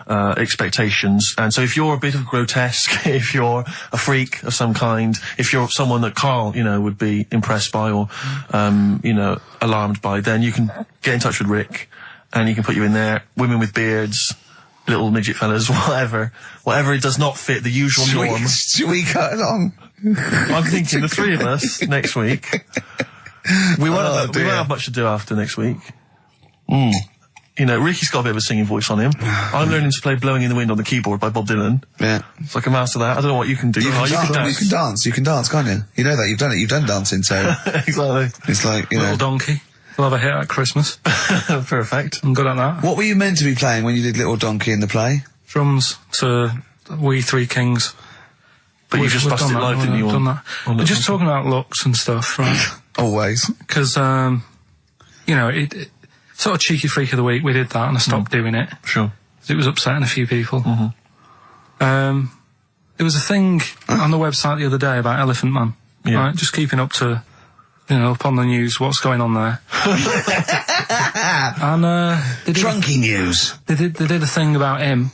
expectations. And so if you're a bit of grotesque, if you're a freak of some kind, if you're someone that Karl, you know, would be impressed by or, alarmed by, then you can get in touch with Rick and he can put you in there. Women with beards, little midget fellas, whatever it does not fit the usual norm. Should we cut along? I'm thinking the three of us next week. We won't have much to do after next week. You know, Ricky's got a bit of a singing voice on him. I'm learning to play Blowing in the Wind on the keyboard by Bob Dylan. Yeah. It's like a master that. I don't know what you can do. You can dance. You can dance, can't you? You know that. You've done it. You've done dancing, so... Exactly. It's like, you know... Little Donkey. We'll have a hit at Christmas. Perfect. I'm good at that. What were you meant to be playing when you did Little Donkey in the play? Drums to We Three Kings. But you just busted live, didn't you? Done that. But just talking about looks and stuff, right? Always. Because, you know, it sort of cheeky freak of the week, we did that and I stopped doing it. Sure. It was upsetting a few people. There was a thing on the website the other day about Elephant Man. Yeah. Right? Just keeping up to... You know, up on the news, what's going on there. And, Drunky news. They did a thing about him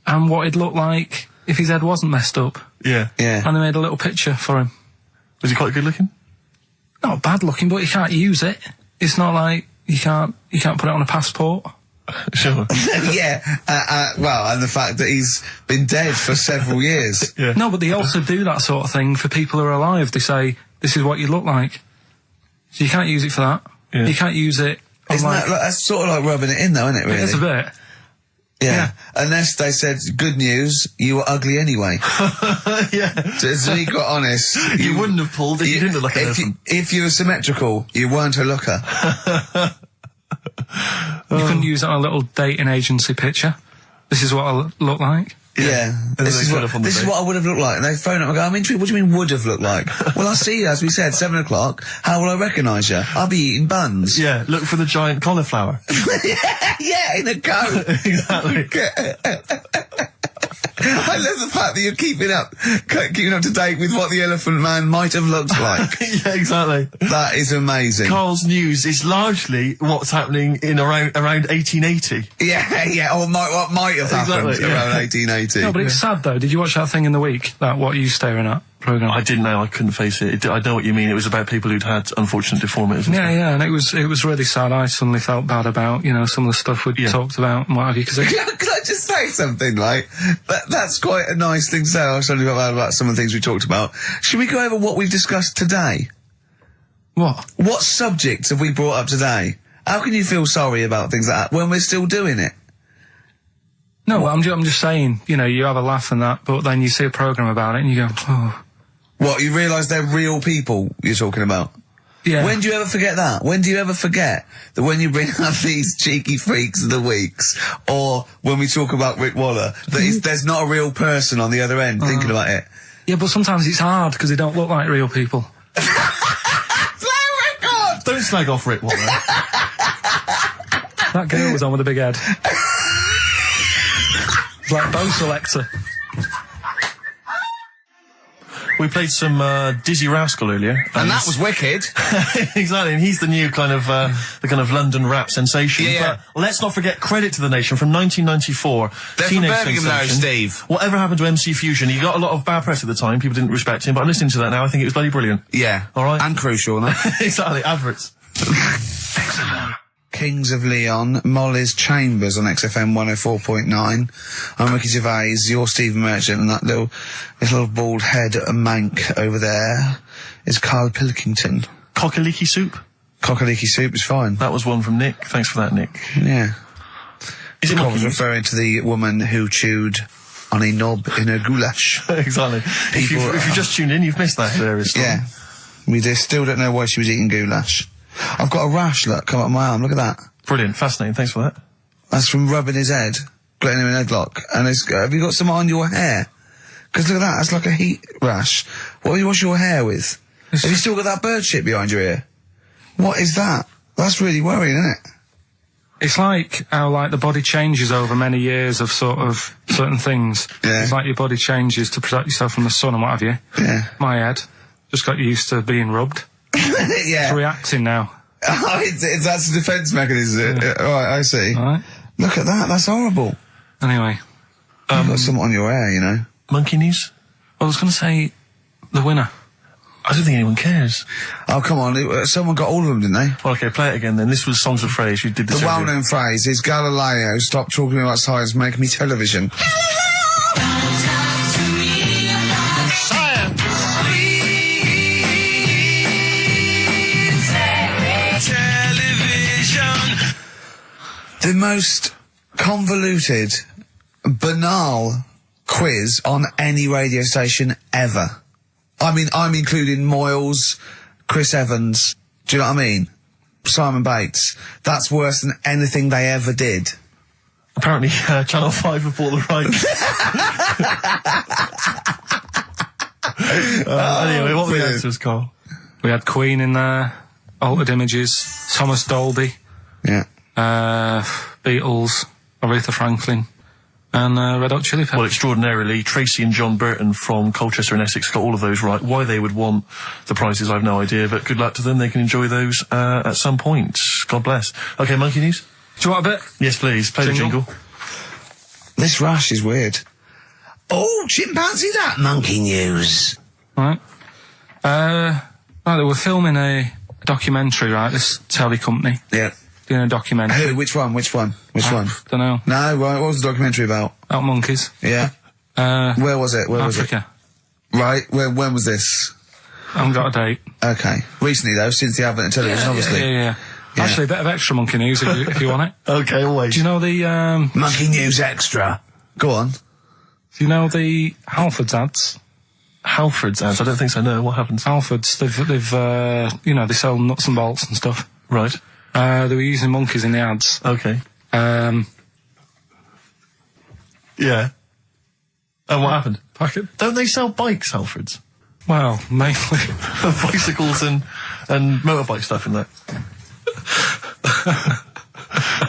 and what he'd look like if his head wasn't messed up. Yeah. Yeah. And they made a little picture for him. Was he quite good looking? Not bad looking, but you can't use it. It's not like you can't put it on a passport. Sure. Well, and the fact that he's been dead for several years. Yeah. No, but they also do that sort of thing for people who are alive. They say, this is what you look like. So you can't use it for that. Yeah. You can't use it on that's sort of like rubbing it in though, isn't it, really? It is a bit. Yeah. Unless they said, good news, you were ugly anyway. Yeah. So he got honest. You wouldn't have pulled if you didn't look like an elephant. If you were symmetrical, you weren't a looker. You couldn't use it on a little dating agency picture. This is what I look like. Yeah. This is what I would have looked like. And they phone up and go, I'm intrigued, what do you mean would have looked like? Well, I'll see you, as we said, 7 o'clock. How will I recognise you? I'll be eating buns. Yeah, look for the giant cauliflower. yeah, in a coat. Exactly. I love the fact that you're keeping up to date with what the Elephant Man might have looked like. Yeah, exactly. That is amazing. Karl's news is largely what's happening in around 1880. Yeah, or what might have happened around 1880. No, but it's sad though. Did you watch that thing in the week? That What Are You Staring At program? I didn't know. I couldn't face it. I know what you mean. It was about people who'd had unfortunate deformities. Yeah, and it was really sad. I suddenly felt bad about, you know, some of the stuff we'd talked about and what have you. Cause Can I just say something, like, that's quite a nice thing to say. I was suddenly felt bad about some of the things we talked about. Should we go over what we've discussed today? What? What subjects have we brought up today? How can you feel sorry about things like that when we're still doing it? No, I'm just saying, you know, you have a laugh and that, but then you see a programme about it and you go, oh. What, you realise they're real people you're talking about? Yeah. When do you ever forget that? When do you ever forget that when you bring up these cheeky freaks of the weeks, or when we talk about Rick Waller, that there's not a real person on the other end thinking about it? Yeah, but sometimes it's hard because they don't look like real people. Don't slag off Rick Warren. That girl was on with a big head. It's like Bo Selector. We played some Dizzy Rascal earlier, and that was wicked. Exactly, and he's the new kind of the kind of London rap sensation. Yeah. But let's not forget Credit to the Nation from 1994. They're Teenage from Birmingham now, sensation. Steve. Whatever happened to MC Fusion? He got a lot of bad press at the time. People didn't respect him, but I'm listening to that now. I think it was bloody brilliant. Yeah. All right. And crucial, no? Exactly. Adverts. Kings of Leon, Molly's Chambers on XFM 104.9. I'm Ricky Gervais, you're Stephen Merchant, and that little bald head mank over there is Karl Pilkington. Cockaliki soup? Cockaliki soup is fine. That was one from Nick. Thanks for that, Nick. Yeah. Is it I was referring to the woman who chewed on a knob in a goulash. Exactly. If you just tuned in, you've missed that hilarious story. Yeah. We still don't know why she was eating goulash. I've got a rash, look, come up my arm, look at that. Brilliant, fascinating, thanks for that. That's from rubbing his head, getting him an headlock. And have you got some on your hair? Because look at that, that's like a heat rash. What do you wash your hair with? Have you still got that bird shit behind your ear? What is that? That's really worrying, isn't it? It's like how, like, the body changes over many years of sort of certain things. Yeah. It's like your body changes to protect yourself from the sun and what have you. Yeah. My head just got used to being rubbed. Yeah. It's reacting now. Oh, that's a defence mechanism. Yeah. Right, I see. All right. Look at that, that's horrible. Anyway. You've got something on your hair, you know. Monkey news? I was going to say the winner. I don't think anyone cares. Oh, come on, someone got all of them, didn't they? Well, okay, play it again then. This was Songs of Phrase. You did this. The well-known phrase is Galileo, stop talking about science, make me television. The most convoluted, banal quiz on any radio station ever. I mean, I'm including Moyles, Chris Evans, do you know what I mean? Simon Bates. That's worse than anything they ever did. Apparently, Channel 5 have bought the rights. Anyway, what were the answers, Carl? We had Queen in there, Altered Images, Thomas Dolby. Yeah. Beatles, Aretha Franklin, and Red Hot Chili Peppers. Well, extraordinarily, Tracy and John Burton from Colchester and Essex got all of those right. Why they would want the prizes, I've no idea, but good luck to them. They can enjoy those at some point. God bless. Okay, Monkey News? Do you want a bit? Yes, please. Play the jingle. This rash is weird. Oh, chimpanzee that Monkey News. Right. Right, they were filming a documentary, right, this telly company. Yeah. Doing a documentary. Who? Which one? Don't know. No, right, what was the documentary about? About monkeys. Yeah. Where was it? Africa. Right, when was this? I haven't got a date. Okay. Recently, though, since the advent of television, obviously. Yeah. Actually, a bit of extra monkey news if you want it. Okay, always. Do you know the, Monkey News Extra. Go on. Do you know the Halfords ads? Halfords ads? I don't think so, no. What happens? Halfords, they've you know, they sell nuts and bolts and stuff. Right. They were using monkeys in the ads. Okay. Yeah. And what happened? Don't they sell bikes, Halfords? Well, mainly. Bicycles and motorbike stuff in that.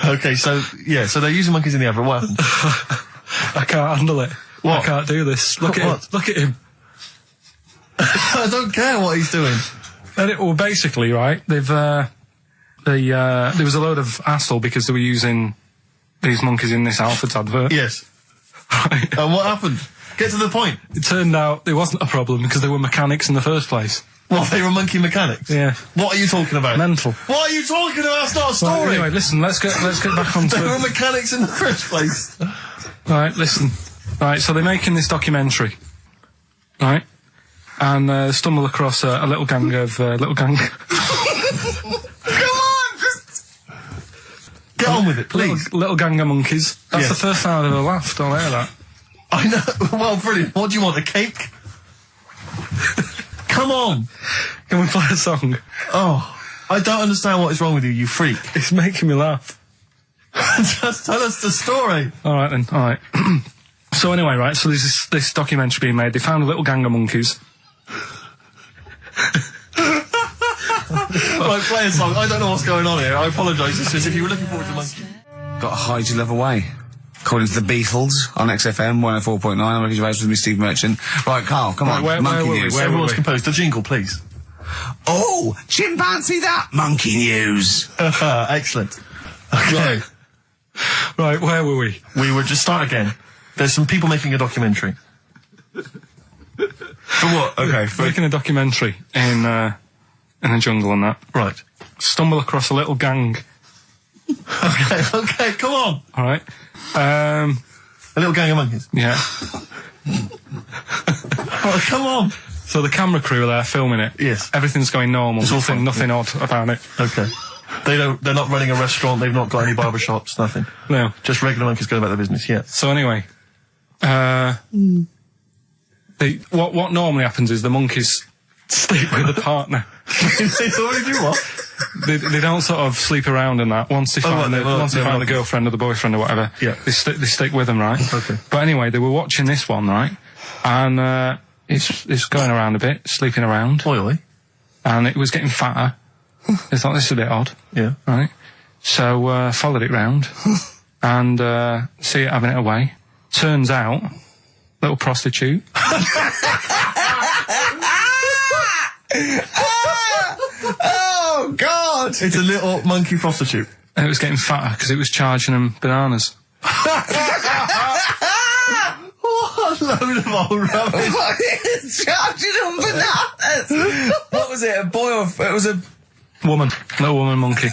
Okay, so they're using monkeys in the ad, but what happened? I can't handle it. What? I can't do this. Look at him. I don't care what he's doing. Well, basically, right, there was a load of hassle because they were using these monkeys in this Halfords advert. Yes. Right. And what happened? Get to the point. It turned out there wasn't a problem because they were mechanics in the first place. Well, they were monkey mechanics? Yeah. What are you talking about? Mental. What are you talking about? That's not a story. Right, anyway, listen, let's get back onto They were mechanics in the first place. Right, listen. Right, so they're making this documentary. Right? And stumble across a little gang of... Come on! Get on with it, please. Little gang of monkeys. That's Yes. the first time I've ever laughed. I'll hear that. I know. Well, brilliant. What do you want, a cake? Come on. Can we play a song? Oh, I don't understand what is wrong with you, you freak. It's making me laugh. Just tell us the story. All right, then. All right. So anyway, right, so there's this documentary being made. They found a little gang of monkeys. Right, play a song. I don't know what's going on here. I apologise. It's as if you were looking forward to Monkey. Got to hide your love away. According to the Beatles on XFM 104.9. I'm Ricky Gervais with me, Steve Merchant. Right, Carl, come on. Monkey news. Everyone's composed. The jingle, please. Oh, chimpanzee that monkey news. Excellent. Okay. Right, where were we? We were just start again. There's some people making a documentary. For what? Okay. Making a documentary in the jungle and that. Right. Stumble across a little gang. Okay, come on. All right. A little gang of monkeys. Yeah. Oh, come on. So the camera crew are there filming it. Yes. Everything's going normal. Nothing odd about it. Okay. They're not running a restaurant. They've not got any barber shops. Nothing. No. Just regular monkeys going about their business. Yeah. So anyway, what normally happens is the monkeys sleep with the partner. They already do what? They don't sort of sleep around and that. Once they find the girlfriend or the boyfriend or whatever, yeah. they stick with them, right? Okay. But anyway, they were watching this one, right? And it's going around a bit, sleeping around. Oily. And it was getting fatter. They thought, this is a bit odd. Yeah. Right? So followed it round and see it having it away. Turns out, little prostitute. Oh, God! It's a little monkey prostitute. And it was getting fatter because it was charging them bananas. What a load of old rubbish. It's charging them bananas! What was it, a boy or... It was a... Woman. Little woman monkey.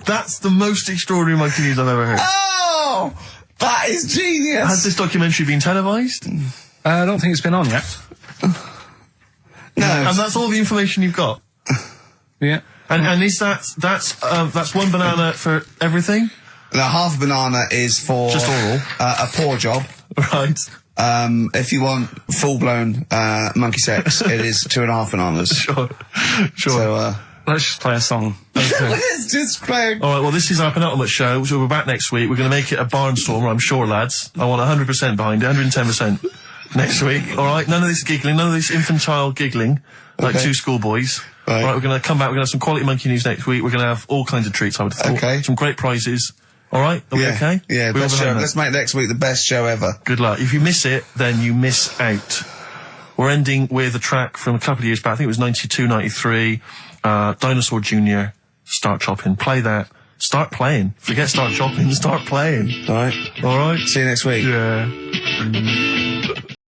That's the most extraordinary monkey news I've ever heard. Oh! That is genius! Has this documentary been televised? I don't think it's been on yet. No. And that's all the information you've got? Yeah. And is that's one banana for everything? No, half a banana is for... Just oral? A paw job. Right. If you want full-blown monkey sex, it is 2.5 bananas. Sure. So, let's just play a song. Okay. Let's just play... All right, well, this is our penultimate show, so we're back next week. We're going to make it a barnstormer, I'm sure, lads. I want 100% behind it, 110% next week. All right, none of this giggling, none of this infantile giggling, like two schoolboys. Right. All right, we're going to come back, we're going to have some quality monkey news next week. We're going to have all kinds of treats, I would have thought. Okay. Some great prizes. All right, are we okay? Yeah, best show. Let's make next week the best show ever. Good luck. If you miss it, then you miss out. We're ending with a track from a couple of years back. I think it was 92, 93. Dinosaur Jr. Start Chopping. Play that. Start playing. Forget Start Chopping. Start playing. All right. All right. See you next week. Yeah.